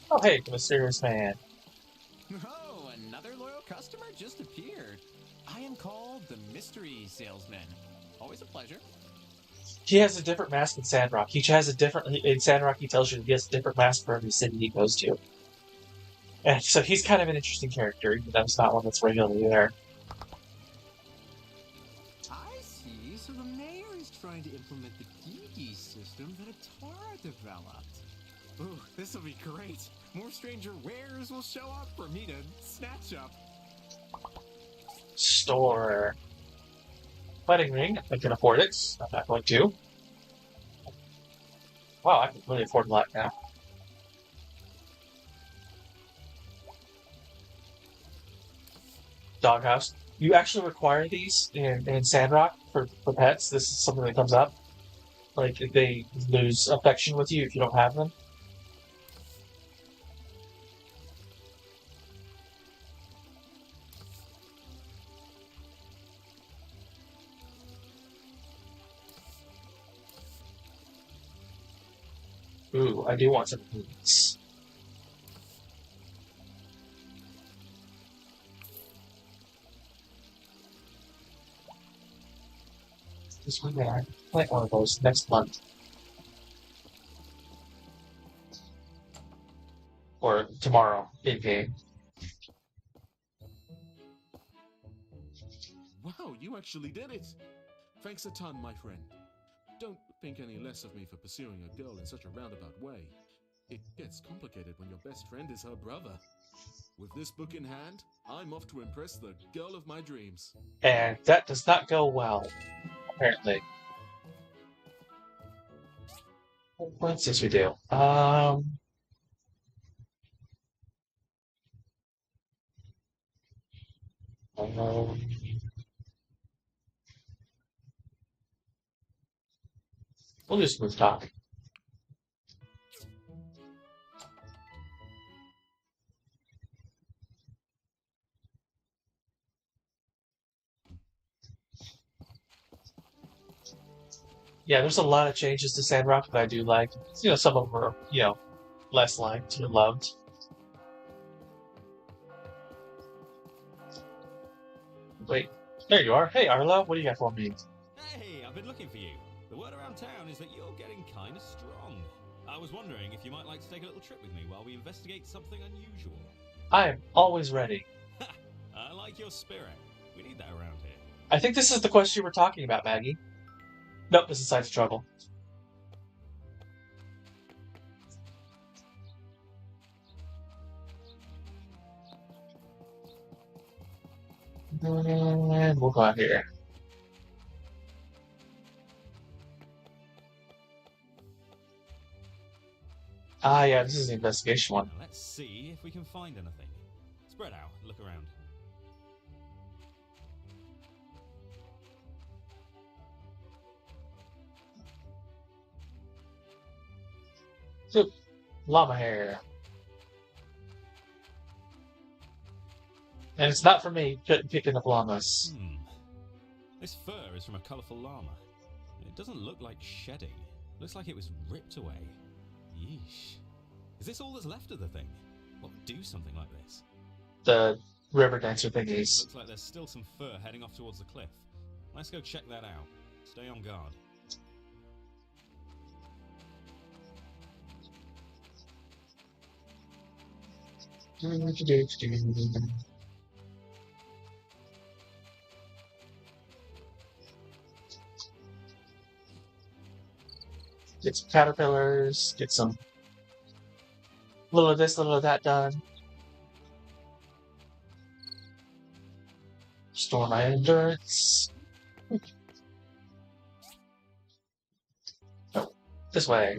Oh hey, the mysterious man. Oh, another loyal customer just appeared. I am called the Mystery Salesman. Always a pleasure. He has a different mask in Sandrock. He has a different... In Sandrock, he tells you he has a different mask for every city he goes to. And so he's kind of an interesting character, even though he's not one that's regularly there. I see. So the mayor is trying to implement the Dee-Dee system that Atara developed. Ooh, this'll be great. More stranger wares will show up for me to snatch up. Store. Wedding ring. I can afford it. I'm not going to. Wow, I can really afford a lot now. Doghouse. You actually require these in Sandrock for pets. This is something that comes up. Like, they lose affection with you if you don't have them. Ooh, I do want some of these. This one there. Plant one of those next month. Or tomorrow, in-game. Wow, you actually did it! Thanks a ton, my friend. Don't think any less of me for pursuing a girl in such a roundabout way. It gets complicated when your best friend is her brother. With this book in hand, I'm off to impress the girl of my dreams. And that does not go well, apparently. What's this we do? We'll do smooth talk. Yeah, there's a lot of changes to Sandrock that I do like. You know, some of them are, you know, less liked or loved. Wait, there you are. Hey, Arlo, what do you got for me? Hey, I've been looking for you. The word around town is that you're getting kind of strong. I was wondering if you might like to take a little trip with me while we investigate something unusual. I am always ready. I like your spirit. We need that around here. I think this is the quest you were talking about, Maggie. Nope, this is Side Struggle. And we'll go out here. Ah, yeah, this is the investigation one. Now let's see if we can find anything. Spread out, look around. So, llama hair. And it's not for me picking up llamas. This fur is from a colourful llama. It doesn't look like shedding. Looks like it was ripped away. Yeesh. Is this all that's left of the thing? What would do something like this? The river dancer thingies. Looks like there's still some fur heading off towards the cliff. Let's go check that out. Stay on guard. Get some caterpillars, get some little of this, little of that done. Store my endurance. Oh, this way.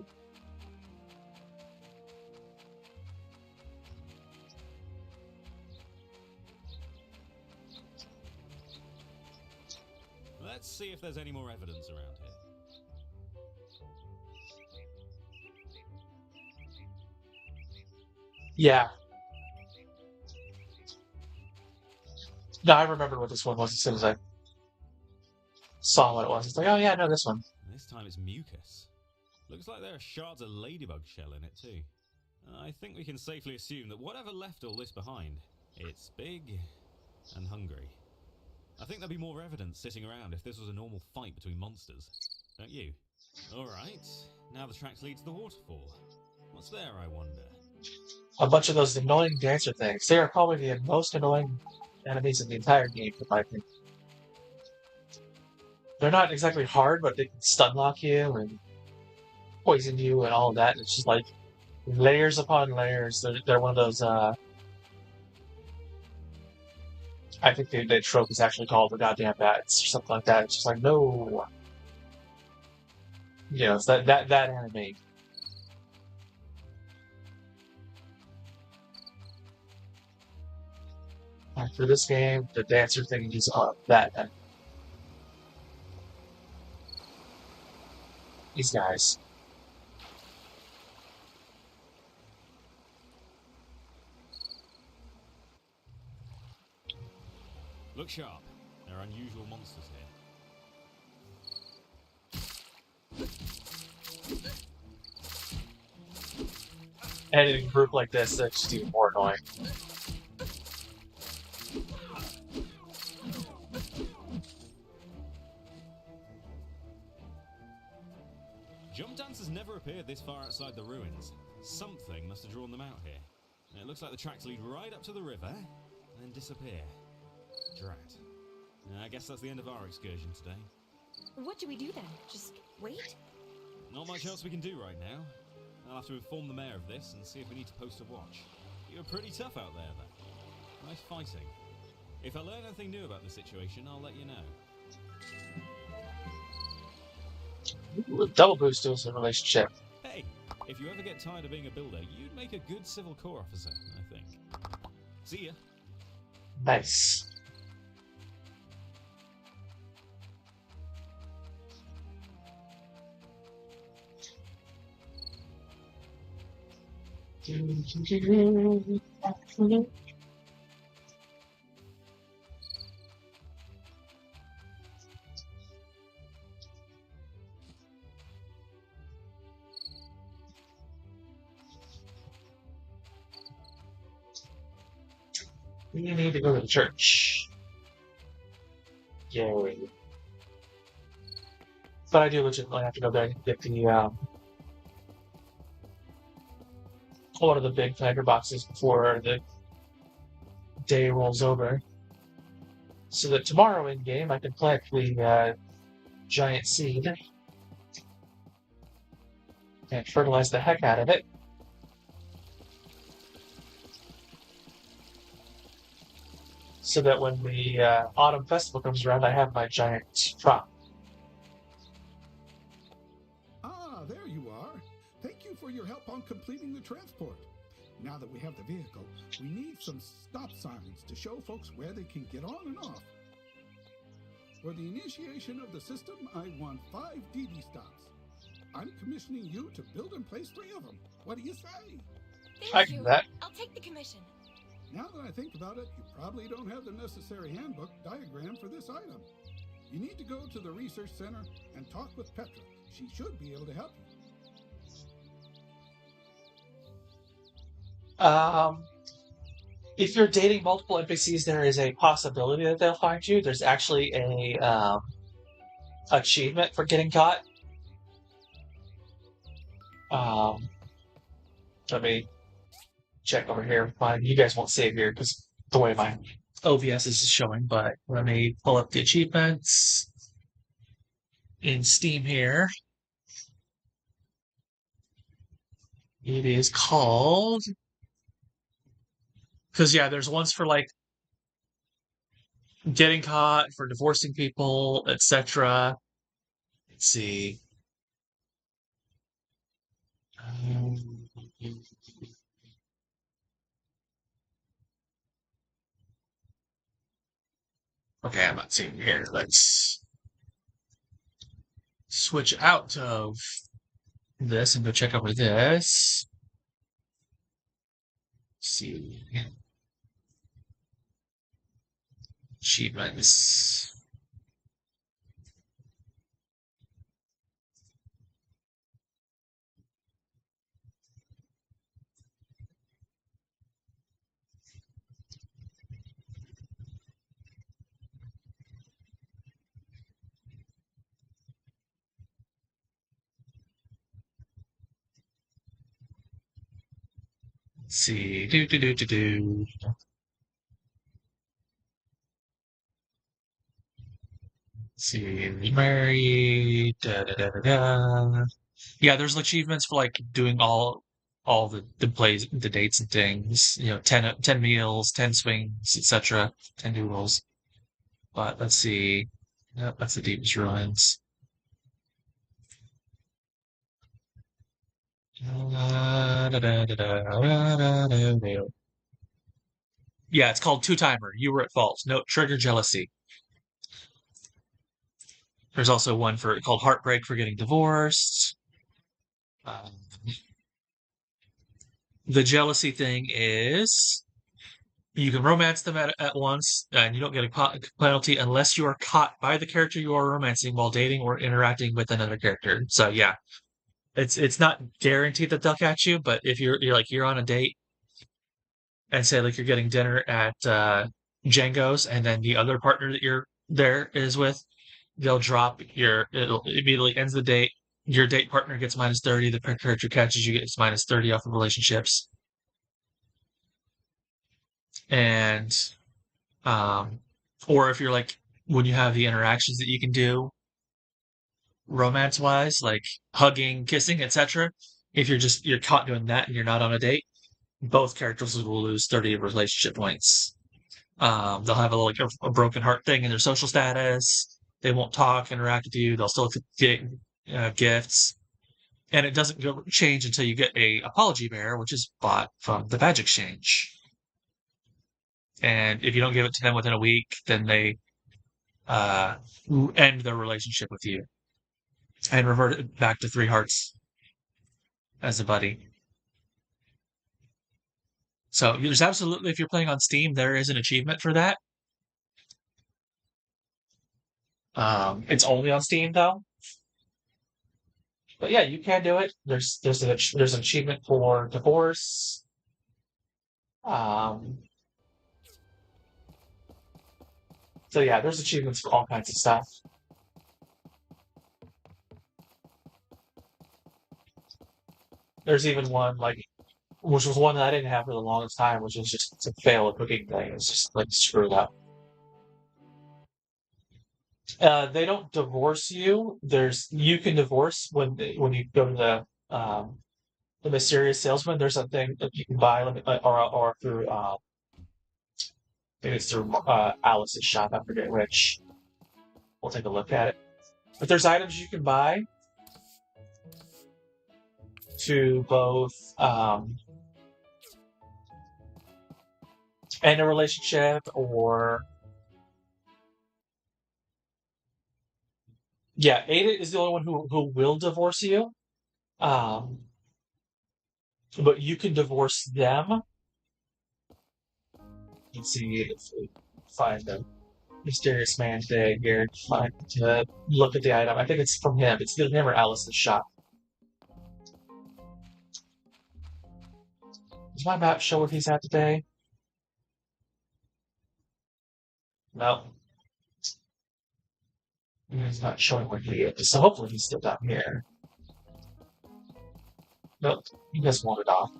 Let's see if there's any more evidence around here. Yeah. No, I remember what this one was as soon as I saw what it was. It's like, oh yeah, no, this one. This time it's mucus. Looks like there are shards of ladybug shell in it too. I think we can safely assume that whatever left all this behind, it's big and hungry. I think there'd be more evidence sitting around if this was a normal fight between monsters. Don't you? Alright, now the tracks lead to the waterfall. What's there, I wonder? A bunch of those annoying dancer things. They are probably the most annoying enemies in the entire game, in my opinion. They're not exactly hard, but they can stun lock you and poison you and all of that. It's just like layers upon layers. They're one of those, I think the trope is actually called the goddamn bats or something like that. It's just like, no. You know, it's that anime. And for this game, the dancer thing is that. These guys. Look sharp. There are unusual monsters here. And in a group like this, that's just even more annoying. Jump dancers never appeared this far outside the ruins. Something must have drawn them out here. And it looks like the tracks lead right up to the river, and then disappear. Drat. I guess that's the end of our excursion today. What do we do then? Just wait? Not much else we can do right now. I'll have to inform the mayor of this and see if we need to post a watch. You're pretty tough out there, though. Nice fighting. If I learn anything new about the situation, I'll let you know. Ooh, double boost to us in relationship. Hey, if you ever get tired of being a builder, you'd make a good Civil Corps officer, I think. See ya. Nice. We need to go to the church. Yay. But I do legitimately have to go there and get the one of the big tiger boxes before the day rolls over, so that tomorrow in game I can plant the giant seed and fertilize the heck out of it. So that when the autumn festival comes around, I have my giant crop. Ah, there you are. Thank you for your help on completing the transport. Now that we have the vehicle, we need some stop signs to show folks where they can get on and off. For the initiation of the system, I want 5 Dee-Dee stops. I'm commissioning you to build and place 3 of them. What do you say? Thank you. I'll take the commission. Now that I think about it, you probably don't have the necessary handbook diagram for this item. You need to go to the research center and talk with Petra. She should be able to help you. If you're dating multiple NPCs, there is a possibility that they'll find you. There's actually a achievement for getting caught. Let me check over here. Fine, you guys won't see it here because the way my OBS is showing, but let me pull up the achievements in Steam here. It is called... Because, yeah, there's ones for, like, getting caught, for divorcing people, etc. Let's see. Okay, I'm not seeing it here. Let's switch out of this and go check over this. Let's see. Achievements. Let's see. Do. Let's see. Married. Da. Yeah, there's achievements for like doing all the plays, the dates and things. You know, 10 meals, 10 swings, etc. 10 doodles. But let's see. Yep, that's the deepest ruins. Yeah, it's called Two-Timer. You were at fault. Note, trigger jealousy. There's also one for called Heartbreak for getting divorced. The jealousy thing is you can romance them at once, and you don't get a penalty unless you are caught by the character you are romancing while dating or interacting with another character. So yeah, it's not guaranteed that they'll catch you, but if you're on a date and say like you're getting dinner at Django's, and then the other partner that you're there is with, they'll drop it'll immediately ends the date. Your date partner gets -30. The character catches you gets -30 off of relationships. And or if you're like when you have the interactions that you can do romance wise, like hugging, kissing, etc. If you're caught doing that and you're not on a date, both characters will lose 30 relationship points. They'll have a broken heart thing in their social status. They won't talk, interact with you. They'll still get gifts, and it doesn't change until you get a apology bear, which is bought from the badge exchange. And if you don't give it to them within a week, then they end their relationship with you and revert it back to 3 hearts as a buddy. So there's absolutely, if you're playing on Steam, there is an achievement for that. It's only on Steam though. But yeah, you can do it. There's an achievement for divorce. So yeah, there's achievements for all kinds of stuff. There's even one like which was one that I didn't have for the longest time, which was just to fail a cooking thing. It's just like screwed up. They don't divorce you. You can divorce when you go to the mysterious salesman. There's a thing that you can buy, or through maybe it's through Alice's shop. I forget which. We'll take a look at it. But there's items you can buy to both end a relationship or Ada is the only one who will divorce you. But you can divorce them. Let's see if we find the mysterious man today here to look at the item. I think it's from him. It's either him or Alice's shop. Does my map show where he's at today? No. He's not showing where he is. So hopefully he's still down here. Nope. He just wandered off.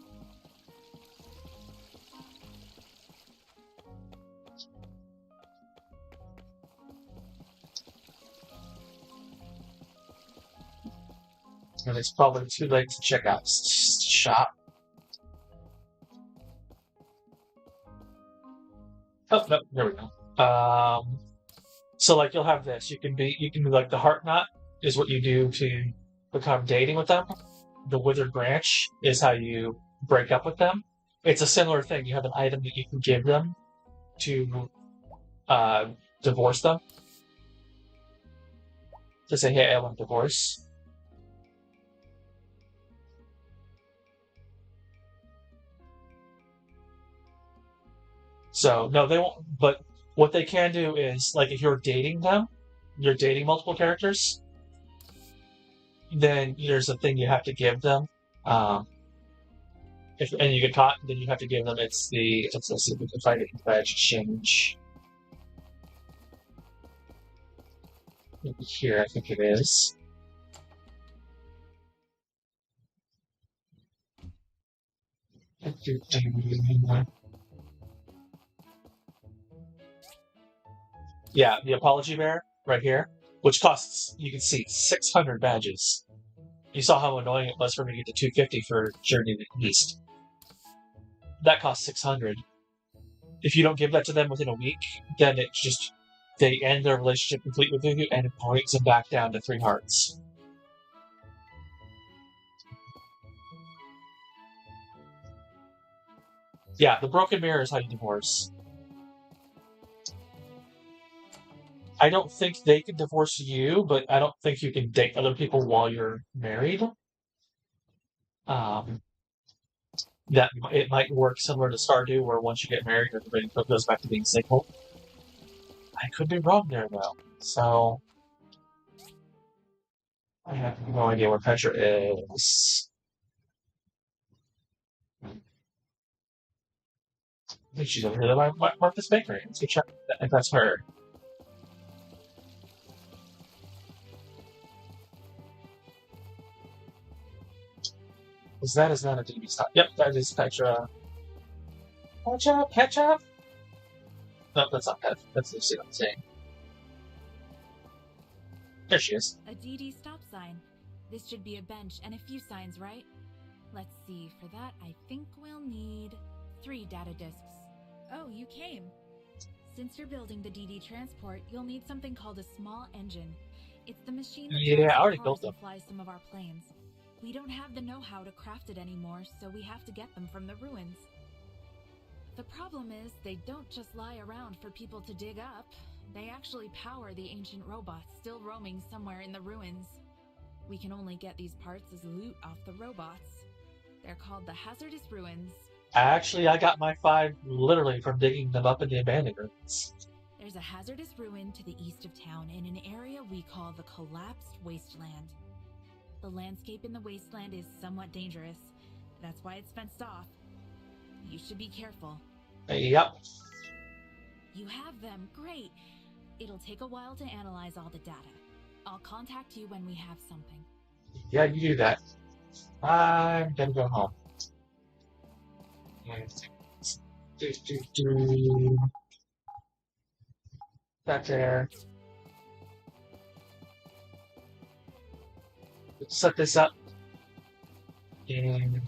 And it's probably too late to check out his shop. Oh, no, there we go. So like you'll have this. You can be like the heart knot is what you do to become dating with them. The withered branch is how you break up with them. It's a similar thing. You have an item that you can give them to divorce them. To say, hey, I want a divorce. So, no, they won't. But what they can do is, like, if you're dating them, you're dating multiple characters, then there's a thing you have to give them. And you get caught, then you have to give them. Let's see if we can find it in badge exchange. Maybe here, I think it is. Yeah, the Apology Bear, right here, which costs, you can see, 600 badges. You saw how annoying it was for me to get to 250 for Journey to the East. That costs 600. If you don't give that to them within a week, then they end their relationship completely with you, and it brings them back down to 3 hearts. Yeah, the Broken Mirror is how you divorce. I don't think they can divorce you, but I don't think you can date other people while you're married. That it might work similar to Stardew, where once you get married, everybody goes back to being single. I could be wrong there, though. So I have no idea where Petra is. I think she's over here. Martha's Bakery. Let's go check if that's her. Because that is not a DB stop. Yep, that is Petra. Petra? No, that's not Petra. That's Lucy, I'm saying. There she is. A Dee-Dee stop sign. This should be a bench and a few signs, right? Let's see, for that I think we'll need 3 data disks. Oh, you came. Since you're building the Dee-Dee transport, you'll need something called a small engine. It's the machine that I already built them. flies some of our planes. We don't have the know-how to craft it anymore, so we have to get them from the ruins. The problem is, they don't just lie around for people to dig up. They actually power the ancient robots still roaming somewhere in the ruins. We can only get these parts as loot off the robots. They're called the hazardous ruins. Actually, I got my 5 literally from digging them up in the abandoned ruins. There's a hazardous ruin to the east of town in an area we call the collapsed wasteland. The landscape in the wasteland is somewhat dangerous. That's why it's fenced off. You should be careful. Yep. You have them. Great. It'll take a while to analyze all the data. I'll contact you when we have something. Yeah, you do that. I'm gonna go home. That there. Set this up and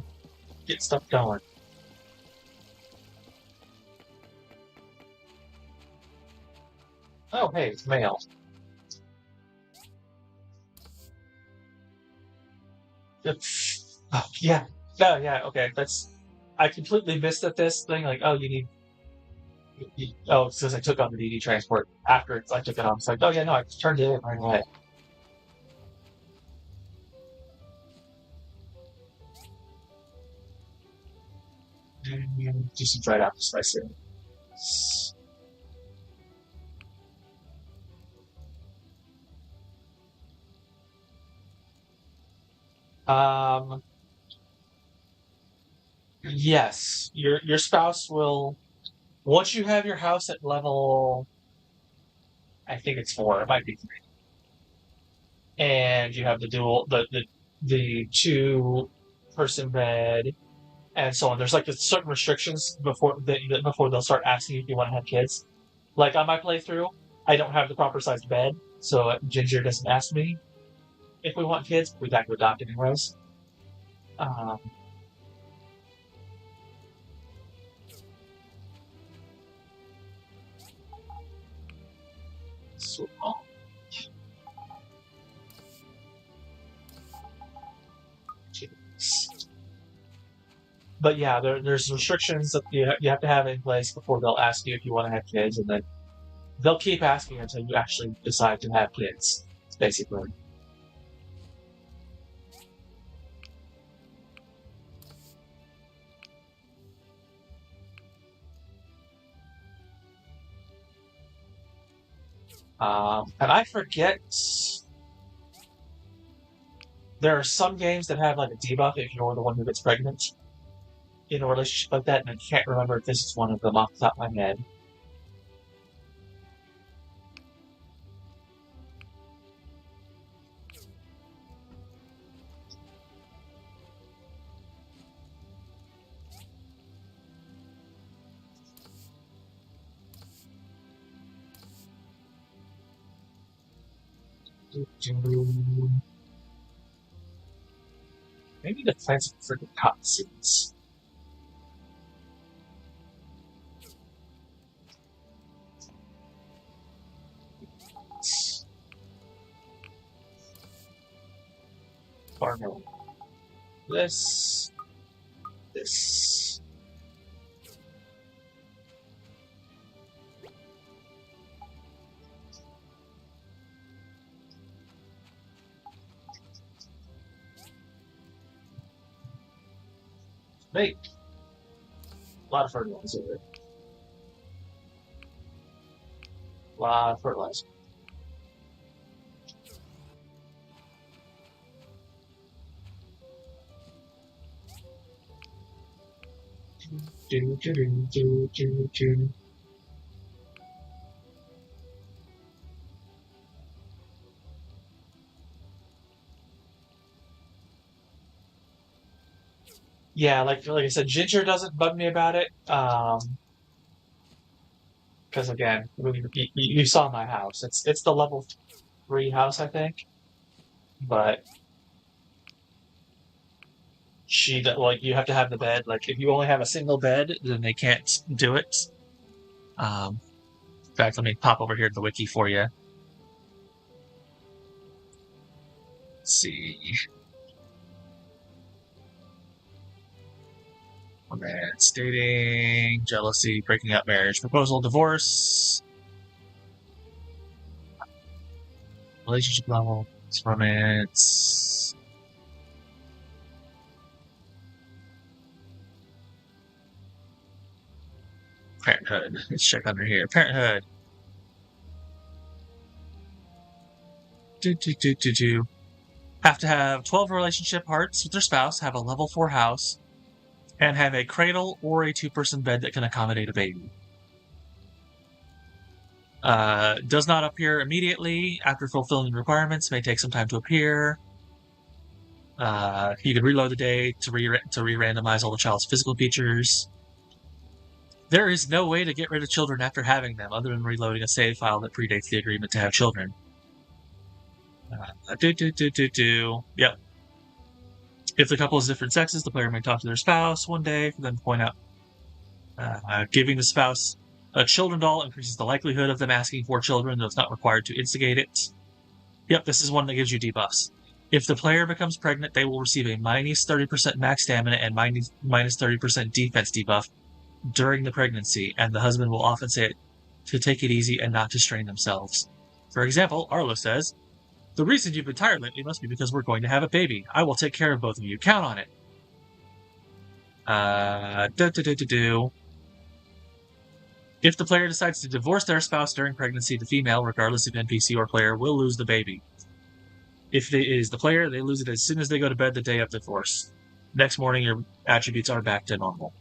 get stuff going. Oh, hey, it's mail. Oh, yeah. No, yeah, okay. I completely missed at this thing. Like, oh, you need. Oh, it's because I took on the Dee-Dee transport after I took it on. It's like, oh, yeah, no, I turned it in right away. Do some dried apple spice here. Yes, your spouse will. Once you have your house at level, I think it's 4. It might be 3, and you have the 2-person bed and so on. There's like certain restrictions before they'll start asking you if you want to have kids. Like on my playthrough, I don't have the proper sized bed, so Ginger doesn't ask me if we want kids. We'd have to adopt anyways. So, but yeah, there's restrictions that you have to have in place before they'll ask you if you want to have kids, and then they'll keep asking until you actually decide to have kids, basically. And I forget. There are some games that have like a debuff if you're the one who gets pregnant in a relationship like that, and I can't remember if this is one of them off the top of my head. Maybe the plants some freaking cotton seeds. Farming. This. Make a lot of fertilizer. A lot of fertilizer. Yeah, like I said, Ginger doesn't bug me about it. Because again, you saw my house. It's the level 3 house, I think. But you have to have the bed. Like if you only have a single bed, then they can't do it. In fact, let me pop over here to the wiki for you. Let's see. Romance, dating, jealousy, breaking up marriage, proposal, divorce, relationship level, romance. Parenthood. Let's check under here. Parenthood. Have to have 12 relationship hearts with their spouse, have a level 4 house, and have a cradle or a 2-person bed that can accommodate a baby. Does not appear immediately after fulfilling requirements. May take some time to appear. You can reload the day to re-randomize all the child's physical features. There is no way to get rid of children after having them, other than reloading a save file that predates the agreement to have children. Yep. If the couple is different sexes, the player may talk to their spouse one day for them to point out. Giving the spouse a children doll increases the likelihood of them asking for children, though it's not required to instigate it. Yep, this is one that gives you debuffs. If the player becomes pregnant, they will receive a minus 30% max stamina and minus 30% defense debuff during the pregnancy, and the husband will often say to take it easy and not to strain themselves. For example, Arlo says, "The reason you've been tired lately must be because we're going to have a baby. I will take care of both of you. Count on it." If the player decides to divorce their spouse during pregnancy, the female, regardless of NPC or player, will lose the baby. If it is the player, they lose it as soon as they go to bed the day of divorce. Next morning, your attributes are back to normal.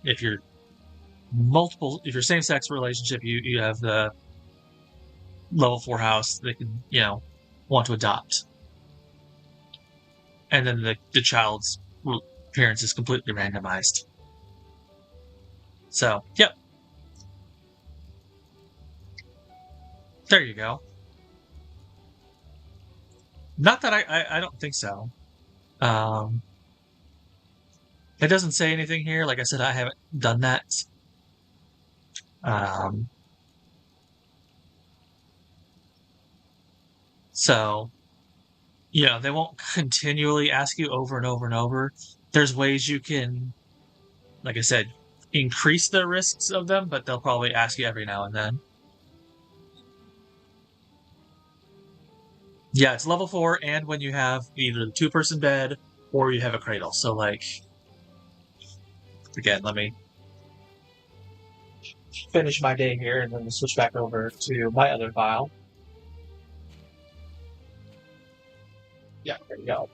If you're same-sex relationship, you have the level 4 house that can, want to adopt. And then the child's appearance is completely randomized. So, yep. There you go. Not that I don't think so. It doesn't say anything here. Like I said, I haven't done that. So, they won't continually ask you over and over and over. There's ways you can, like I said, increase the risks of them, but they'll probably ask you every now and then. Yeah, it's level 4, and when you have either the 2-person bed or you have a cradle. So, again, let me finish my day here, and then we'll switch back over to my other file. Yeah, there you go.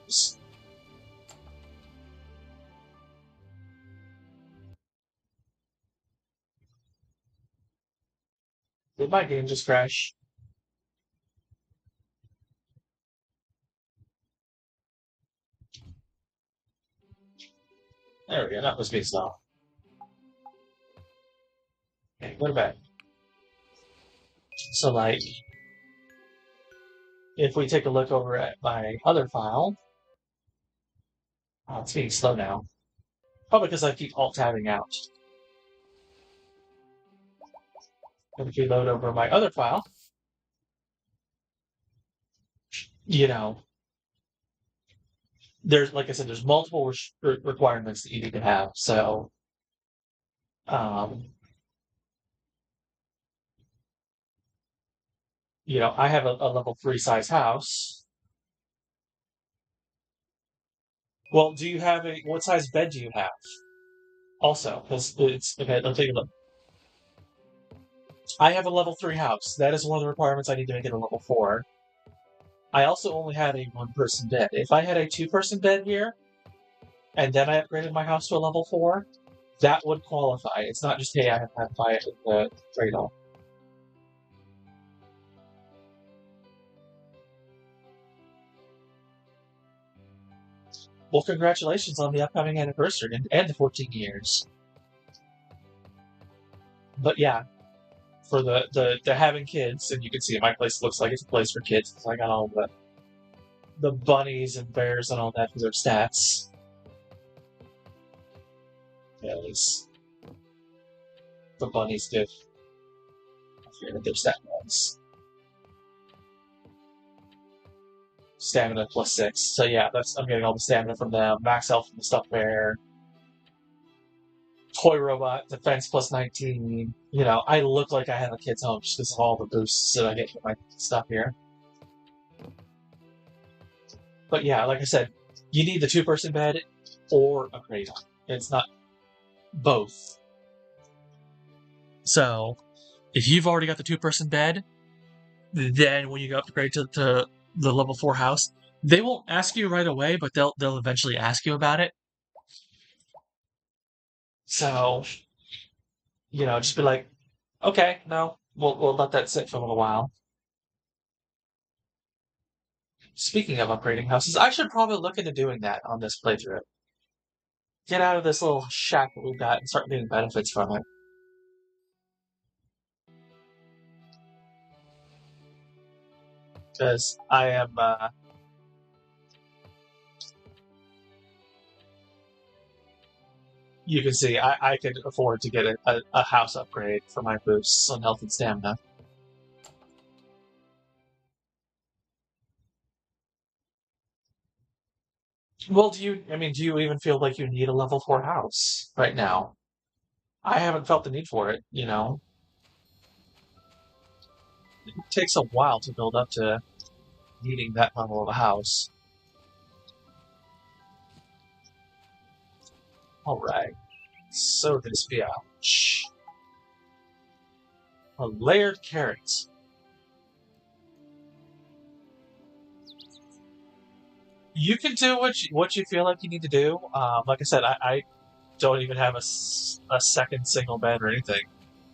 Did my game just crash? There we go. That was me slow. Okay, go to bed. So, if we take a look over at my other file, it's being slow now. Probably because I keep alt-tabbing out. And if we load over my other file, there's, like I said, there's multiple requirements that you need to have. So, I have a level 3 size house. Well, what size bed do you have? Also, because okay, let's take a look. I have a level 3 house. That is one of the requirements I need to make it a level 4. I also only have a 1-person bed. If I had a 2-person bed here, and then I upgraded my house to a level 4, that would qualify. It's not just, hey, I have to buy it with the trade-off. Well, congratulations on the upcoming anniversary and the 14 years. But yeah, for the having kids, and you can see my place looks like it's a place for kids because I got all the bunnies and bears and all that for their stats. Yeah, at least the bunnies did. I forget their stat was. Stamina plus 6. So yeah, I'm getting all the stamina from them. Max health from the stuffed bear. Toy robot defense plus 19. I look like I have a kid's home just because of all the boosts that I get from my stuff here. But yeah, like I said, you need the 2-person bed or a cradle. It's not both. So, if you've already got the 2-person bed, then when you go upgrade to the level 4 house, they won't ask you right away, but they'll eventually ask you about it. So, just be like, okay, no, we'll let that sit for a little while. Speaking of upgrading houses, I should probably look into doing that on this playthrough. Get out of this little shack that we've got and start getting benefits from it. Because I am. You can see I could afford to get a house upgrade for my boosts on health and stamina. Well, do you even feel like you need a level 4 house right now? I haven't felt the need for it, you know? It takes a while to build up to needing that level of a house. Alright. So this biatch. A layered carrot. You can do what you feel like you need to do. Like I said, I don't even have a second single bed or anything.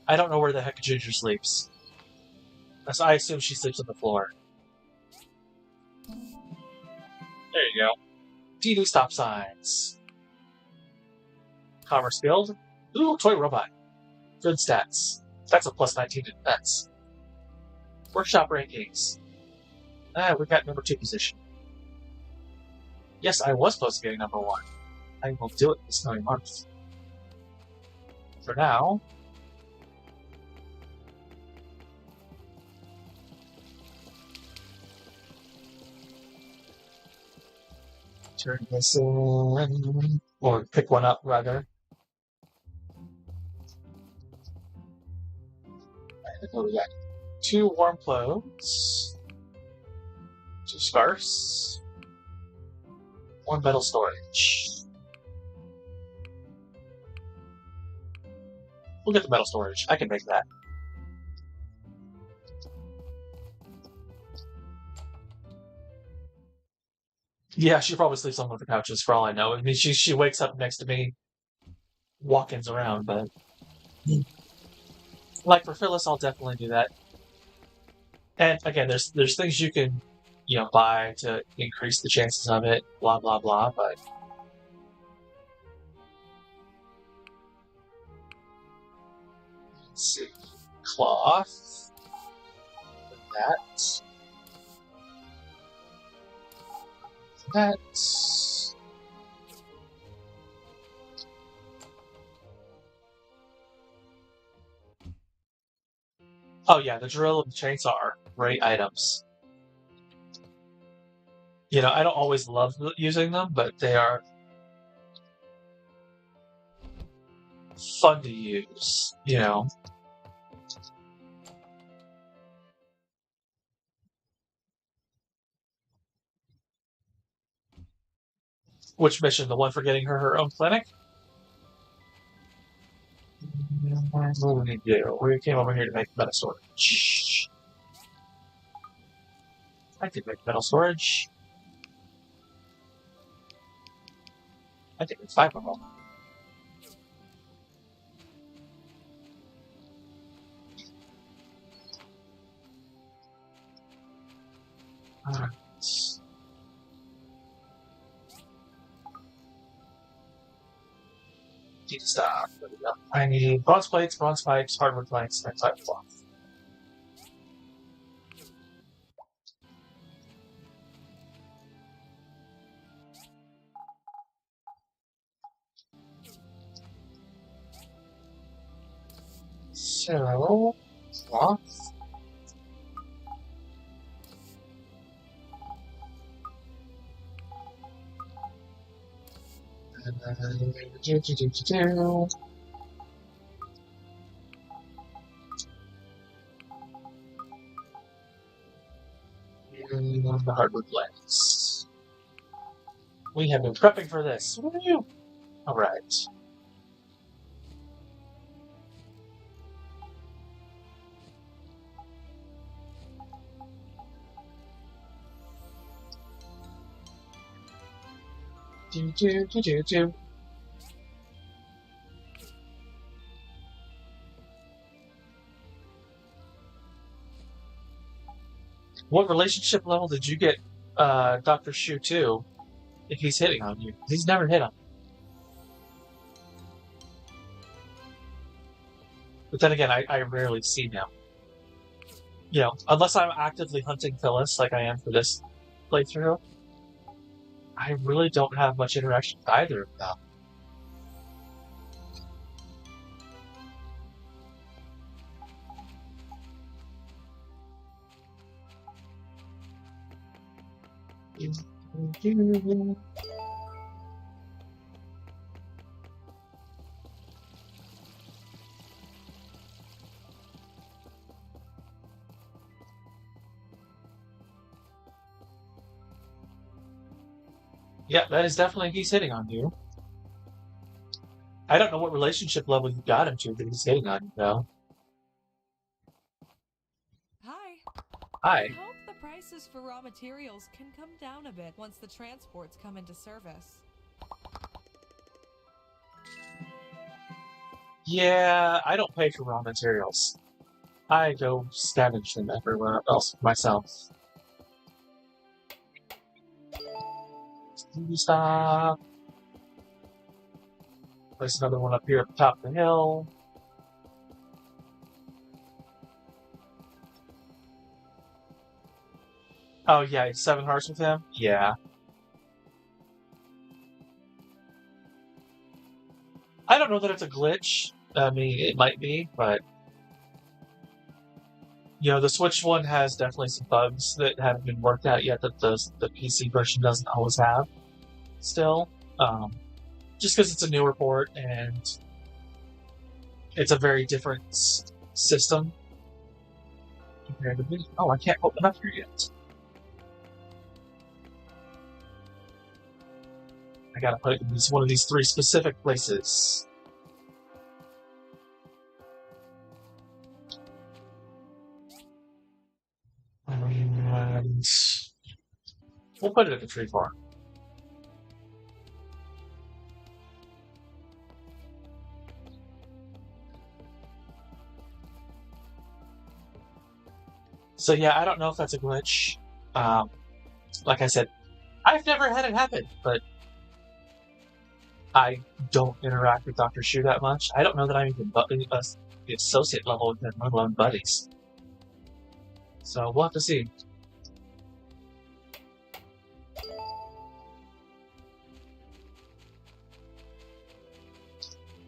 I don't know where the heck Ginger sleeps. So I assume she sleeps on the floor. There you go. Dee-Dee stop signs. Commerce Guild. Ooh, toy robot. Good stats. That's a plus 19 to defense. Workshop rankings. We got number 2 position. Yes, I was supposed to be number 1. I will do it this coming month. For now, turn this in, or pick one up rather. What we got? 2 warm clothes, 2 scarves, 1 metal storage. We'll get the metal storage. I can make that. Yeah, she probably sleeps on one of the couches for all I know. I mean, she wakes up next to me, walk-ins around, but like for Phyllis, I'll definitely do that. And again, there's things you can, buy to increase the chances of it, blah blah blah. But let's see, cloth, that. Oh yeah, the drill and the chainsaw are great items. I don't always love using them, but they are fun to use, Which mission? The one for getting her own clinic? What do we need to do? We came over here to make metal storage. I could make metal storage. I think it's 5 of them. Alright. Need to stop. There we go. I need bronze plates, bronze pipes, hardwood planks, and type cloth. So, cloth. And then, and the hardwood planks. We have been prepping for this. Woo! Alright. Do. What relationship level did you get Dr. Shu to if he's hitting on you? He's never hit on me. But then again, I rarely see him. you know, unless I'm actively hunting Phyllis like I am for this playthrough, I really don't have much interaction with either of them. Yeah, that is definitely he's hitting on you. I don't know what relationship level you got him to, but he's hitting on you, though. Hi. Hi. I hope the prices for raw materials can come down a bit once the transports come into service. Yeah, I don't pay for raw materials. I go scavenge them everywhere else myself. Stop. Place another one up here at the top of the hill. Oh yeah, 7 hearts with him? Yeah. I don't know that it's a glitch. I mean, it might be, but you know, the Switch one has definitely some bugs that haven't been worked out yet that the PC version doesn't always have. Still, just because it's a newer port and it's a very different system compared to me. Oh, I can't open up here yet. I gotta put it in one of these 3 specific places. And we'll put it at the tree farm. So yeah, I don't know if that's a glitch. Like I said, I've never had it happen, but I don't interact with Dr. Shu that much. I don't know that I'm even the associate level with him, let alone buddies. So we'll have to see.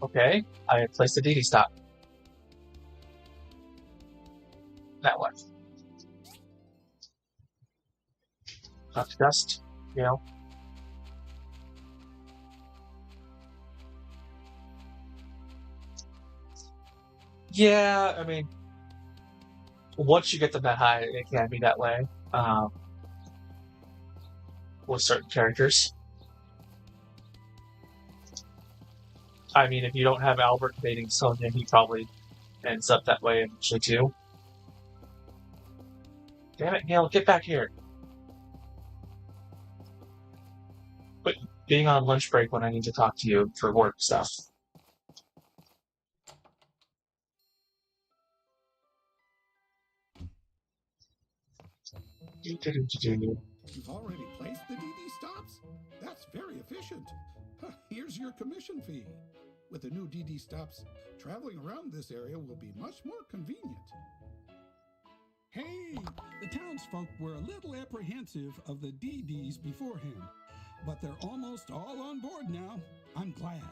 Okay, I have placed a Dee-Dee stop. That one. Not to dust, you know. Yeah, I mean, once you get them that high, it can be that way. With certain characters. I mean, if you don't have Albert dating Sonya, he probably ends up that way eventually too. Damn it, Neil, get back here. But being on lunch break when I need to talk to you for work stuff. You've already placed the Dee-Dee stops? That's very efficient. Here's your commission fee. With the new Dee-Dee stops, traveling around this area will be much more convenient. Hey, the townsfolk were a little apprehensive of the Dee-Dees beforehand, but they're almost all on board now. I'm glad.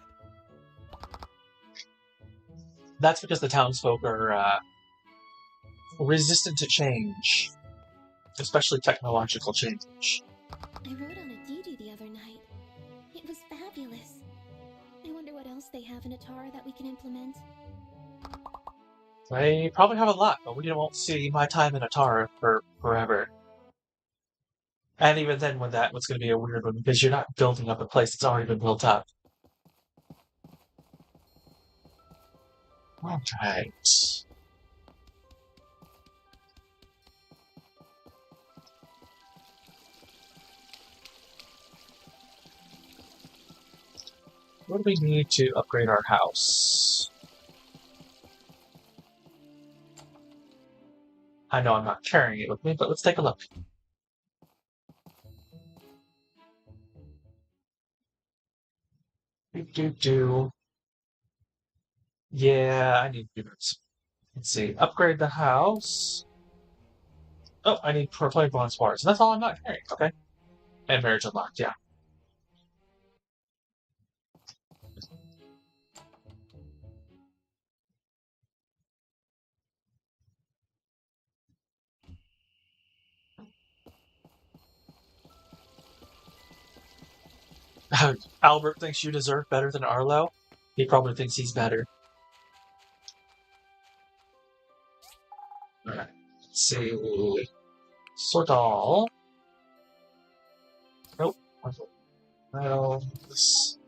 That's because the townsfolk are resistant to change, especially technological change. I rode on a Dee-Dee the other night. It was fabulous. I wonder what else they have in Atara that we can implement. They probably have a lot, but we won't see my time in Atara for forever. And even then, when that was going to be a weird one, because you're not building up a place that's already been built up. Alright. What do we need to upgrade our house? I know I'm not carrying it with me, but let's take a look. Yeah, I need to do this. Let's see. Upgrade the house. Oh, I need play bonus bars. And that's all I'm not carrying. Okay. And marriage unlocked, yeah. Albert thinks you deserve better than Arlo. He probably thinks he's better. Alright. Let's see. Sort all. Nope. Metals.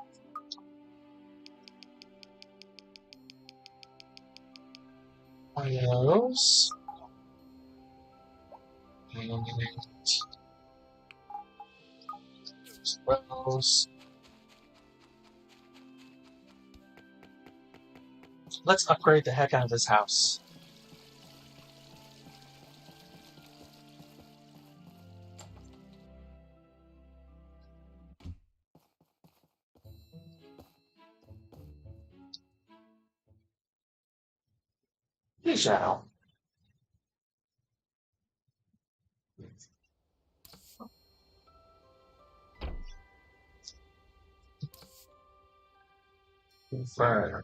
Those. And those. Let's upgrade the heck out of this house. We shall. Confirm.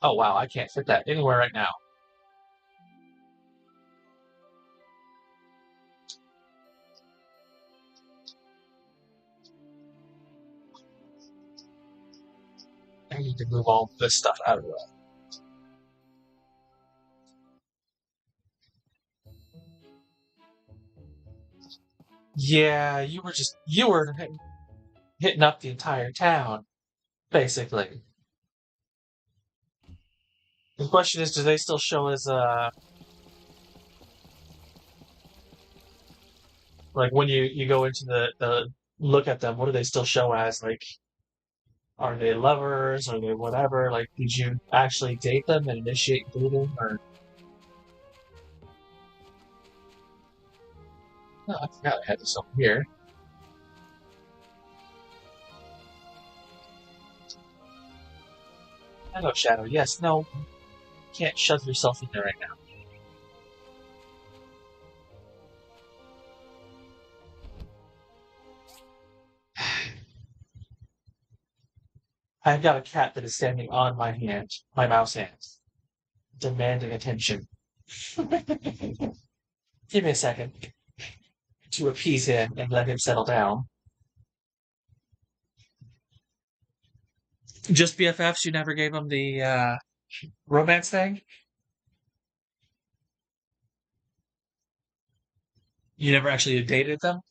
Oh wow, I can't fit that anywhere right now. I need to move all this stuff out of the way. Yeah, you were hitting up the entire town, basically. The question is, do they still show as like when you go into the look at them, what do they still show as? Like, are they lovers? Are they whatever? Like, did you actually date them and initiate dating? Or no, I forgot I had this over here. Hello, Shadow. Yes, no, can't shove yourself in there right now. I've got a cat that is standing on my hand, my mouse hand, demanding attention. Give me a second to appease him and let him settle down. Just BFFs? You never gave him the romance thing? You never actually dated them?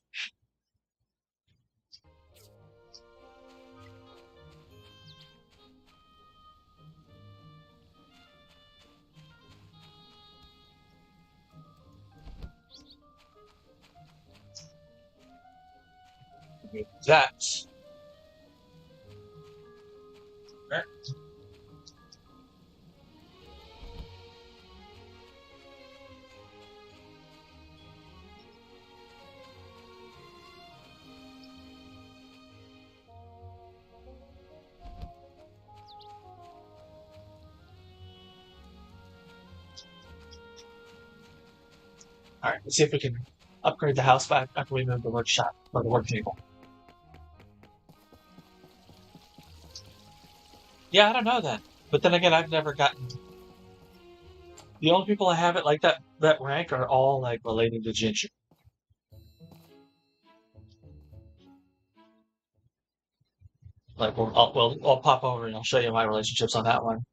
That. Right. Alright, let's see if we can upgrade the house back after we move the workshop or the work table. Yeah, I don't know then. But then again, I've never gotten. The only people I have it like that rank are all like related to Ginger. Like, I'll pop over and I'll show you my relationships on that one.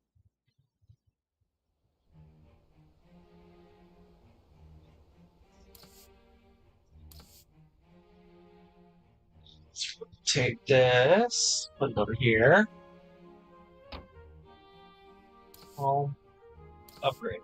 Take this, put it over here. I'll upgrade.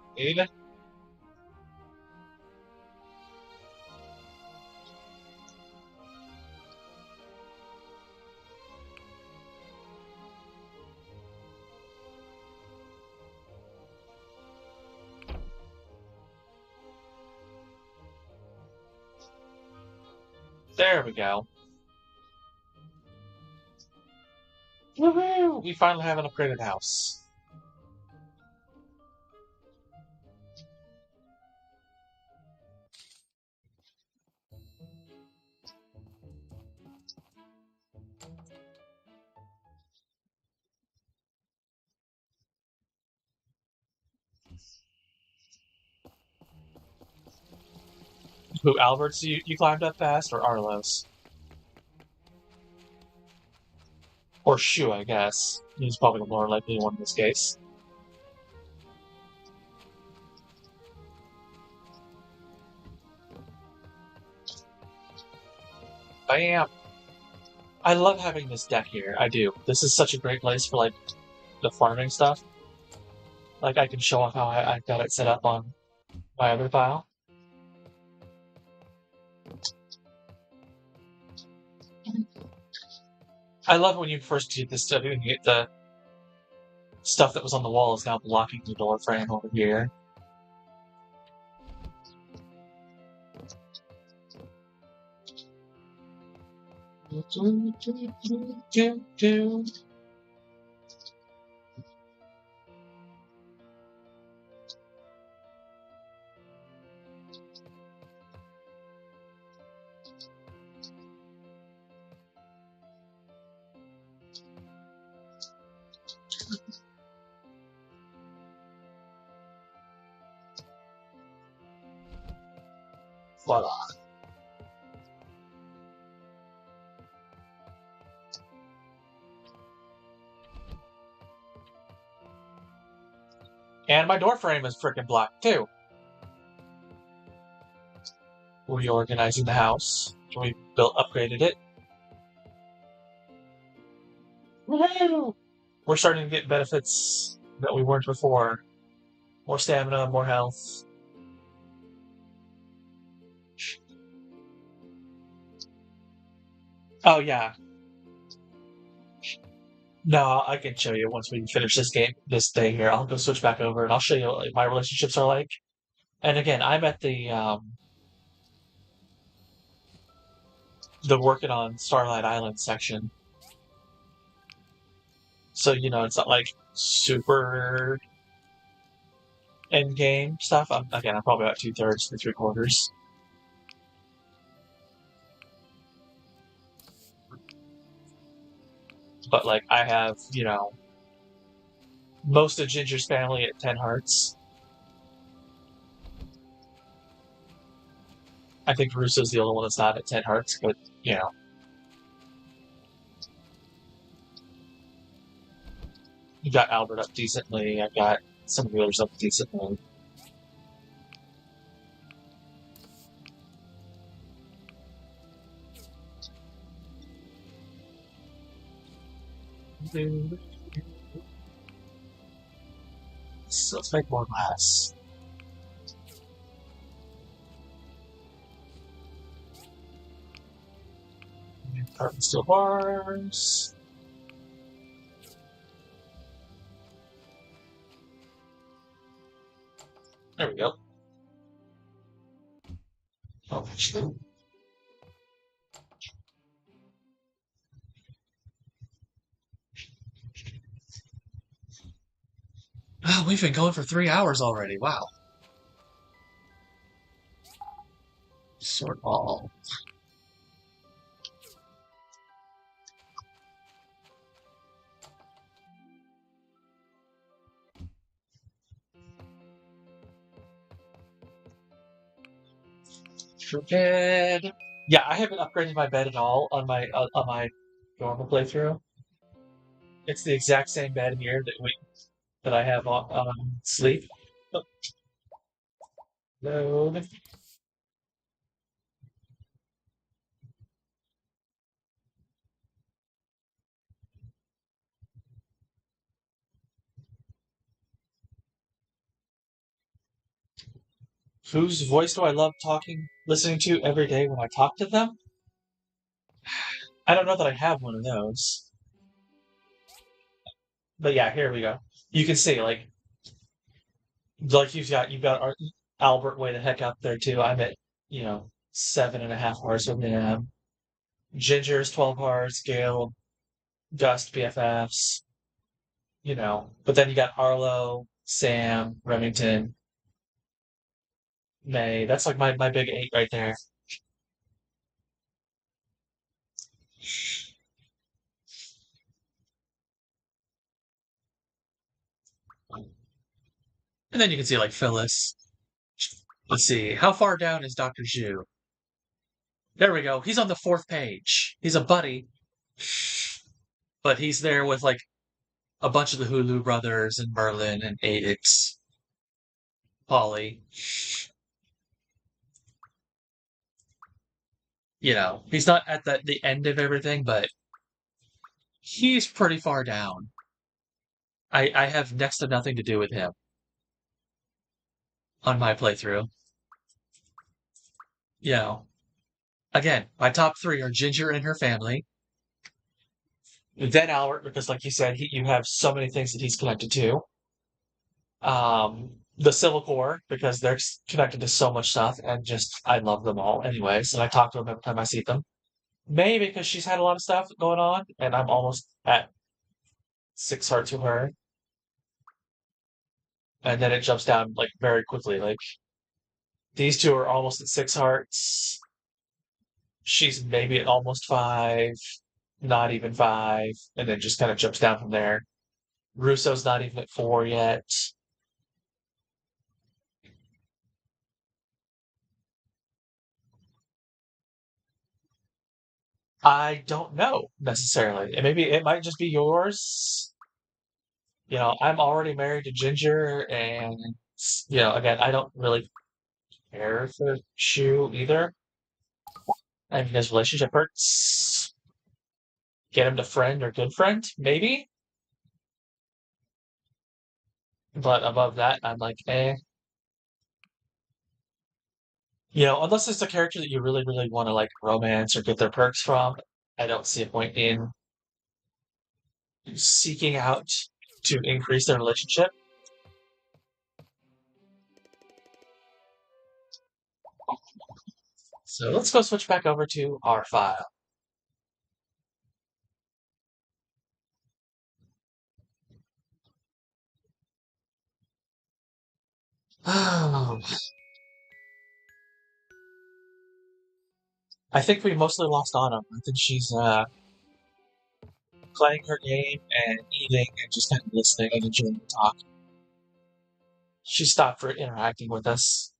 There we go. Woohoo! We finally have an upgraded house. Who, Albert's you climbed up past, or Arlo's? Or Shu, I guess. He's probably the more likely one in this case. Bam! I love having this deck here. I do. This is such a great place for, like, the farming stuff. Like, I can show off how I got it set up on my other file. I love when you first get this stuff, you get the stuff that was on the wall is now blocking the door frame over here. Voila. And my door frame is freaking black too. Reorganizing the house. We upgraded it. Woo-hoo! We're starting to get benefits that we weren't before. More stamina, more health. Oh yeah. No, I can show you once we finish this day here. I'll go switch back over and I'll show you what my relationships are like. And again, I'm at the working on Starlight Island section. So, it's not like super end game stuff. I'm probably about 2/3 to 3/4. But like I have, most of Ginger's family at 10 hearts. I think Russo's the only one that's not at 10 hearts, but you got Albert up decently. I got some of the others up decently. So let's make more glass. Carbon steel bars. There we go. Oh, shoot. Oh, we've been going for 3 hours already. Wow. Sword ball. For bed. Yeah, I haven't upgraded my bed at all on my normal playthrough. It's the exact same bed here that I have on sleep. Oh. Load. Whose voice do I love listening to every day when I talk to them? I don't know that I have one of those. But yeah, here we go. You can see, like you've got Albert way the heck up there too. I'm at 7.5 hours with him. Ginger's 12 hours. Gale, Gust, BFFs. But then you got Arlo, Sam, Remington, May. That's like my big 8 right there. And then you can see, like, Phyllis. Let's see. How far down is Dr. Zhu? There we go. He's on the 4th page. He's a buddy. But he's there with, like, a bunch of the Hulu brothers and Merlin and Adix. Polly. You know, he's not at the end of everything, but he's pretty far down. I have next to nothing to do with him on my playthrough. You know, again, my top 3 are Ginger and her family. Then Albert, because like you said, you have so many things that he's connected to. The Civil Corps, because they're connected to so much stuff, and just, I love them all anyways, and I talk to them every time I see them. May, because she's had a lot of stuff going on, and I'm almost at 6 heart to her. And then it jumps down, like, very quickly. Like, these two are almost at 6 hearts. She's maybe at almost 5, not even 5, and then just kind of jumps down from there. Russo's not even at 4 yet. I don't know necessarily. And maybe it might just be yours. You know, I'm already married to Ginger, and you know, again, I don't really care for Shu either. I think his relationship hurts. Get him to friend or good friend, maybe. But above that, I'm like, eh. You know, unless it's a character that you really, really want to like romance or get their perks from, I don't see a point in seeking out to increase their relationship. So let's go switch back over to our file. Oh. I think we mostly lost Autumn. I think she's playing her game and eating and just kind of listening and enjoying the talk. She stopped for interacting with us,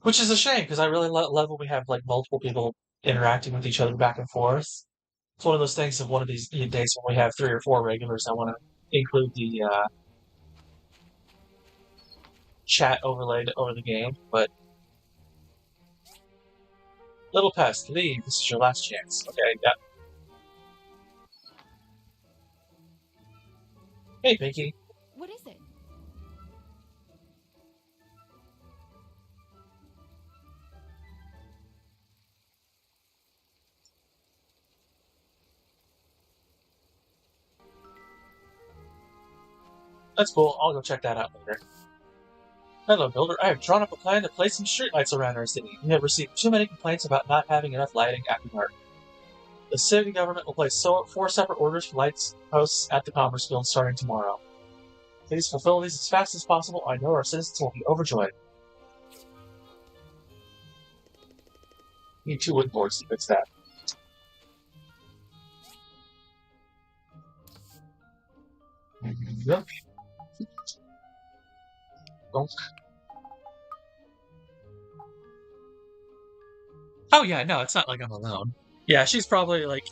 which is a shame because I really love when we have like multiple people interacting with each other back and forth. It's one of those things of one of these days when we have 3 or 4 regulars. I want to include the chat overlaid over the game, but Little Pest, leave. This is your last chance. Okay, yeah. Hey, Pinky. What is it? That's cool. I'll go check that out later. Hello, Builder. I have drawn up a plan to place some streetlights around our city. We have received too many complaints about not having enough lighting after dark. The city government will place 4 separate orders for lights posts at the Commerce Guild starting tomorrow. Please fulfill these as fast as possible. I know our citizens will be overjoyed. Need 2 wood boards to fix that. Yep. Donk. Oh yeah, no, it's not like I'm alone. Yeah, she's probably like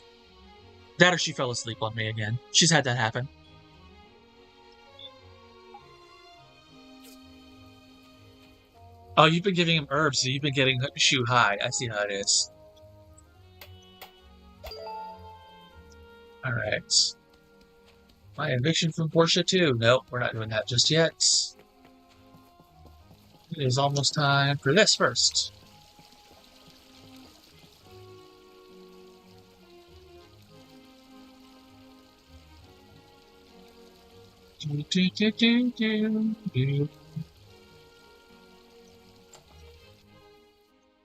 that, or she fell asleep on me again. She's had that happen. Oh, you've been giving him herbs, so you've been getting Shu high. I see how it is. Alright. My eviction from Portia too. Nope, we're not doing that just yet. It is almost time for this first.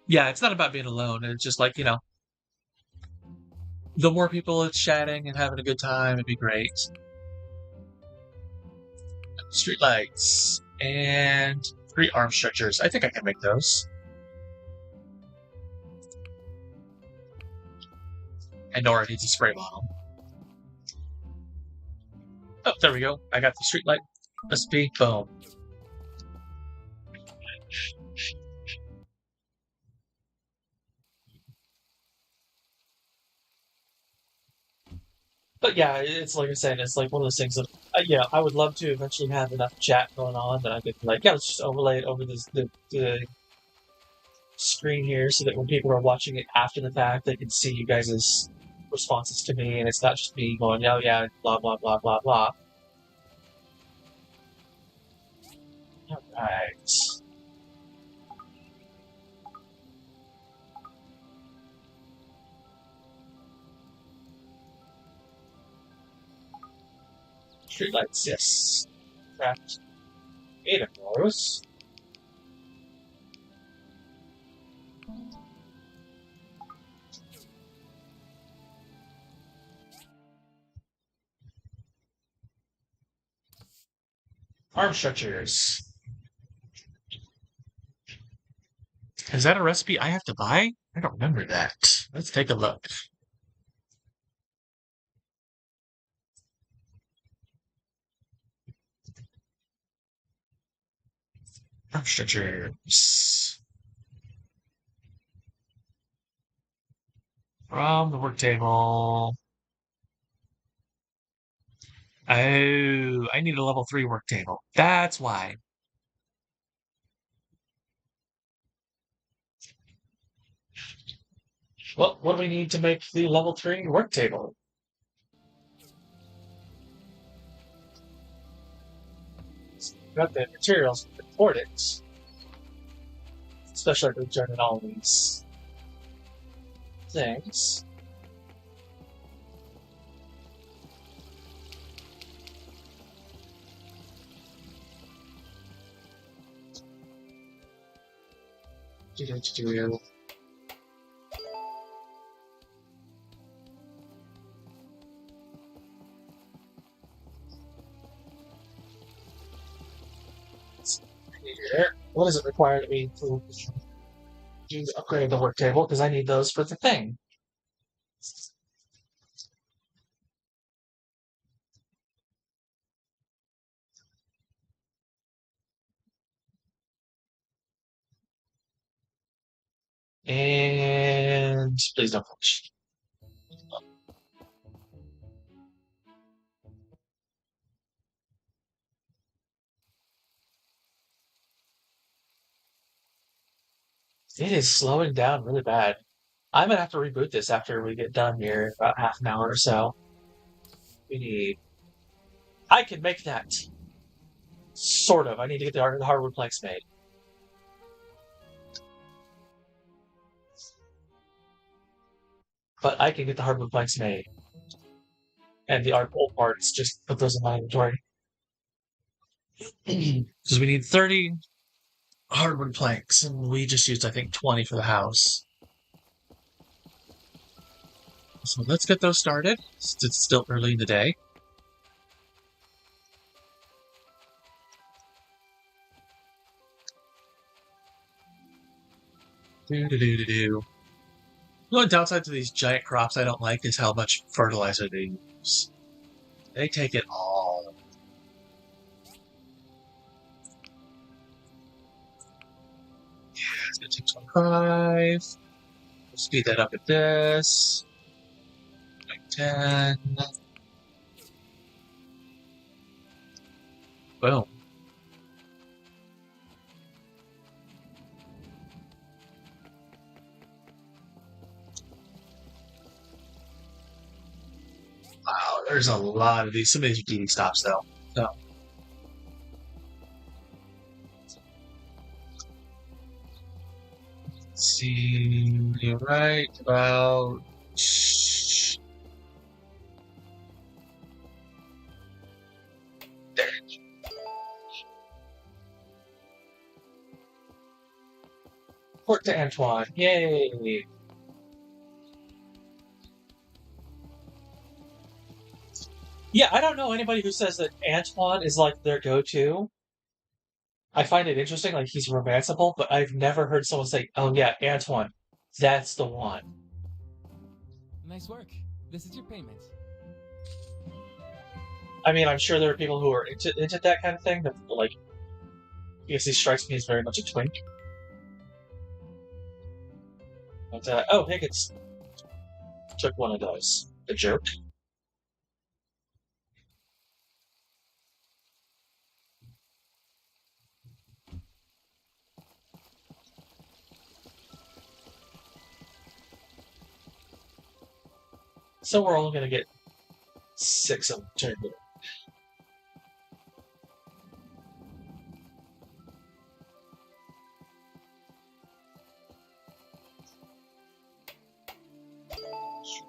Yeah, it's not about being alone. It's just like, you know, the more people it's chatting and having a good time, it'd be great. Streetlights and 3 arm stretchers. I think I can make those. And Nora needs a spray bottle. Oh, there we go. I got the streetlight recipe. Boom. But yeah, it's like I said, it's like one of those things that yeah, I would love to eventually have enough chat going on that I could like, yeah, let's just overlay it over the screen here so that when people are watching it after the fact, they can see you guys' responses to me, and it's not just me going, oh yeah, blah blah blah blah blah. All right. Streetlights, yes. Craft 8 of those. Arm stretchers. Is that a recipe I have to buy? I don't remember that. Let's take a look. Arm stretchers. From the work table. Oh, I need a level 3 work table. That's why. Well, what do we need to make the level 3 work table? Got the materials to support it. Especially if we're turning all these things. Do. What does it require to me to upgrade the work table? Because I need those for the thing. And please don't finish. It is slowing down really bad. I'm gonna have to reboot this after we get done here, about half an hour or so. We need. I can make that. Sort of. I need to get the hardwood planks made. But I can get the hardwood planks made. And the old parts, just put those in my inventory. Because we need 30 hardwood planks, and we just used, I think, 20 for the house. So let's get those started. It's still early in the day. The only downside to these giant crops I don't like is how much fertilizer they use. They take it all. Yeah, it's gonna take 25. We'll speed that up at this. Like 10. Boom. Wow, there's a lot of these. Some of these are Dee-Dee stops, though. So. Let's see, you're right about. There. Port to Antoine. Yay! Yeah, I don't know anybody who says that Antoine is like their go-to. I find it interesting, like he's romanceable, but I've never heard someone say, "Oh yeah, Antoine, that's the one." Nice work. This is your payment. I mean, I'm sure there are people who are into that kind of thing, but like, because he strikes me as very much a twink. But oh, Higgins took one of those. The joke. So we're only going to get 6 of them turned in.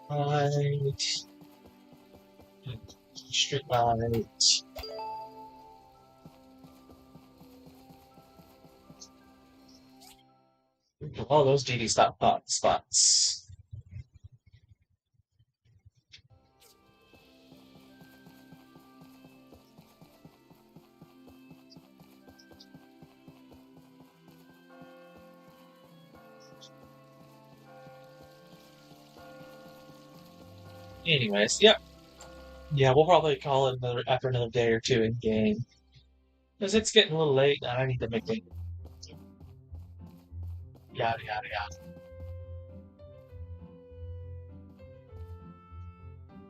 Right. Street light. Oh, those Dee-Dee spots. Anyways, yep. Yeah, we'll probably call it after another day or two in game. Because it's getting a little late and I need to make it. Yada, yada, yada.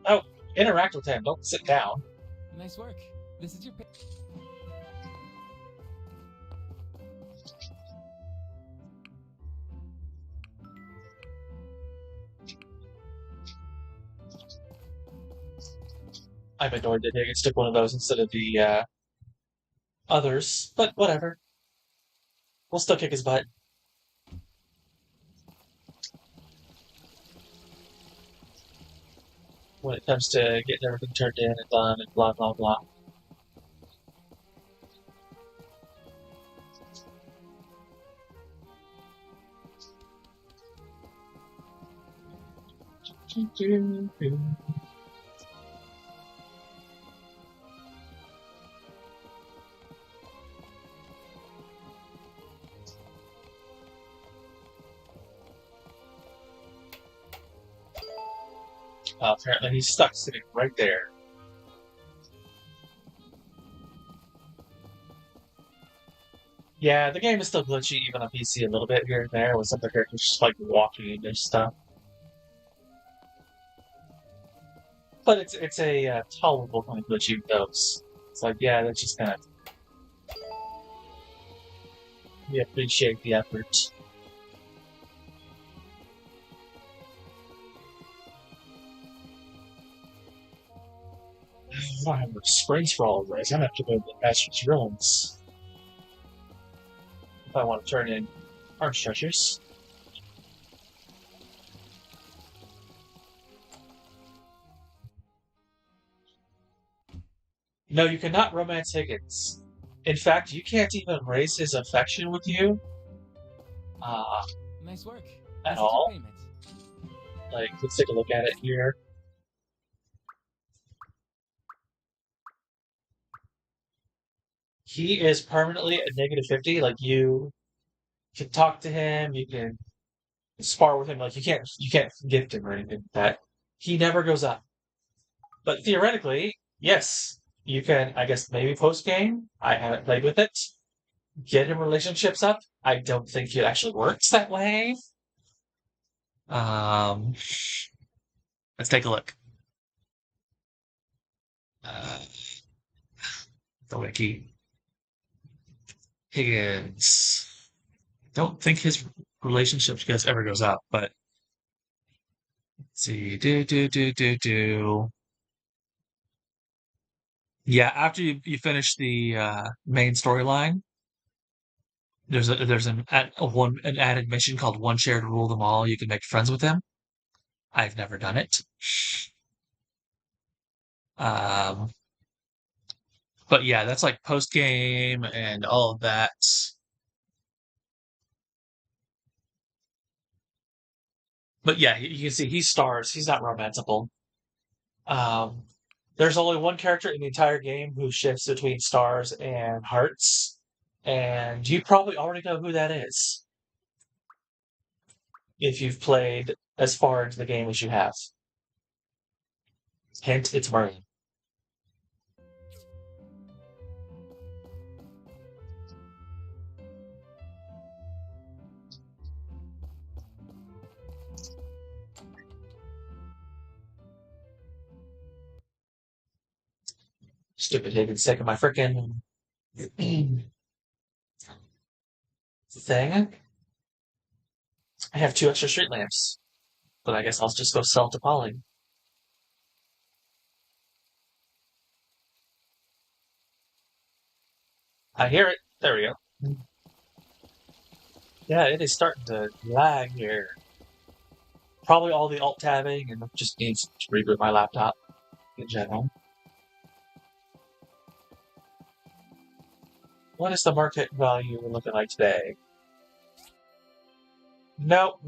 Oh, interact with him. Don't sit down. Nice work. This is your. I'm annoyed that Higgins took one of those instead of the others, but whatever. We'll still kick his butt. When it comes to getting everything turned in and done and blah, blah, blah. Apparently he's stuck sitting right there. Yeah, the game is still glitchy even on PC a little bit here and there with some of the characters just like walking into stuff. But it's a tolerable kind of glitchy with those. It's like, yeah, that's just kind of... We appreciate the effort. I don't have enough sprays for all of these. I'm gonna have to go to the Master's Ruins if I want to turn in arms treasures. No, you cannot romance Higgins. In fact, you can't even raise his affection with you. Nice work. At all. Like, let's take a look at it here. He is permanently at -50. Like, you can talk to him, you can spar with him. Like, you can't gift him or anything like that. He never goes up. But theoretically, yes, you can. I guess maybe post game. I haven't played with it. Get him relationships up. I don't think it actually works that way. Let's take a look. The wiki. Higgins. Don't think his relationship ever goes up, but let's see. Do. Yeah, after you finish the main storyline, there's an added mission called One Shared Rule Them All. You can make friends with him. I've never done it. Um, but yeah, that's like post game and all of that. But yeah, you can see he stars. He's not romanceable. Um, there's only one character in the entire game who shifts between stars and hearts, and you probably already know who that is if you've played as far into the game as you have. Hint, it's Murray. Stupid Higgins taking my frickin' thing. I have 2 extra street lamps, but I guess I'll just go sell to Polly. I hear it. There we go. Yeah, it is starting to lag here. Probably all the alt tabbing and just needs to reboot my laptop in general. What is the market value we're looking like today? Nope.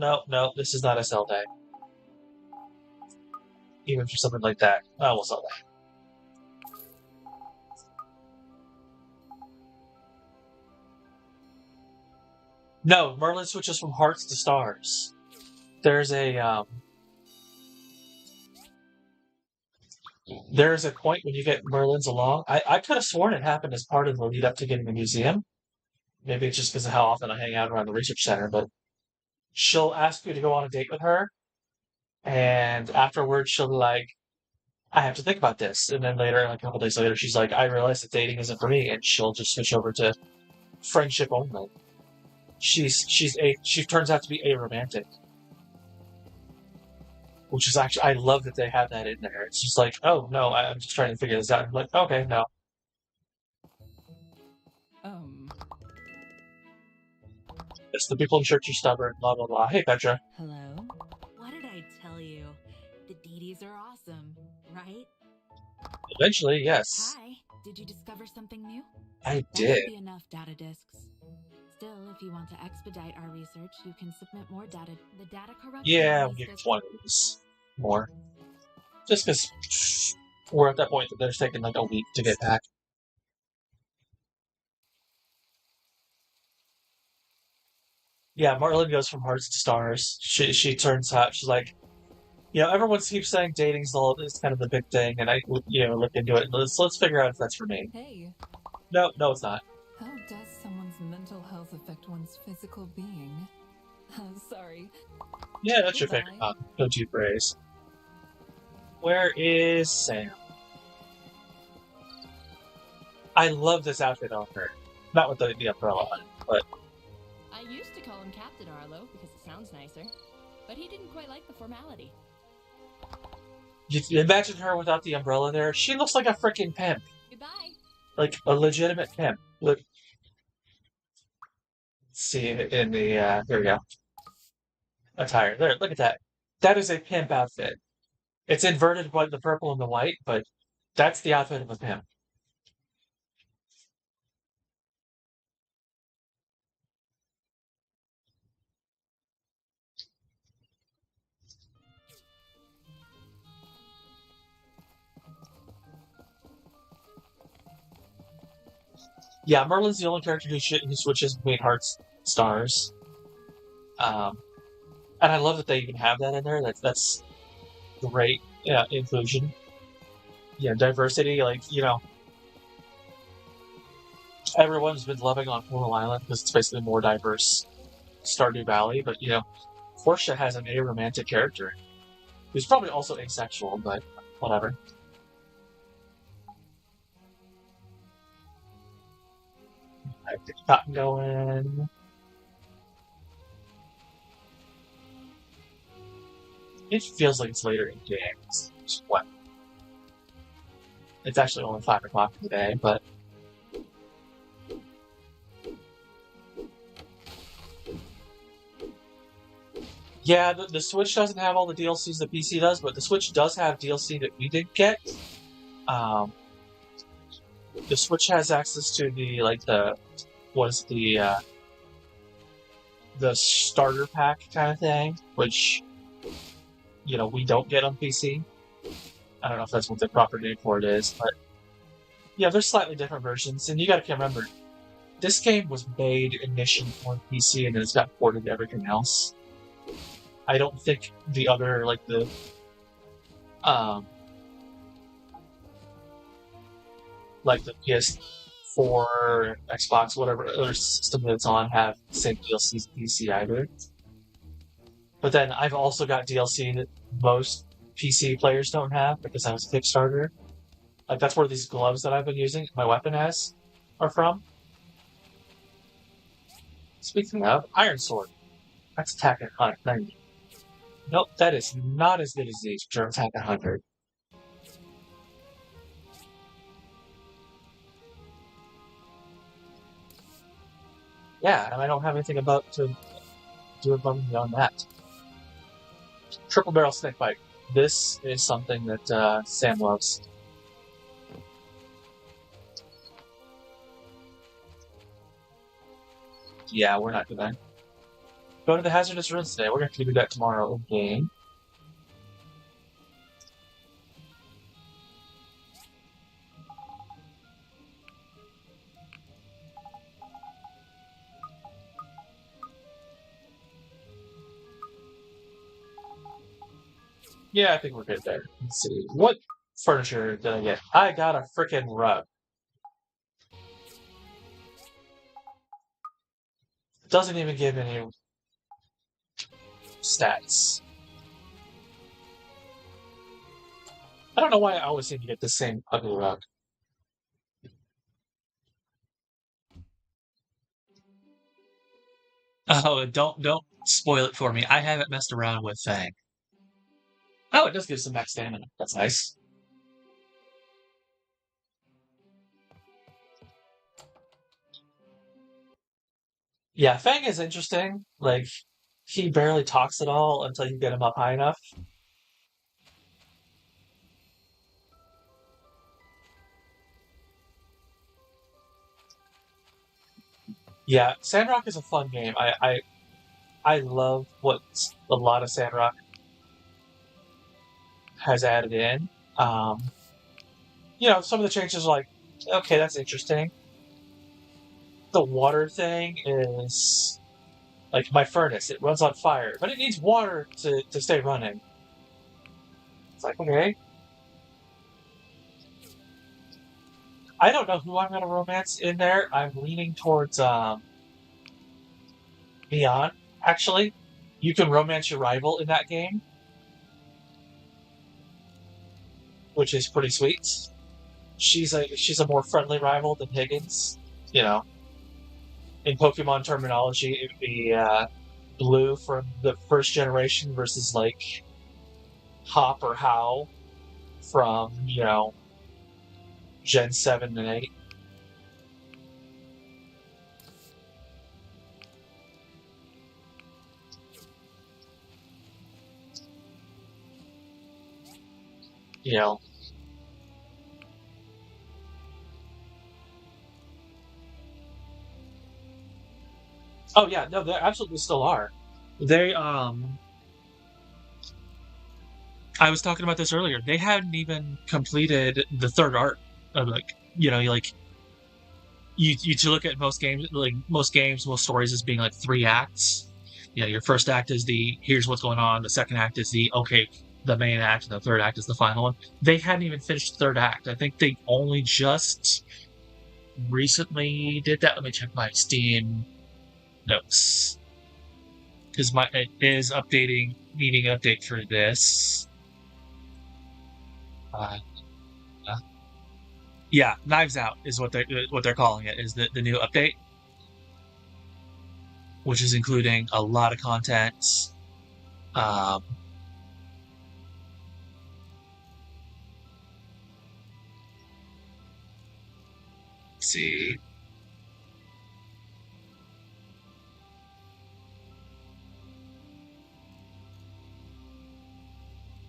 This is not a sell day. Even for something like that. Oh, we'll sell that. No, Merlin switches from hearts to stars. There's a point when you get Merlins along. I could have sworn it happened as part of the lead up to getting the museum. Maybe it's just because of how often I hang out around the research center, but she'll ask you to go on a date with her, and afterwards she'll be like, I have to think about this. And then later, like a couple days later, she's like, I realize that dating isn't for me, and she'll just switch over to friendship only. She turns out to be aromantic. Which is actually, I love that they have that in there. It's just like, oh no, I'm just trying to figure this out. I'm like, okay, no. It's the people in church are stubborn, blah blah blah. Hey Petra. Hello? What did I tell you? The Dee-Dees are awesome, right? Eventually, yes. Hi, did you discover something new? I That did. should be enough data disks. Still, if you want to expedite our research, you can submit more data. The data corruption. Yeah, I'll give one of these more. Just because we're at that point that they're taking like a week to get back. Yeah, Marlin goes from hearts to stars. She turns hot. She's like, everyone keeps saying dating's is kind of the big thing, and I look into it. Let's figure out if that's for me. Hey. No, it's not. How does someone's mental health affect one's physical being? Sorry. Yeah, that's your favorite go-to phrase. Where is Sam? I love this outfit on her. Not with the umbrella on it, but... I used to call him Captain Arlo because it sounds nicer, but he didn't quite like the formality. You imagine her without the umbrella there? She looks like a freaking pimp. Goodbye. Like a legitimate pimp. Look. Let's see in the here we go. Attire. There, look at that. That is a pimp outfit. It's inverted by the purple and the white, but that's the outfit of a pimp. Yeah, Merlin's the only character who switches between hearts, stars. And I love that they even have that in there. That's great inclusion. Yeah, diversity. Like, everyone's been loving on Coral Island because it's basically more diverse Stardew Valley. But, Portia has an aromantic character who's probably also asexual, but whatever. I've gotten going. It feels like it's later in games. What? It's actually only 5 o'clock in the day, but... Yeah, the Switch doesn't have all the DLCs the PC does, but the Switch does have DLC that we didn't get. The Switch has access to the starter pack kind of thing, which we don't get on PC. I don't know if that's what the proper name for it is, but yeah, there's slightly different versions, and you gotta remember, this game was made initially on PC and then it's got ported to everything else. I don't think the other the PS4, Xbox, whatever other system that it's on have the same DLC as PC either. But then I've also got DLC that most PC players don't have because I was a Kickstarter. Like, that's where these gloves that I've been using, my weapon are from. Speaking of, Iron Sword. That's attack at 190. Nope, that is not as good as these, which are attack at 100. Yeah, and I don't have anything about to do above and beyond that. Triple barrel snake bite. This is something that Sam loves. Yeah, we're not gonna go to the hazardous ruins today. We're going to do that tomorrow in game. Yeah, I think we're good there. Let's see. What furniture did I get? I got a freaking rug. Doesn't even give any stats. I don't know why I always seem to get the same ugly rug. Oh, don't spoil it for me. I haven't messed around with Fang. Oh, it does give some max stamina. That's nice. Yeah, Fang is interesting. Like, he barely talks at all until you get him up high enough. Yeah, Sandrock is a fun game. I love what a lot of Sandrock has added in. Some of the changes are like, okay, that's interesting. The water thing is like my furnace. It runs on fire, but it needs water to stay running. It's like, okay. I don't know who I'm going to romance in there. I'm leaning towards Neon, actually. You can romance your rival in that game, which is pretty sweet. She's a more friendly rival than Higgins. In Pokemon terminology, it would be Blue from the first generation versus like Hop or How from Gen 7 and 8. Oh yeah, no, there absolutely still are. They I was talking about this earlier. They hadn't even completed the third arc of you to look at most games, most stories as being like 3 acts. Your first act is the here's what's going on. The second act is the main act, and the third act is the final one. They hadn't even finished the third act. I think they only just recently did that. Let me check my Steam notes because it is needing an update for this. Yeah, Knives Out is what they're calling it. Is the new update, which is including a lot of content. Let's see.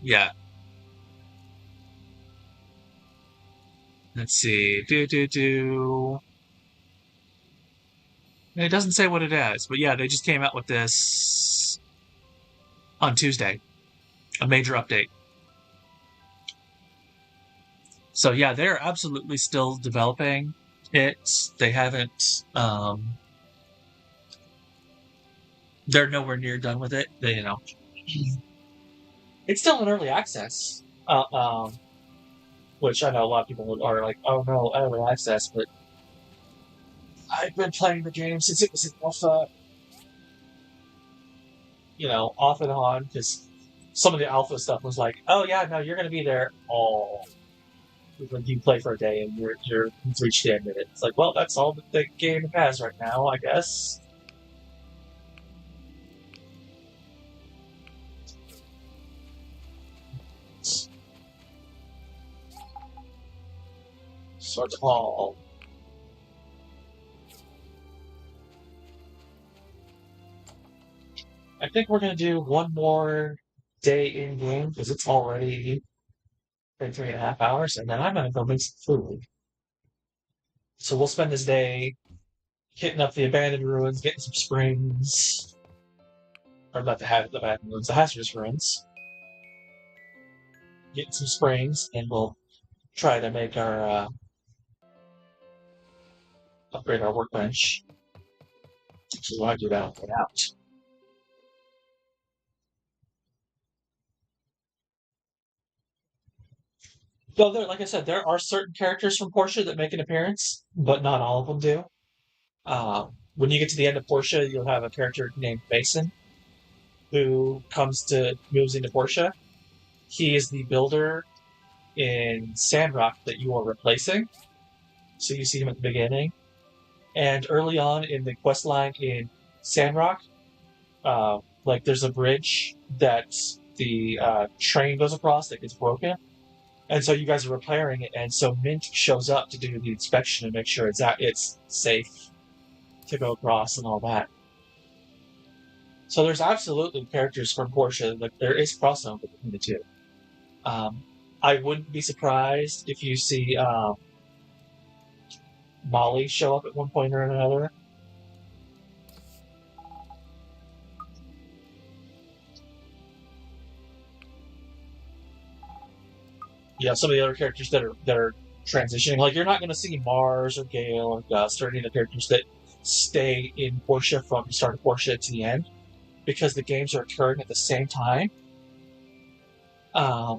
Yeah. Let's see. It doesn't say what it is, but yeah, they just came out with this on Tuesday. A major update. So yeah, they're absolutely still developing it. They haven't. They're nowhere near done with it. It's still in early access. Which I know a lot of people are like, "Oh no, early access," but I've been playing the game since it was in alpha. Off and on, because some of the alpha stuff was like, "Oh yeah, no, you're going to be there all." When you play for a day and you've reached the end of it. It's like, well, that's all that the game has right now, I guess. Sort of all. I think we're gonna do one more day in game because it's already been 3.5 hours, and then I'm gonna go make some food. So we'll spend this day hitting up the abandoned ruins, getting some springs, or not the abandoned ruins, the hazardous ruins, getting some springs, and we'll try to make our upgrade our workbench. So while I do that, I'll get out. Though, like I said, there are certain characters from Portia that make an appearance, but not all of them do. When you get to the end of Portia, you'll have a character named Mason who moves into Portia. He is the builder in Sandrock that you are replacing. So you see him at the beginning. And early on in the quest line in Sandrock, there's a bridge that the train goes across that gets broken. And so you guys are repairing it, and so Mint shows up to do the inspection and make sure it's safe to go across and all that. So there's absolutely characters from Portia. Like, there is crossover between the two. I wouldn't be surprised if you see Molly show up at one point or another. Yeah, some of the other characters that are transitioning. Like, you're not going to see Mars or Gale or Gus or any of the characters that stay in Portia from the start of Portia to the end, because the games are occurring at the same time. But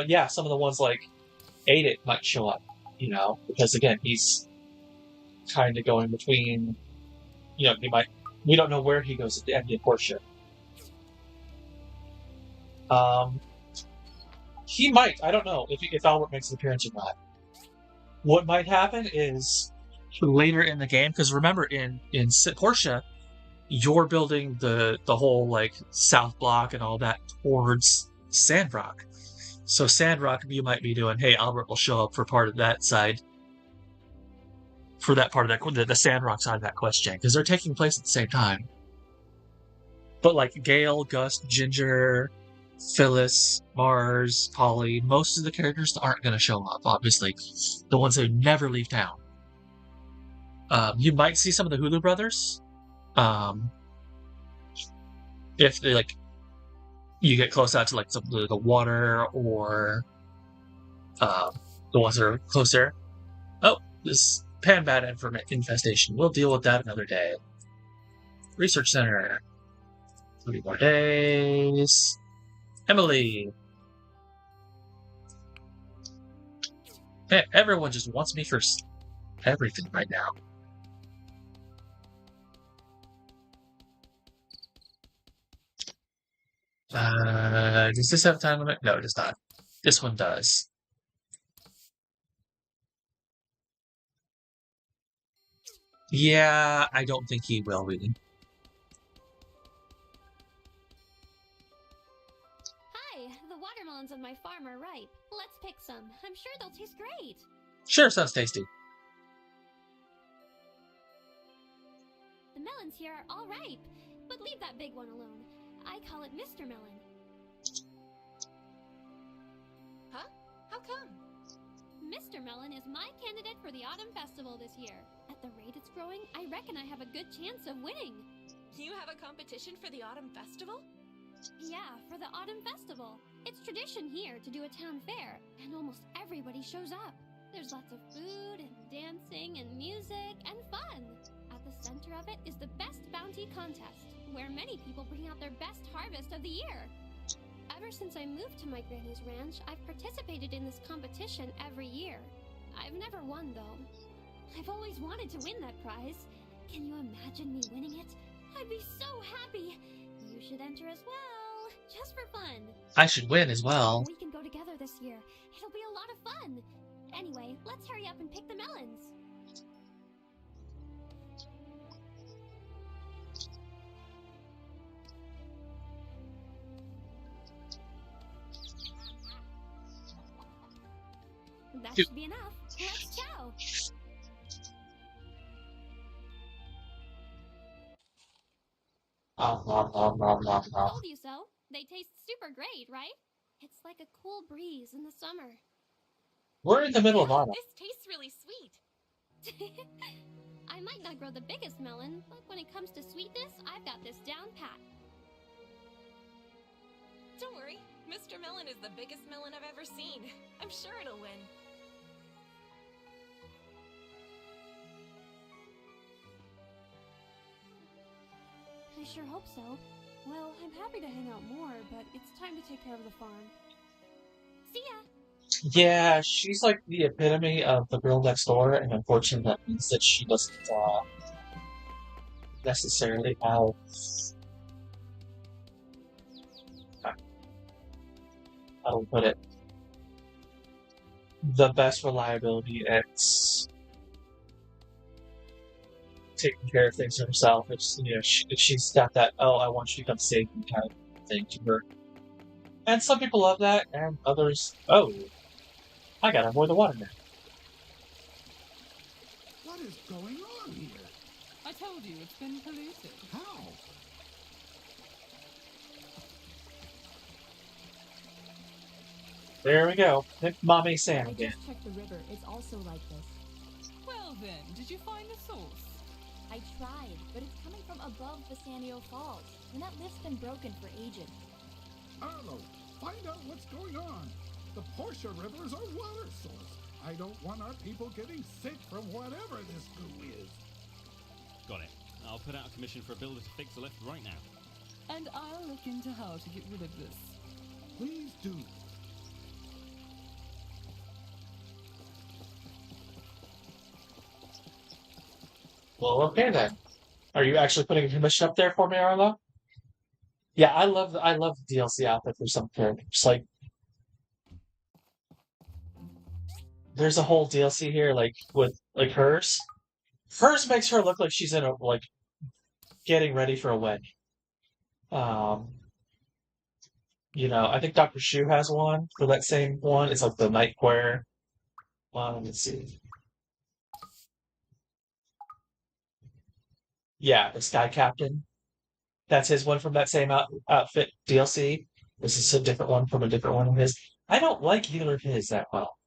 yeah, some of the ones like Adit might show up, because again, he's kind of going between, we don't know where he goes at the end of Portia. He might, I don't know if Albert makes an appearance or not. What might happen is later in the game, because remember in Portia, you're building the whole like south block and all that towards Sandrock. So Sandrock, you might be doing, hey, Albert will show up for part of that side, for that part of that, the Sandrock side of that quest chain, because they're taking place at the same time. But like Gale, Gus, Ginger, Phyllis, Mars, Polly, most of the characters aren't going to show up, obviously. The ones who never leave town. You might see some of the Hulu brothers. If they you get close out to like the water or the ones that are closer. Oh, this Panbat infestation. We'll deal with that another day. Research Center. 3 more days. Emily. Man, everyone just wants me for everything right now. Does this have a time limit? No, it does not. This one does. Yeah, I don't think he will be. Hi, the watermelons on my farm are ripe. Let's pick some. I'm sure they'll taste great. Sure, sounds tasty. The melons here are all ripe, but leave that big one alone. I call it Mr. Melon. Huh? How come? Mr. Melon is my candidate for the Autumn Festival this year. At the rate it's growing, I reckon I have a good chance of winning. You have a competition for the Autumn Festival? Yeah, for the Autumn Festival. It's tradition here to do a town fair, and almost everybody shows up. There's lots of food and dancing and music and fun. At the center of it is the Best Bounty Contest, where many people bring out their best harvest of the year. Ever since I moved to my granny's ranch, I've participated in this competition every year. I've never won, though. I've always wanted to win that prize. Can you imagine me winning it? I'd be so happy. You should enter as well, just for fun. I should win as well. We can go together this year. It'll be a lot of fun. Anyway, let's hurry up and pick the melons. That should be enough. Let's chow. Told you so. They taste super great, right? It's like a cool breeze in the summer. We're in the middle of autumn. This tastes really sweet. I might not grow the biggest melon, but when it comes to sweetness, I've got this down pat. Don't worry, Mr. Melon is the biggest melon I've ever seen. I'm sure it'll win. I sure hope so. Well, I'm happy to hang out more, but it's time to take care of the farm. See ya! Yeah, she's like the epitome of the girl next door, and unfortunately that means that she doesn't necessarily have how do I put it? The best reliability at taking care of things herself. It's, you know, she's got that, oh, I want you to come save me kind of thing to her. And some people love that, and others, oh, I gotta avoid the water now. What is going on here? I told you, it's been polluted. How? There we go. Hit Mommy Sam I again. just checked the river. It's also like this. Well then, did you find the source? I tried, but it's coming from above the Sanio Falls, and that lift's been broken for ages. Arlo, find out what's going on. The Portia River is our water source. I don't want our people getting sick from whatever this goo is. Got it. I'll put out a commission for a builder to fix the lift right now. And I'll look into how to get rid of this. Please do. Well, okay then. Are you actually putting a commission up there for me, Arlo? Yeah, I love the DLC outfit for some characters. Like, there's a whole DLC here, like with like hers. Hers makes her look like she's in a like getting ready for a wedding. You know, I think Dr. Shu has one for that same one. It's like the nightwear one. Let's see. Yeah, the Sky Captain. That's his one from that same outfit DLC. This is a different one from a different one of his. I don't like either of his that well.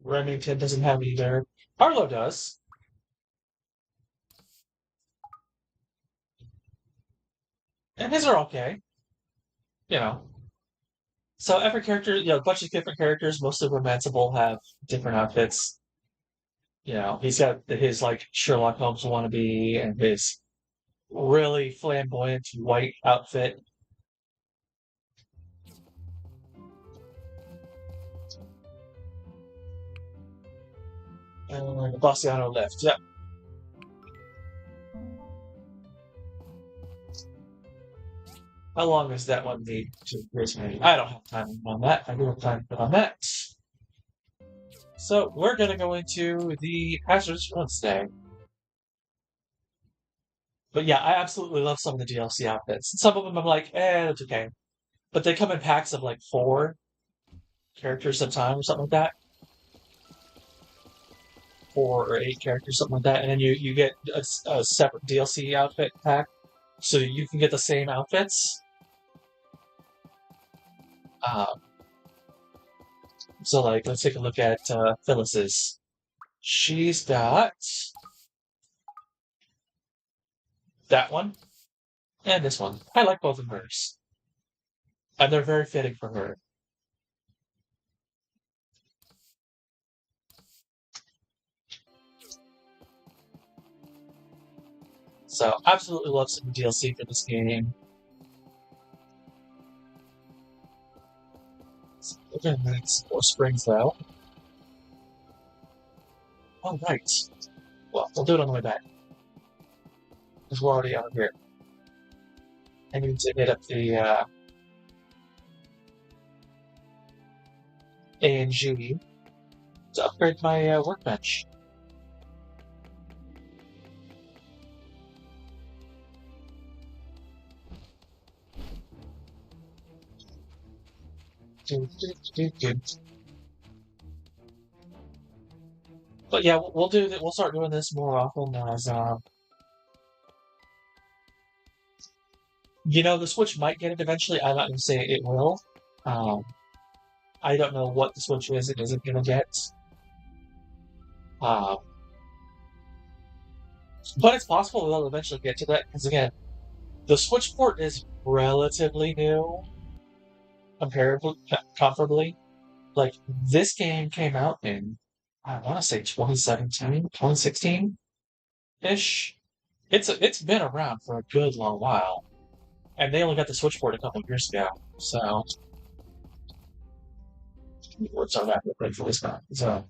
Remington doesn't have either. Arlo does. And his are okay. You know. So every character, you know, a bunch of different characters, most of Romanceable have different outfits. You know, he's got his like Sherlock Holmes wannabe and his really flamboyant white outfit. And the Bassiano left. Yep. How long does that one need to raise me? I don't have time on that. I do have time on that. So we're gonna go into the hazardous runs day. But yeah, I absolutely love some of the DLC outfits. Some of them I'm like, it's okay. But they come in packs of like 4 characters at a time or something like that. 4 or 8 characters, something like that. And then you get a separate DLC outfit pack. So you can get the same outfits. So like, let's take a look at Phyllis's. She's got that one and this one. I like both of hers. And they're very fitting for her. So, absolutely love some DLC for this game. We're gonna need some more springs, though. Oh, right. Well, we'll do it on the way back. Because we're already out here. I need to hit up the A&G to upgrade my workbench. But yeah, we'll do that. We'll start doing this more often as You know, the Switch might get it eventually. I'm not going to say it will. I don't know what the Switch is and isn't going to get. Um, but it's possible they'll eventually get to that, because again, the Switch port is relatively new, comparably. Like, this game came out in, I want to say 2017, 2016-ish. It's been around for a good long while. And they only got the Switch port a couple of years ago, so words are that quick for this one. So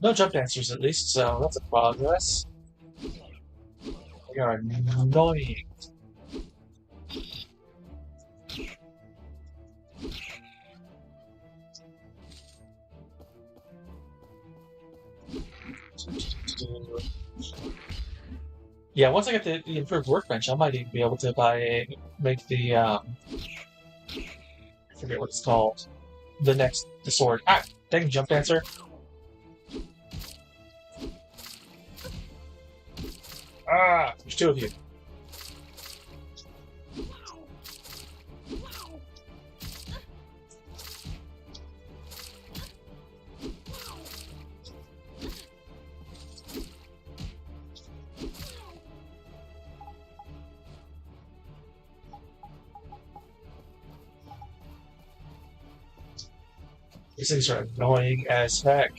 no jump dancers at least, so that's a progress. We are annoying. Yeah, once I get the improved workbench, I might even be able to make the I forget what it's called. The sword. Ah, dang jump dancer. Ah, there's two of you. These things are annoying as heck.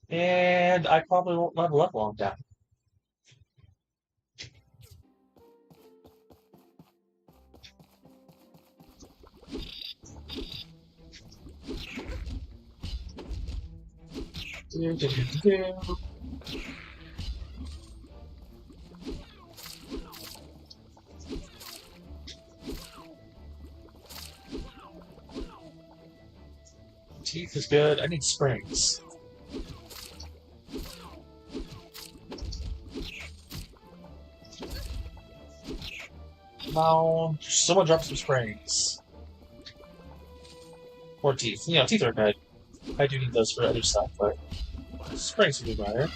And I probably won't level up long time. Teeth is good. I need springs. Now, someone drop some springs. Or teeth. You know, teeth are good. I do need those for other stuff, but springs would be better.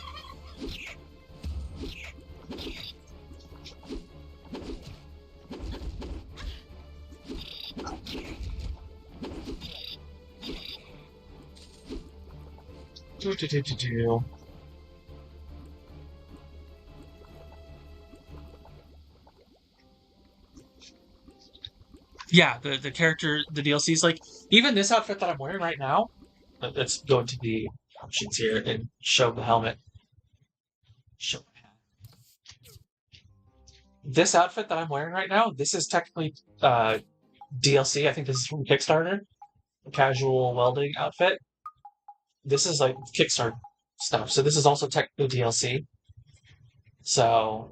Do. Yeah, the character, the DLCs, like, even this outfit that I'm wearing right now, let's go into the options here and show the helmet. Show the hat. This outfit that I'm wearing right now, this is technically DLC. I think this is from Kickstarter. A casual welding outfit. This is like Kickstarter stuff. So this is also technically DLC. So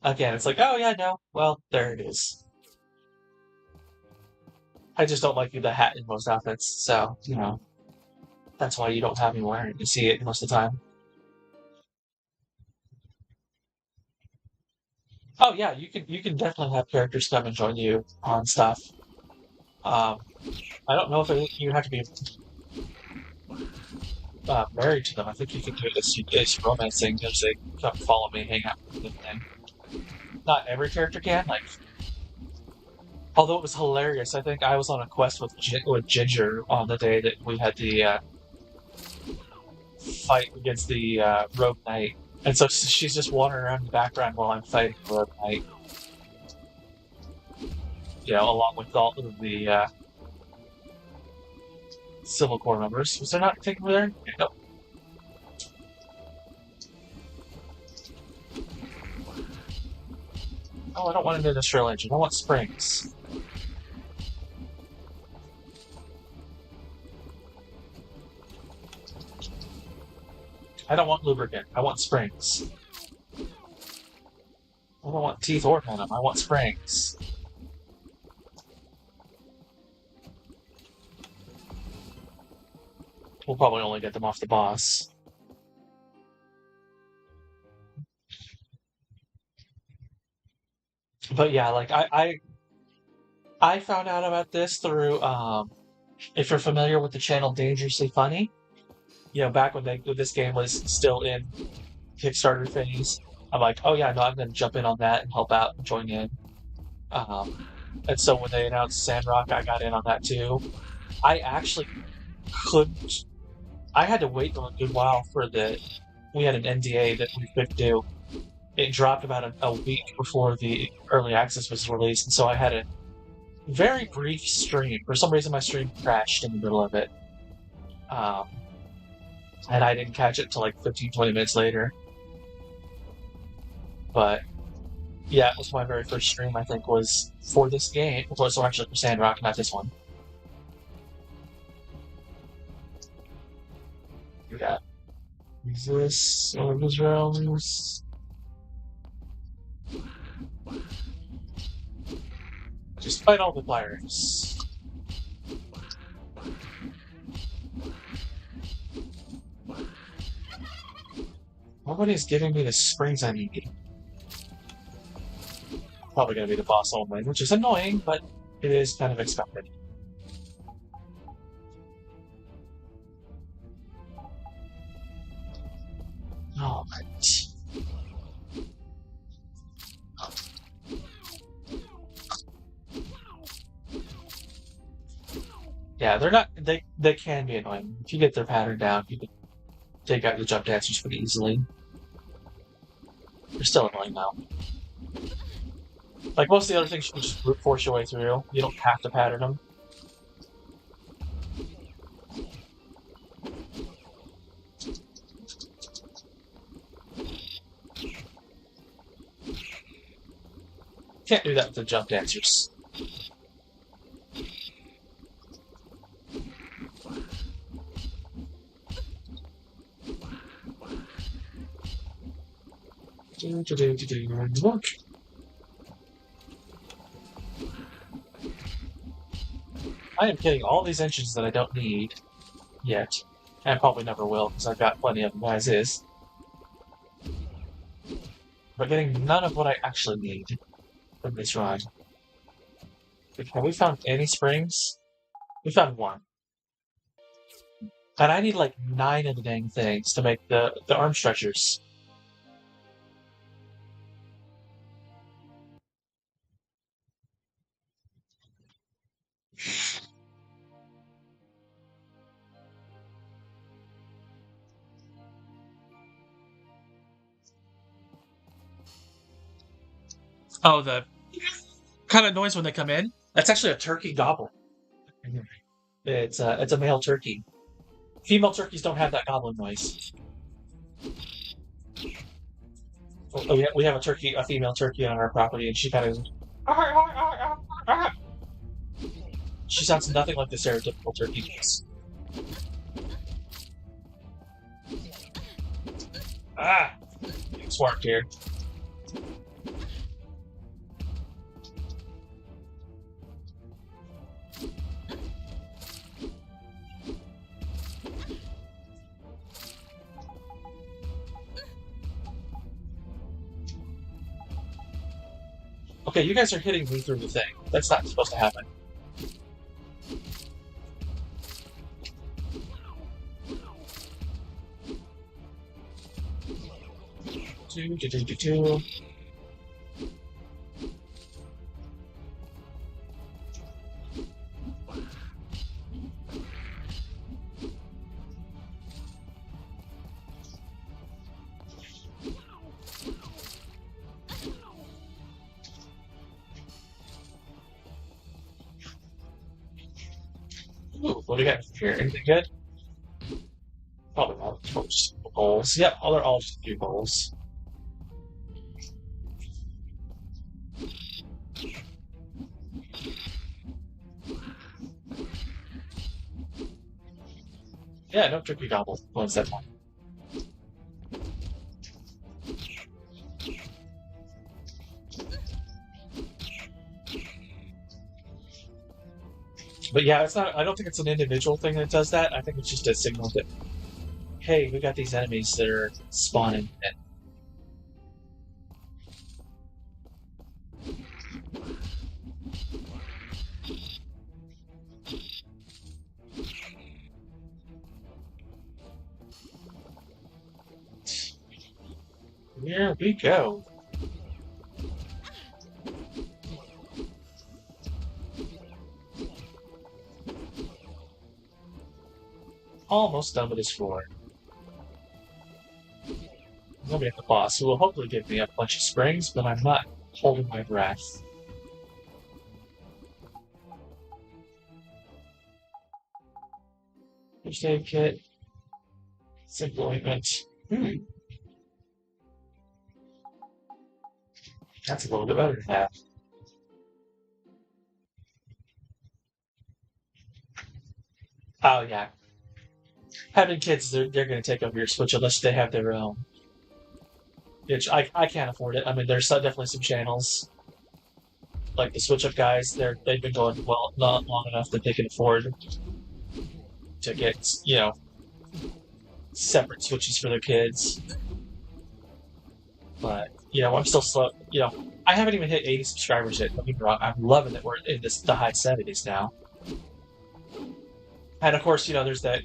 again, it's like, oh yeah, no. Well, there it is. I just don't like the hat in most outfits, so you know that's why you don't have me wearing it. You see it most of the time. Oh yeah, you can definitely have characters come and join you on stuff. I don't know if you have to be married to them. I think you can do this romance thing. Just say, come follow me, hang out with them. Not every character can. Like, although it was hilarious, I think I was on a quest with Ginger on the day that we had the fight against the Rogue Knight, and so she's just wandering around in the background while I'm fighting the Rogue Knight. You know, along with all of the Civil Corps members. Was there not taken over there? Nope. Oh, I don't want an industrial engine. I want springs. I don't want lubricant. I want springs. I don't want teeth or venom. I want springs. We'll probably only get them off the boss. But yeah, like I I found out about this through, if you're familiar with the channel Dangerously Funny, back when this game was still in Kickstarter phase, I'm like, oh yeah, no, I'm going to jump in on that and help out and join in. And so when they announced Sandrock, I got in on that too. I actually couldn't. I had to wait a good while we had an NDA that we could do. It dropped about a week before the early access was released, and so I had a very brief stream. For some reason, my stream crashed in the middle of it. And I didn't catch it until like 15, 20 minutes later. But yeah, it was my very first stream, I think, was for this game. So actually for Sandrock, not this one. We got this, all those realms. Just fight all the pirates. Nobody's giving me the springs I need. Probably gonna be the boss only, which is annoying, but it is kind of expected. Alright. Yeah, they're not. They can be annoying. If you get their pattern down, you can take out the jump dancers pretty easily. They're still annoying now. Like most of the other things, you can just brute force your way through. You don't have to pattern them. Can't do that with the jump dancers. Look. I am getting all these engines that I don't need yet. And probably never will, because I've got plenty of them as is. But getting none of what I actually need from this ride. Have we found any springs? We found one. And I need like 9 of the dang things to make the arm stretchers. Oh, the kind of noise when they come in? That's actually a turkey goblin. It's a male turkey. Female turkeys don't have that goblin noise. Oh, we have a female turkey on our property, and she kind of. She sounds nothing like the stereotypical turkey voice. Ah! Swarmed here. Okay, you guys are hitting me through the thing. That's not supposed to happen. Two. Ooh, what do we got here? Anything good? Probably not. Probably just bowls. Yep, they're all just a few bowls. Yeah, no turkey gobble. What's that one? But yeah, it's not. I don't think it's an individual thing that does that. I think it's just a signal that, hey, we got these enemies that are spawning. Here we go. Almost done with this floor. I'm gonna be at the boss, who will hopefully give me a bunch of springs, but I'm not holding my breath. First aid kit. Simple ointment. That's a little bit better than that. Oh, yeah. Having kids, they're going to take over your Switch unless they have their own. Which I can't afford it. I mean, there's definitely some channels, like the Switch Up guys, they've been going well not long enough that they can afford to get, separate Switches for their kids. But, I'm still slow. I haven't even hit 80 subscribers yet. Don't get me wrong. I'm loving that we're in the high 70s now. And of course, there's that,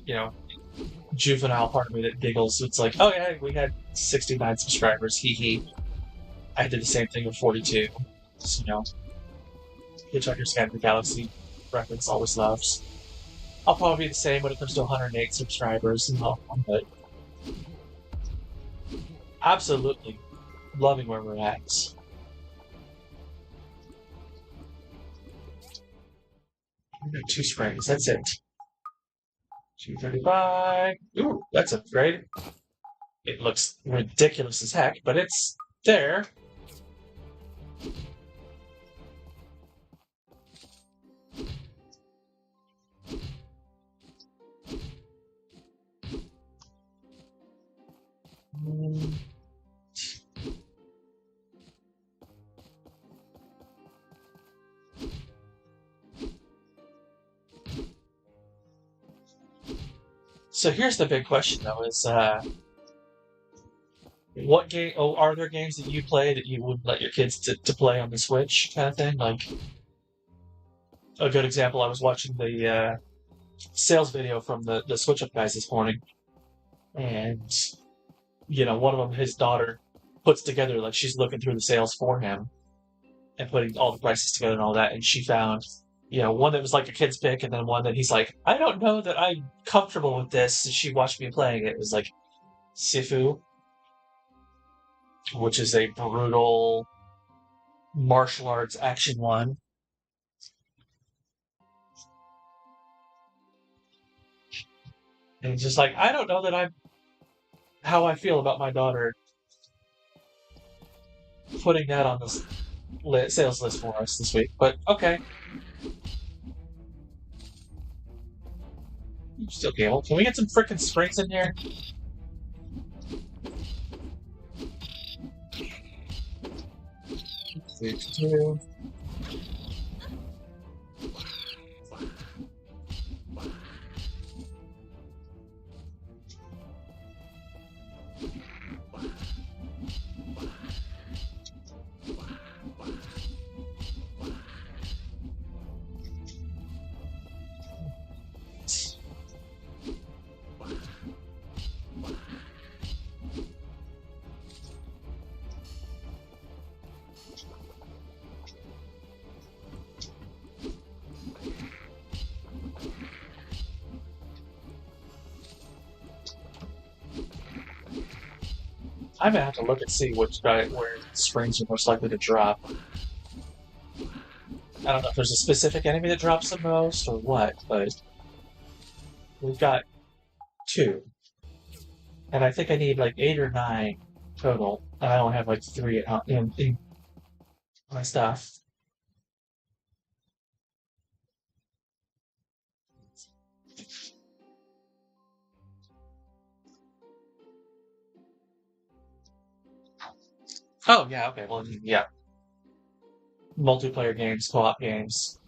juvenile part of me that giggles. It's like, oh yeah, we had 69 subscribers. Hee hee. I did the same thing with 42. So, Hitchhiker's Guide to the Galaxy reference always loves. I'll probably be the same when it comes to 108 subscribers and all, but absolutely loving where we're at. 2 springs, that's it. 235. Ooh, that's a upgrade. It looks ridiculous as heck, but it's there. So here's the big question, though: is what game? Oh, are there games that you play that you wouldn't let your kids to play on the Switch, kind of thing? Like a good example, I was watching the sales video from the Switch Up guys this morning, and one of them, his daughter, puts together, like, she's looking through the sales for him and putting all the prices together and all that, and she found one that was like a kid's pick, and then one that he's like, I don't know that I'm comfortable with this. And she watched me playing it. It was like Sifu, which is a brutal martial arts action one. And it's just like, I don't know that I'm how I feel about my daughter putting that on this sales list for us this week. But okay. Still cable. Can we get some frickin' springs in here? Two. I'm gonna have to look and see where springs are most likely to drop. I don't know if there's a specific enemy that drops the most or what, but we've got 2. And I think I need like 8 or 9 total, and I only have like 3 in my stuff. Oh, yeah, okay, well, yeah. Multiplayer games, co-op games.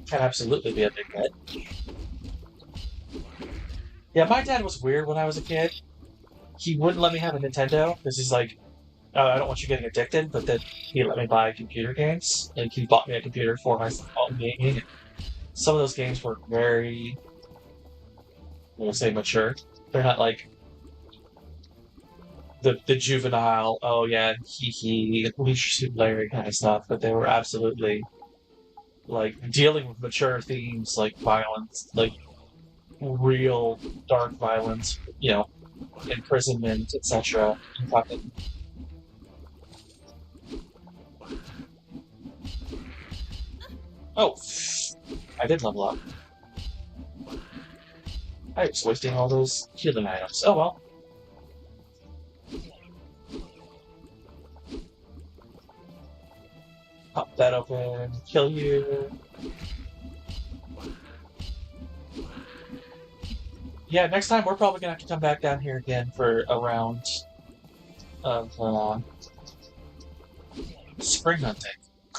Can absolutely be a big hit. Yeah, my dad was weird when I was a kid. He wouldn't let me have a Nintendo, because he's like, oh, I don't want you getting addicted, but then he let me buy computer games. Like, he bought me a computer for my own gaming. Some of those games were very, we'll say, mature. They're not like the juvenile, oh yeah, he, Leisure Suit Larry kind of stuff, but they were absolutely like dealing with mature themes like violence, like real dark violence, imprisonment, etc. Oh, I did level up. I was wasting all those healing items. Oh well. Pop that open, kill you. Yeah, next time we're probably gonna have to come back down here again for a round of spring hunting.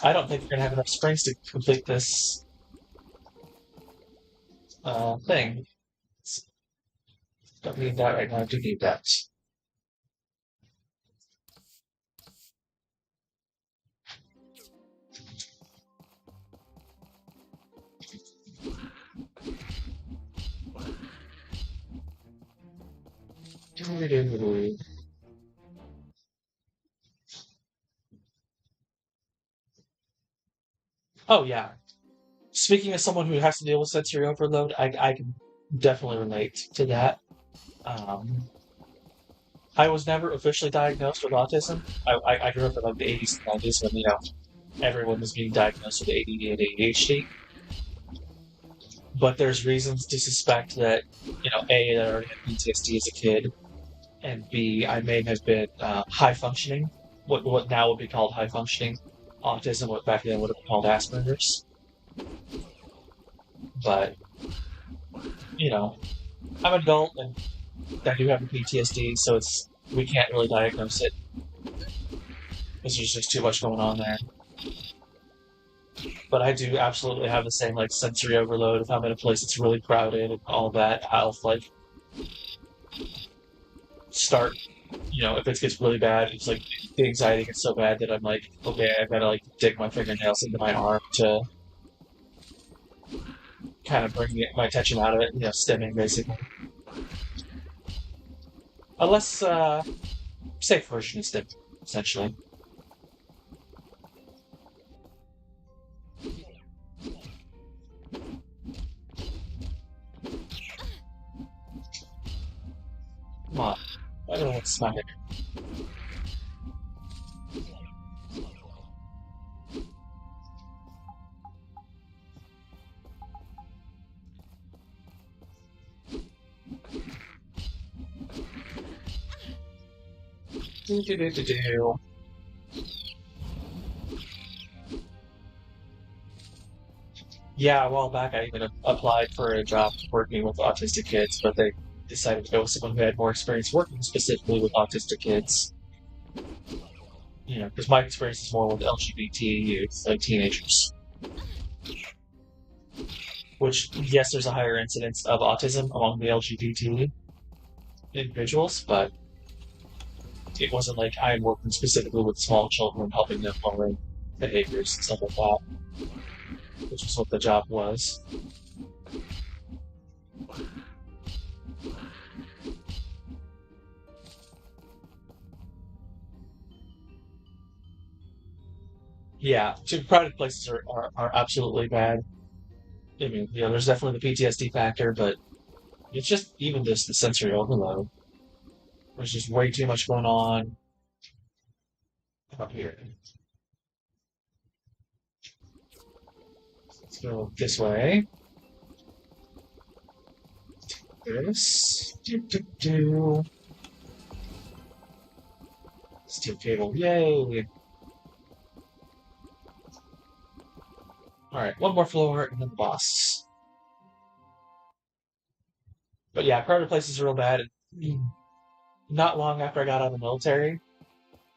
I don't think we're gonna have enough springs to complete this thing. Don't need that right now. I do need that. Oh yeah. Speaking as someone who has to deal with sensory overload, I can definitely relate to that. I was never officially diagnosed with autism. I grew up in like the 80s and 90s when everyone was being diagnosed with ADD and ADHD. But there's reasons to suspect that A, that I already had PTSD as a kid, and B, I may have been high functioning, what now would be called high functioning autism, what back then would have been called Asperger's. But I'm an adult and I do have PTSD, so we can't really diagnose it because there's just too much going on there. But I do absolutely have the same like sensory overload. If I'm in a place that's really crowded and all that, I'll like start. If it gets really bad, it's like the anxiety gets so bad that I'm like, okay, I gotta like dig my fingernails into my arm to kind of bring my attention out of it. Stimming basically. A less safe version of stim, essentially. Come on. I don't know what's smack it. Yeah, a while back I even applied for a job working with autistic kids, but they decided to go with someone who had more experience working specifically with autistic kids. Because my experience is more with LGBT youth, like teenagers. Which, yes, there's a higher incidence of autism among the LGBT individuals, but it wasn't like I'm working specifically with small children, helping them learn behaviors and stuff like that, which is what the job was. Yeah, crowded places are absolutely bad. I mean, there's definitely the PTSD factor, but it's just even just the sensory overload. There's just way too much going on up here. Let's go this way. This. Steel cable, yay! Alright, one more floor and then the boss. But yeah, crowded places are real bad. Not long after I got out of the military,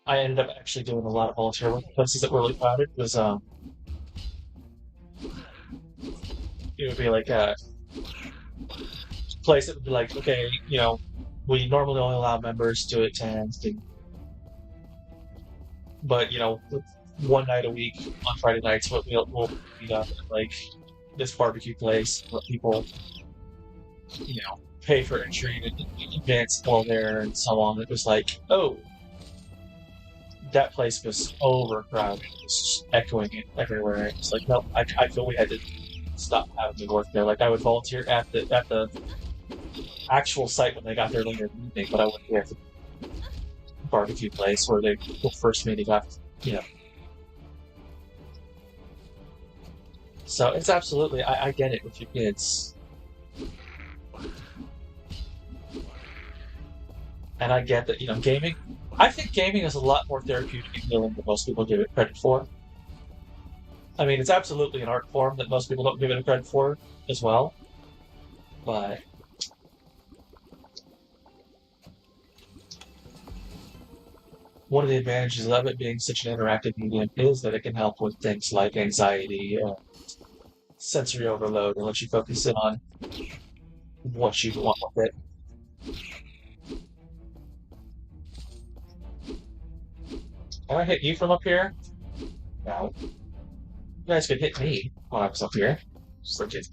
I ended up actually doing a lot of volunteer work in places that were really crowded. It would be like a place that would be like, okay, we normally only allow members to attend, but one night a week on Friday nights we'll meet up at like this barbecue place, let people pay for entry and advance all there and so on. It was like, oh, that place was overcrowded. It was just echoing it everywhere. It's like, no, I feel we had to stop having to work there. Like I would volunteer at the actual site when they got there later in the evening, but I wouldn't be at the barbecue place where they the first meeting got, So it's absolutely, I get it with your kids. And I get that, gaming, I think gaming is a lot more therapeutic and healing than most people give it credit for. I mean, it's absolutely an art form that most people don't give it credit for as well. But one of the advantages of it being such an interactive medium is that it can help with things like anxiety, sensory overload, and let you focus in on what you want with it. Can I hit you from up here? No. You guys could hit me when I was up here. Frigid.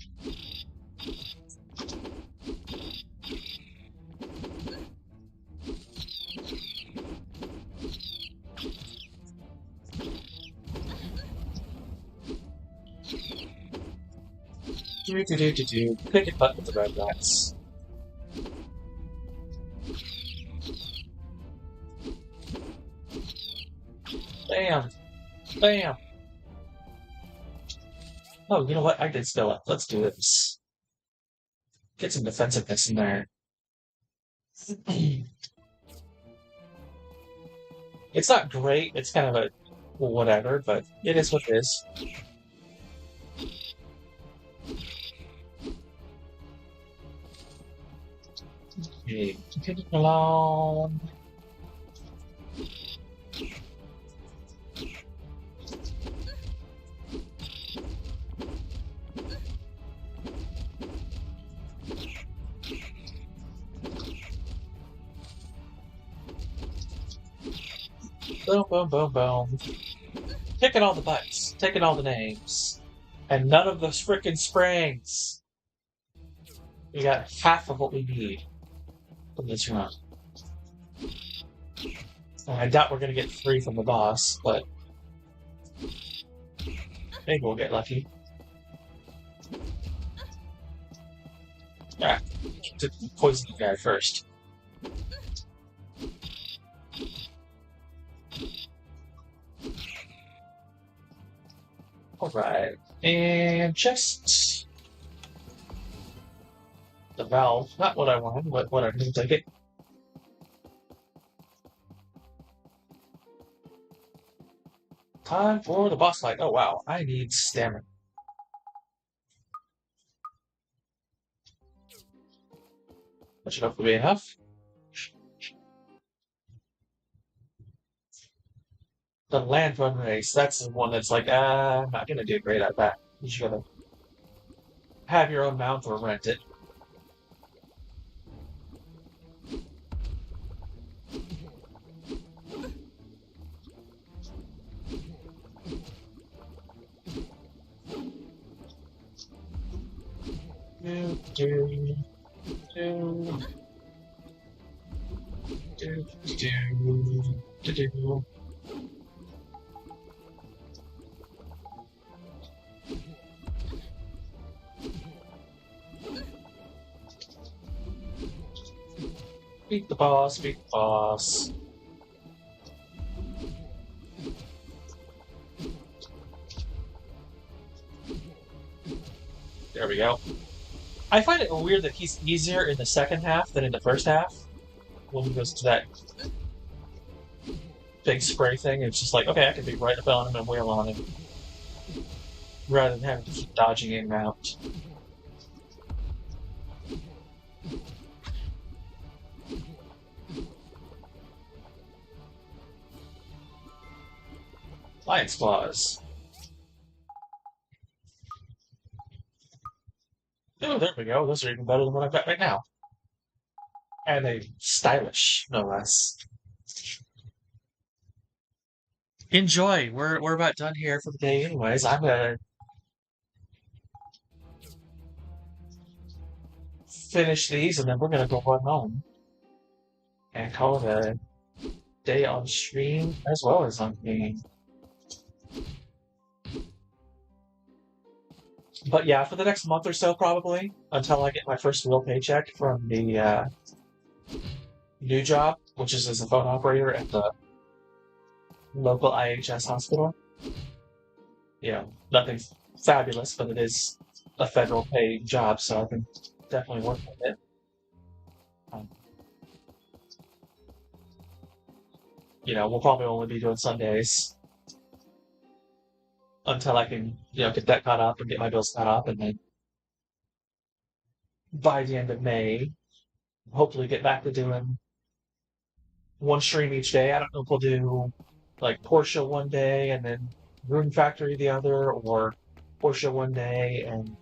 Do. Pick a butt with the red rats. Bam! Bam! Oh, you know what? I did spill it. Let's do this. Get some defensiveness in there. It's not great. It's kind of a whatever, but it is what it is. Okay, continue along. Boom, boom, boom, boom. Kicking all the butts, taking all the names, and none of those frickin' springs. We got half of what we need from this run. And I doubt we're gonna get 3 from the boss, but maybe we'll get lucky. Alright, to poison the guy first. Alright, and chest. The valve, not what I wanted, but what I didn't take it. Time for the boss fight. Oh wow, I need stamina. That should hopefully be enough. The land run race, that's the one that's like, I'm not gonna do great at that. You just gotta have your own mount or rent it. Do. Beat the boss, beat the boss. There we go. I find it weird that he's easier in the second half than in the first half. When he goes to that big spray thing, it's just like, okay, I can be right up on him and wheel on him. Rather than having to keep dodging in and out. Lion's Claws. Oh, there we go. Those are even better than what I've got right now. And they stylish, no less. Enjoy. We're about done here for the day anyways. I'm gonna finish these, and then we're gonna go run home and call it a day on stream as well as on game. But yeah, for the next month or so, probably until I get my first real paycheck from the new job, which is as a phone operator at the local IHS hospital. You know, nothing fabulous, but it is a federal paid job, so I can definitely work with it. You know, we'll probably only be doing Sundays until I can, you know, get that caught up and get my bills caught up, and then by the end of May, hopefully get back to doing one stream each day. I don't know if we'll do like Portia one day and then Rune Factory the other, or Portia one day and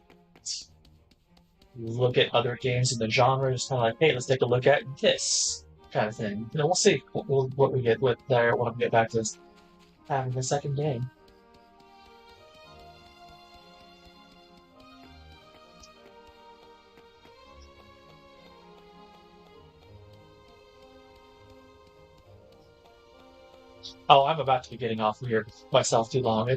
look at other games in the genre, just kind of like, hey, let's take a look at this kind of thing. You know, we'll see what we get with there when we get back to having the second game. Oh, I'm about to be getting off here myself too long.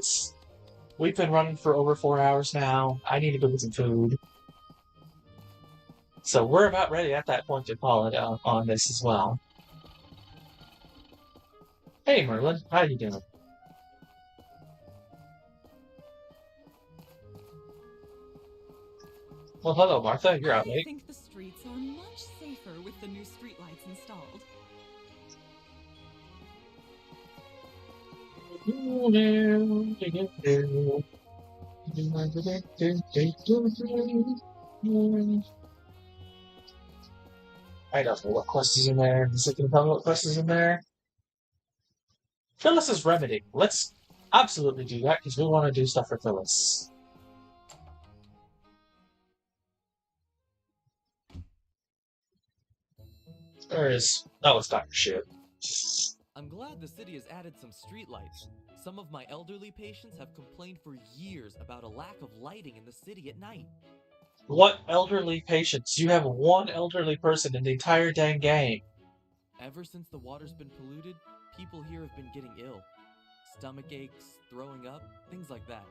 We've been running for over 4 hours now. I need to go get some food. So we're about ready at that point to call it out on this as well. Hey Merlin, how you doing? Well, hello Martha, you're out I late. think the streets are much safer with the new streetlights installed. I don't know what quest is in there. Is it going to tell me what quest is in there? Phyllis's Remedy. Let's absolutely do that, because we want to do stuff for Phyllis. Where is... Oh, it's Dr. Shit. I'm glad the city has added some streetlights. Some of my elderly patients have complained for years about a lack of lighting in the city at night. What elderly patients? You have one elderly person in the entire dang game. Ever since the water's been polluted, people here have been getting ill. Stomach aches, throwing up, things like that.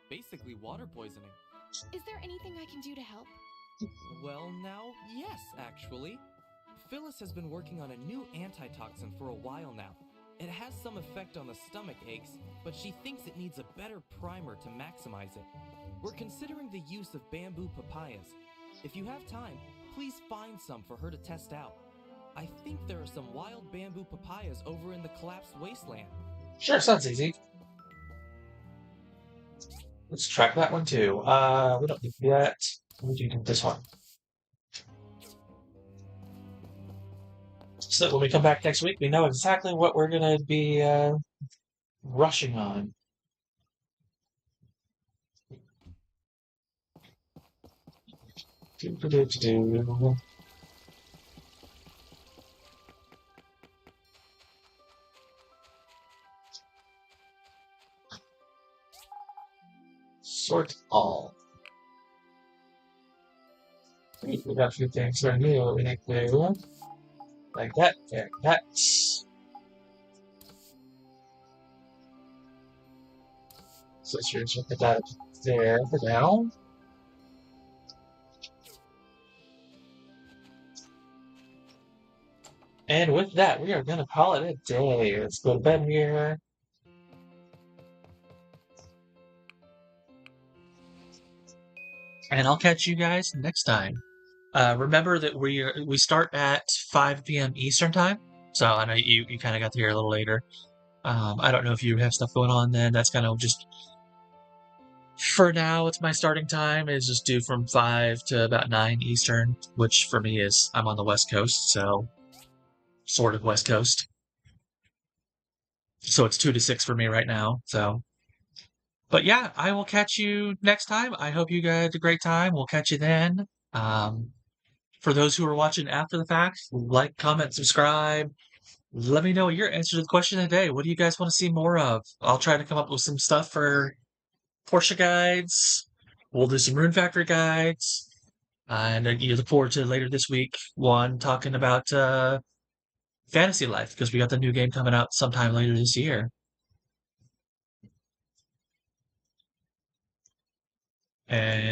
Basically water poisoning. Is there anything I can do to help? Well, now, yes, actually. Phyllis has been working on a new antitoxin for a while now. It has some effect on the stomach aches, but she thinks it needs a better primer to maximize it. We're considering the use of bamboo papayas. If you have time, please find some for her to test out. I think there are some wild bamboo papayas over in the collapsed wasteland. Sure, sounds easy. Let's track that one too. We don't need that. We do this one. So that when we come back next week, we know exactly what we're going to be rushing on. Sort all. We got a few things that are new. We need to do like that, there, that. So let's just put that there for now. And with that, we are going to call it a day. Let's go to bed here. And I'll catch you guys next time. Remember that we start at 5 p.m. Eastern time. So I know you kind of got here a little later. I don't know if you have stuff going on then. That's kind of just... For now, it's my starting time is just due from 5 to about 9 Eastern, which for me is... I'm on the West Coast, so... Sort of West Coast. So it's 2 to 6 for me right now, so... But yeah, I will catch you next time. I hope you guys had a great time. We'll catch you then. For those who are watching after the fact, like, comment, subscribe. Let me know your answer to the question of the day. What do you guys want to see more of? I'll try to come up with some stuff for Portia guides. We'll do some Rune Factory guides. And you look forward to later this week, one talking about Fantasy Life, because we got the new game coming out sometime later this year. And